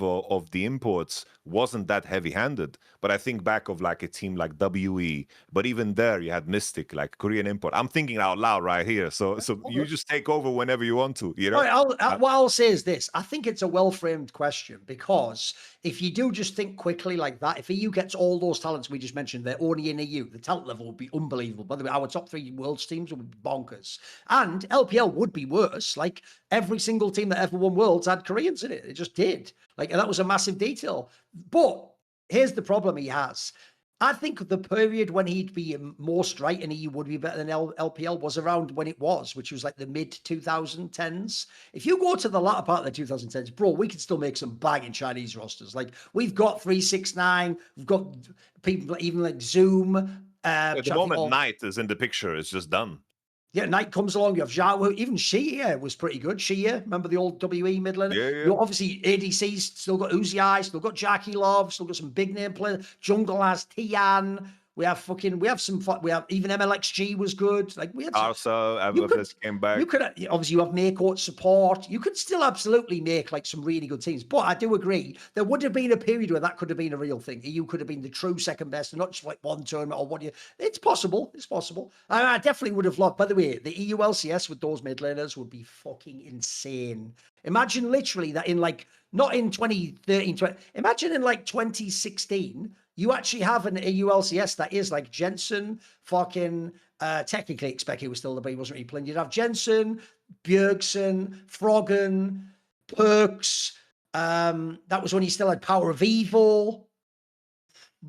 the imports wasn't that heavy-handed. But I think back of like a team like WE. But even there, you had Mystic, like Korean import. I'm thinking out loud right here. So you just take over whenever you want to. What I'll say is this: I think it's a well-framed question, because if you do just think quickly like that, if EU gets all those talents we just mentioned, they're only in EU, the talent level would be unbelievable. By the way, our top 3 world's teams would be bonkers, and LPL would be worse. Like every single team that ever won Worlds had Koreans in it. It just did. Like, and that was a massive detail. But here's the problem he has. I think the period when he'd be most right and he would be better than LPL was around when it was, which was like the mid 2010s. If you go to the latter part of the 2010s, bro, we can still make some banging Chinese rosters. Like we've got 369, we've got people even like Zoom. At the moment, Knight is in the picture. It's just done. Yeah, Knight comes along. You have Zhao. Even Shia was pretty good. Shia, remember the old WE mid laner? Yeah, yeah. You obviously ADC's still got Uzi Eye, still got Jackie Love, still got some big name players. Jungle has Tian. We have even MLXG was good. Like we had Arsa, you could came back. you could obviously you have Mako at support. You could still absolutely make like some really good teams. But I do agree there would have been a period where that could have been a real thing. EU could have been the true second best, and not just like one tournament or what you. It's possible. It's possible. I definitely would have loved. By the way, the EU LCS with those mid laners would be fucking insane. Imagine literally that in like not in 2013, imagine in like 2016. You actually have an EU LCS that is like Jensen, fucking technically Expected was still the, but he wasn't really playing. You'd have Jensen, Bjergsen, Froggen, Perks. That was when he still had Power of Evil.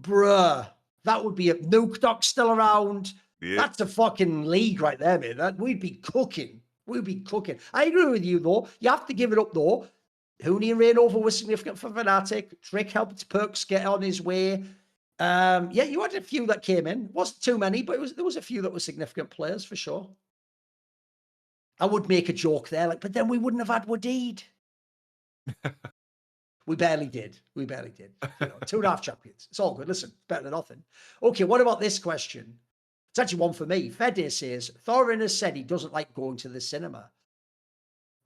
Bruh, that would be a Nuke Doc still around. Yeah. That's a fucking league right there, man. We'd be cooking. We'd be cooking. I agree with you, though. You have to give it up, though. Huni and Rainover was significant for Fnatic. Trick helped Perks get on his way. Yeah, you had a few that came in. Wasn't too many, but there was a few that were significant players for sure. I would make a joke there, like, but then we wouldn't have had Wadid. We barely did. You know, 2.5 champions. It's all good. Listen, better than nothing. Okay, what about this question? It's actually one for me. Fede says, Thorin has said he doesn't like going to the cinema.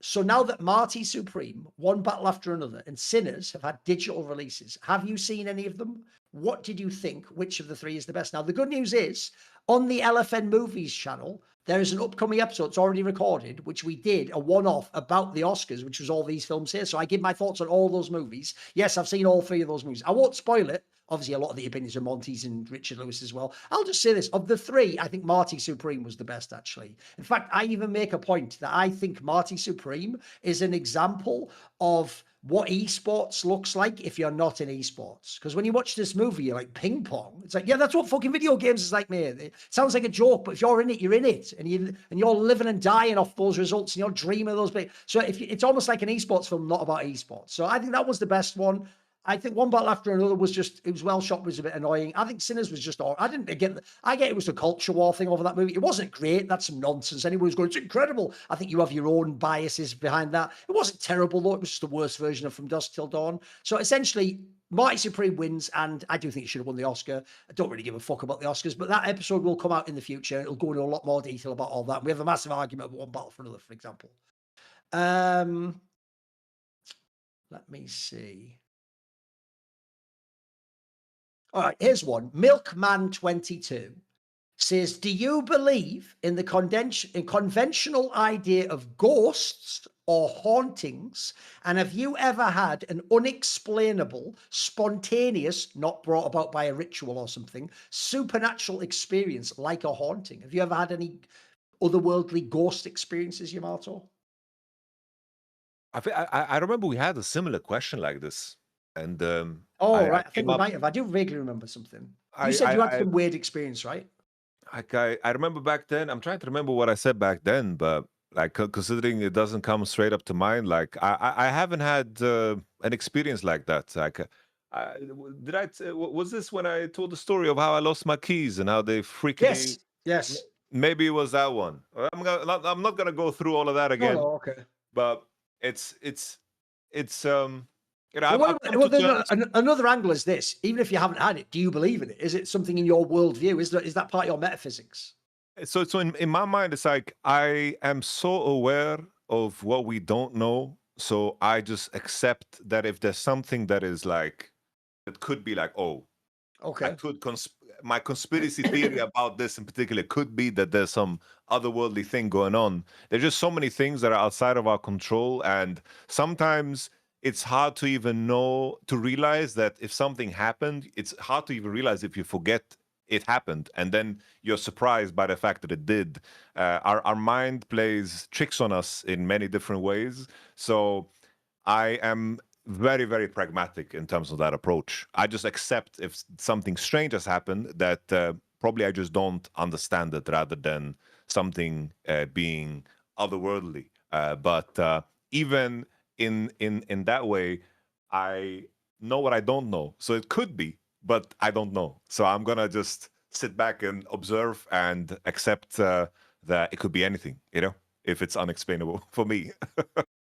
So now that Marty Supreme, one battle after another, and Sinners have had digital releases, have you seen any of them? What did you think? Which of the three is the best? Now, the good news is, on the LFN Movies channel, there is an upcoming episode, it's already recorded, which we did, a one-off about the Oscars, which was all these films here. So I give my thoughts on all those movies. Yes, I've seen all 3 of those movies. I won't spoil it. Obviously, a lot of the opinions are Monty's and Richard Lewis as well. I'll just say this. Of the 3, I think Marty Supreme was the best, actually. In fact, I even make a point that I think Marty Supreme is an example of what esports looks like if you're not in esports. Because when you watch this movie, you're like, ping pong. It's like, yeah, that's what fucking video games is like, mate. It sounds like a joke, but if you're in it, you're in it. And you're living and dying off those results and you're dreaming of those big. So it's almost like an esports film, not about esports. So I think that was the best one. I think one battle after another was just, it was well shot, was a bit annoying. I think Sinners was just, I get it was a culture war thing over that movie. It wasn't great. That's some nonsense. Anyone who's going, it's incredible. I think you have your own biases behind that. It wasn't terrible though. It was just the worst version of From Dusk Till Dawn. So essentially, Marty Supreme wins, and I do think he should have won the Oscar. I don't really give a fuck about the Oscars, but that episode will come out in the future. It'll go into a lot more detail about all that. We have a massive argument about one battle for another, for example. Let me see. All right, here's one. Milkman22 says, do you believe in the conventional idea of ghosts or hauntings? And have you ever had an unexplainable, spontaneous, not brought about by a ritual or something, supernatural experience like a haunting? Have you ever had any otherworldly ghost experiences, Yamato? I remember we had a similar question like this. And right. I think we might have. I do vaguely remember something. You said you had some weird experience, right? I remember back then. I'm trying to remember what I said back then, but like considering it doesn't come straight up to mind, like I haven't had an experience like that. Like, was this when I told the story of how I lost my keys and how they freaking yes. Maybe it was that one. I'm not gonna go through all of that again. No, okay. But it's you know, another angle is this. Even if you haven't had it, do you believe in it? Is it something in your worldview? Is that part of your metaphysics? So in my mind, it's like I am so aware of what we don't know. So I just accept that if there's something that is like, it could be like, oh, okay, I could my conspiracy theory about this in particular could be that there's some otherworldly thing going on. There's just so many things that are outside of our control, and sometimes it's hard to even realize that if something happened, it's hard to even realize if you forget it happened, and then you're surprised by the fact that it did. Our mind plays tricks on us in many different ways. So I am very, very pragmatic in terms of that approach. I just accept if something strange has happened that probably I just don't understand it, rather than something being otherworldly. But even in that way, I know what I don't know. So it could be, but I don't know. So I'm gonna just sit back and observe and accept that it could be anything, you know, if it's unexplainable for me.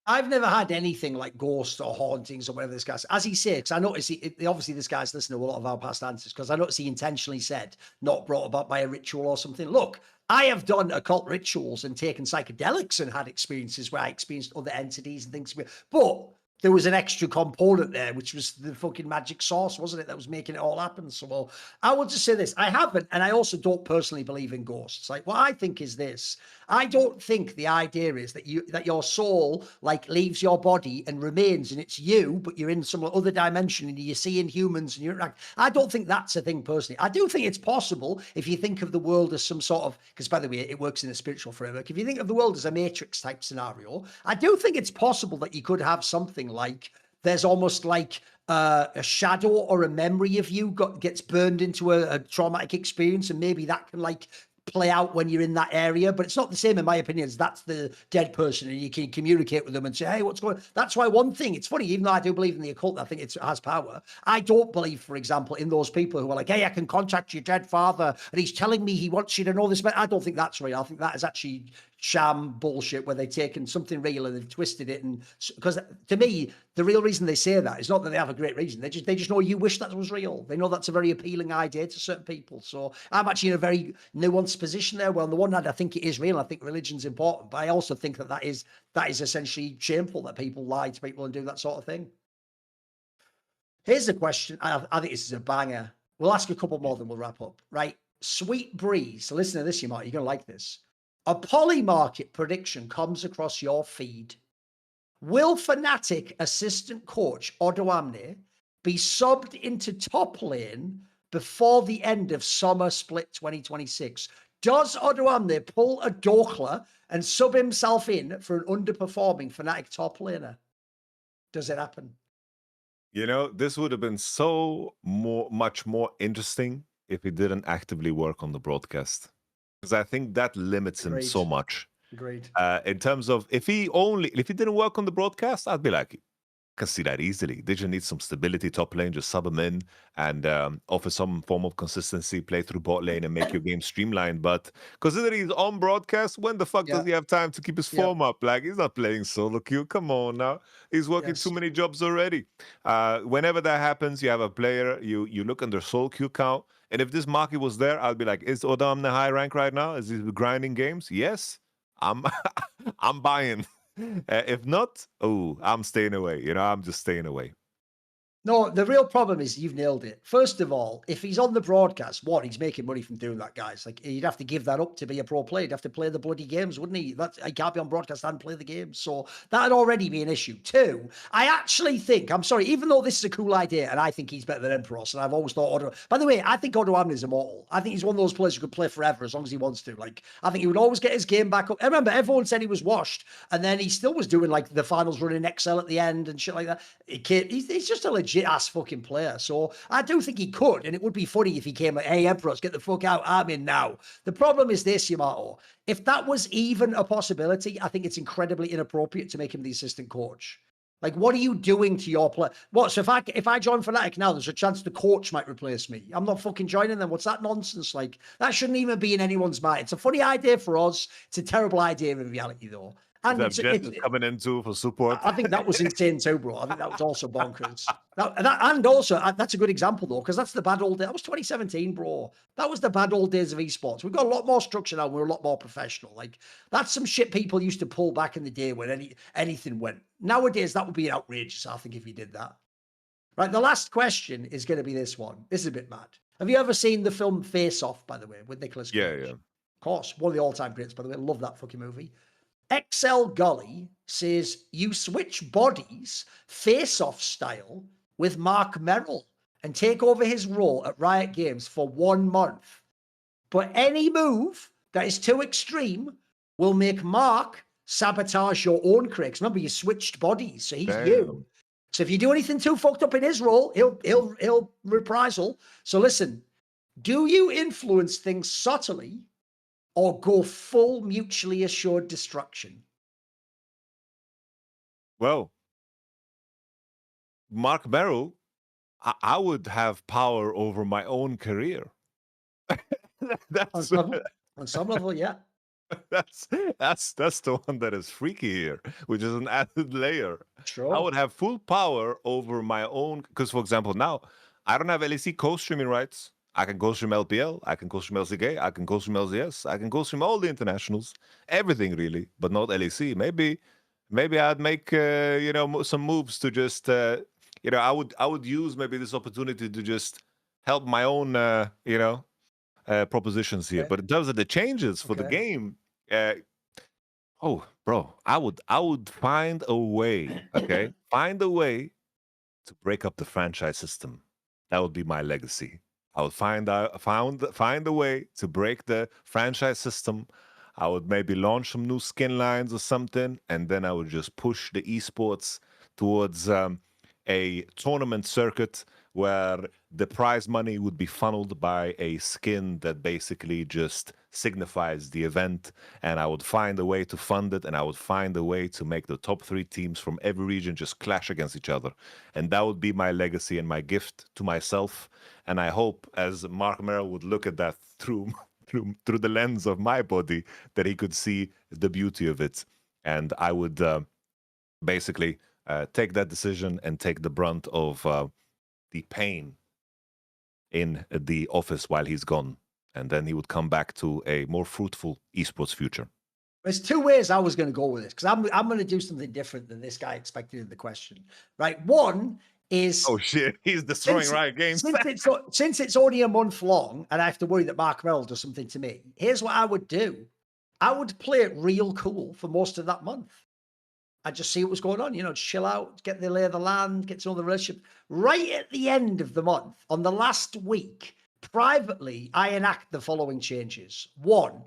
I've never had anything like ghosts or hauntings or whatever this guy's. As he said, because I noticed obviously this guy's listened to a lot of our past answers, because I noticed he intentionally said not brought about by a ritual or something. Look, I have done occult rituals and taken psychedelics and had experiences where I experienced other entities and things. But there was an extra component there, which was the fucking magic sauce, wasn't it? That was making it all happen. So, well, I will just say this. I haven't, and I also don't personally believe in ghosts. Like, what I think is this. I don't think the idea is that your soul like leaves your body and remains, and it's you, but you're in some other dimension and you're seeing humans and you're like, I don't think that's a thing personally. I do think it's possible if you think of the world as some sort of, because by the way, it works in a spiritual framework. If you think of the world as a Matrix type scenario, I do think it's possible that you could have something like there's almost like a shadow or a memory of you gets burned into a traumatic experience, and maybe that can like play out when you're in that area, but it's not the same in my opinion as that's the dead person and you can communicate with them and say, hey, what's going on? That's why one thing, it's funny, even though I do believe in the occult, I think it has power. I don't believe, for example, in those people who are like, hey, I can contact your dead father and he's telling me he wants you to know this, but I don't think that's real. I think that is actually sham bullshit where they've taken something real and they've twisted it. And because to me, the real reason they say that is not that they have a great reason. They just know you wish that was real. They know that's a very appealing idea to certain people. So I'm actually in a very nuanced position there. Well, on the one hand, I think it is real. I think religion's important, but I also think that is essentially shameful that people lie to people and do that sort of thing. Here's a question. I think this is a banger. We'll ask a couple more, then we'll wrap up. Right. Sweet Breeze. So listen to this, you're going to like this. A polymarket prediction comes across your feed. Will Fnatic assistant coach Odoamne be subbed into top lane before the end of Summer Split 2026? Does Odoamne pull a Dokla and sub himself in for an underperforming Fnatic top laner? Does it happen? You know, this would have been much more interesting if he didn't actively work on the broadcast, because I think that limits him so much. Agreed. In terms of if he didn't work on the broadcast, I'd be like, I can see that easily. They just need some stability top lane, just sub him in and offer some form of consistency, play through bot lane and make your game streamlined. But considering he's on broadcast, when the fuck does he have time to keep his form up? Like, he's not playing solo queue. Come on now. He's working too many jobs already. Whenever that happens, you have a player, you look under solo queue count. And if this market was there, I'd be like, is Odam the high rank right now? Is he grinding games? Yes. I'm buying. If not, I'm staying away. You know, I'm just staying away. No, the real problem is you've nailed it. First of all, if he's on the broadcast, he's making money from doing that, guys. Like, you'd have to give that up to be a pro player. You'd have to play the bloody games, wouldn't he? I can't be on broadcast and play the games. So that'd already be an issue. Two, I actually think, I'm sorry, even though this is a cool idea and I think he's better than Empyros, and I've always thought by the way, I think Odoamne is immortal. I think he's one of those players who could play forever as long as he wants to. Like, I think he would always get his game back up. I remember everyone said he was washed, and then he still was doing like the finals running XL at the end and shit like that. He's just a legit ass fucking player. So I do think he could, and it would be funny if he came like, hey, Empyros, get the fuck out, I'm in now. The problem is this, Yamato. If that was even a possibility, I think it's incredibly inappropriate to make him the assistant coach. Like, what are you doing to your player? What? So if I join Fnatic now, there's a chance the coach might replace me. I'm not fucking joining them. What's that nonsense? Like, that shouldn't even be in anyone's mind. It's a funny idea for us. It's a terrible idea in reality, though. And it's coming into for support. I think that was insane too, bro. I think that was also bonkers. And also, that's a good example though, because that's the bad old day. That was 2017, bro. That was the bad old days of esports. We've got a lot more structure now. We're a lot more professional. Like, that's some shit people used to pull back in the day when anything went. Nowadays, that would be outrageous, I think, if you did that. Right, the last question is going to be this one. This is a bit mad. Have you ever seen the film Face Off, by the way, with Nicolas Cage? Yeah. Of course, one of the all-time greats, by the way. I love that fucking movie. XL Gully says you switch bodies face-off style with Mark Merrill and take over his role at Riot Games for 1 month. But any move that is too extreme will make Mark sabotage your own critics. Remember, you switched bodies, so he's you. So if you do anything too fucked up in his role, he'll reprisal. So listen, do you influence things subtly or go full mutually assured destruction? Well, Mark Merrill, I would have power over my own career. On some level, yeah. That's the one that is freaky here, which is an added layer. Sure. I would have full power over my own, because for example, now I don't have LEC co-streaming rights. I can co-stream LPL, I can co-stream LCK, I can co-stream LCS, I can co-stream all the internationals, everything really, but not LEC. Maybe I'd make some moves to just I would use maybe this opportunity to just help my own propositions here. Okay. But in terms of the changes for the game, oh, bro, I would find a way, okay? Find a way to break up the franchise system. That would be my legacy. I would find a way to break the franchise system. I would maybe launch some new skin lines or something, and then I would just push the esports towards a tournament circuit where the prize money would be funneled by a skin that basically just signifies the event, and I would find a way to fund it, and I would find a way to make the top 3 teams from every region just clash against each other. And that would be my legacy and my gift to myself. And I hope, as Mark Merrill would look at that through the lens of my body, that he could see the beauty of it. And I would basically take that decision and take the brunt of the pain in the office while he's gone. And then he would come back to a more fruitful esports future. There's 2 ways I was going to go with this, because I'm going to do something different than this guy expected in the question. Right? One is, oh shit, he's destroying Riot Games. Since it's only a month long, and I have to worry that Mark Merrill does something to me. Here's what I would do: I would play it real cool for most of that month. I'd just see what was going on, chill out, get the lay of the land, get to know the relationship. Right at the end of the month, on the last week, privately, I enact the following changes. 1,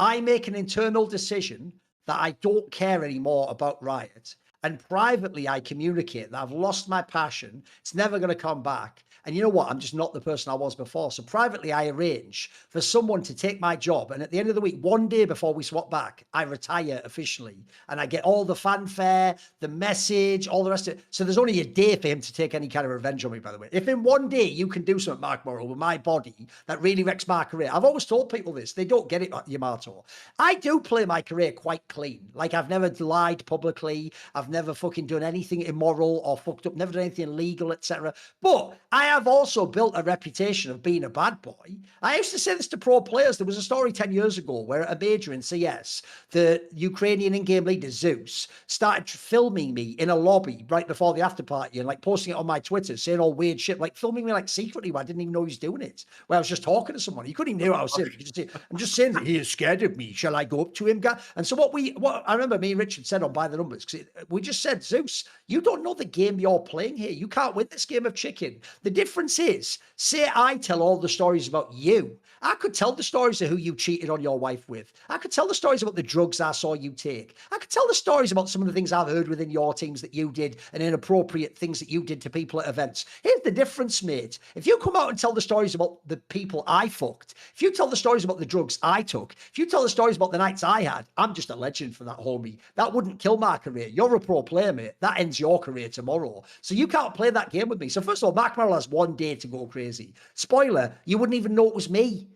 I make an internal decision that I don't care anymore about Riot. And privately, I communicate that I've lost my passion. It's never going to come back. And you know what? I'm just not the person I was before. So privately, I arrange for someone to take my job. And at the end of the week, 1 day before we swap back, I retire officially. And I get all the fanfare, the message, all the rest of it. So there's only a day for him to take any kind of revenge on me, by the way. If in 1 day you can do something, Mark Morrow, with my body that really wrecks my career, I've always told people this. They don't get it, Yamato. I do play my career quite clean. Like, I've never lied publicly. I've never fucking done anything immoral or fucked up, never done anything illegal, etc. But I have also built a reputation of being a bad boy. I used to say this to pro players. There was a story 10 years ago where at a major in CS, the Ukrainian in-game leader, Zeus, started filming me in a lobby right before the after party and like posting it on my Twitter, saying all weird shit, like filming me like secretly where I didn't even know he was doing it, where I was just talking to someone. You couldn't even hear what I was saying. You could just say, I'm just saying that he is scared of me. Shall I go up to him? And so what I remember me and Richard said on By the Numbers, because we just said, Zeus, you don't know the game you're playing here. You can't win this game of chicken. The difference is, say I tell all the stories about you. I could tell the stories of who you cheated on your wife with. I could tell the stories about the drugs I saw you take. I could tell the stories about some of the things I've heard within your teams that you did and inappropriate things that you did to people at events. Here's the difference, mate. If you come out and tell the stories about the people I fucked, if you tell the stories about the drugs I took, if you tell the stories about the nights I had, I'm just a legend for that, homie. That wouldn't kill my career. You're a pro player, mate. That ends your career tomorrow. So you can't play that game with me. So first of all, Mark Merrill has 1 day to go crazy. Spoiler, you wouldn't even know it was me.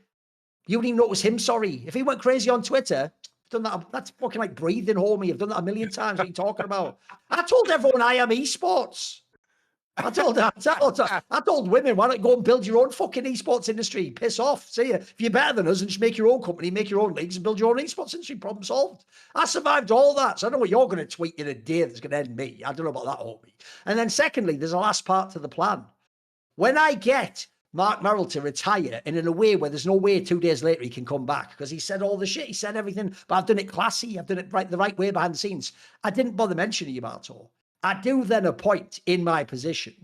You wouldn't even know it was him, sorry. If he went crazy on Twitter, I've done that. That's fucking like breathing, homie. I've done that a million times. What are you talking about? I told everyone I am esports. I told women, why don't you go and build your own fucking esports industry? Piss off. See ya. If you're better than us, and just make your own company, make your own leagues, and build your own esports industry. Problem solved. I survived all that. So I don't know what you're going to tweet in a day that's going to end me. I don't know about that, homie. And then secondly, there's a last part to the plan. When I get Mark Merrill to retire and in a way where there's no way 2 days later he can come back, because he said all the shit, he said everything, but I've done it classy, I've done it the right way behind the scenes. I didn't bother mentioning Yamato. I do then appoint in my position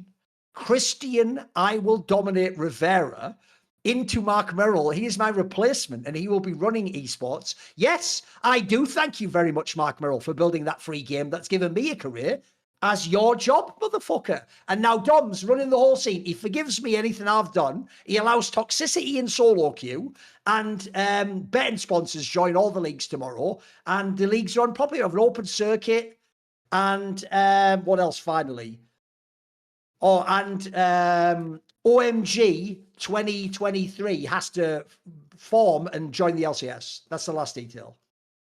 Christian I Will Dominate Rivera into Mark Merrill. He is my replacement and he will be running esports. Yes, I do thank you very much, Mark Merrill, for building that free game that's given me a career as your job, motherfucker. And now Dom's running the whole scene. He forgives me anything I've done. He allows toxicity in solo queue, and betting sponsors join all the leagues tomorrow. And the leagues are on properly. We have an open circuit. And what else finally? Oh, and OMG 2023 has to form and join the LCS. That's the last detail.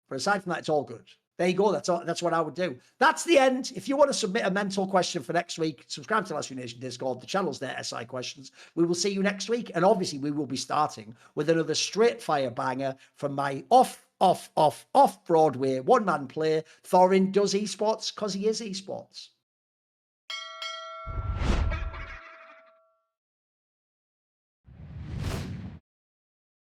But aside from that, it's all good. There you go. That's what I would do. That's the end. If you want to submit a mental question for next week, subscribe to LSU Nation Discord. The channel's there, SI Questions. We will see you next week. And obviously, we will be starting with another straight fire banger from my off Broadway one-man play. Thorin does esports because he is esports.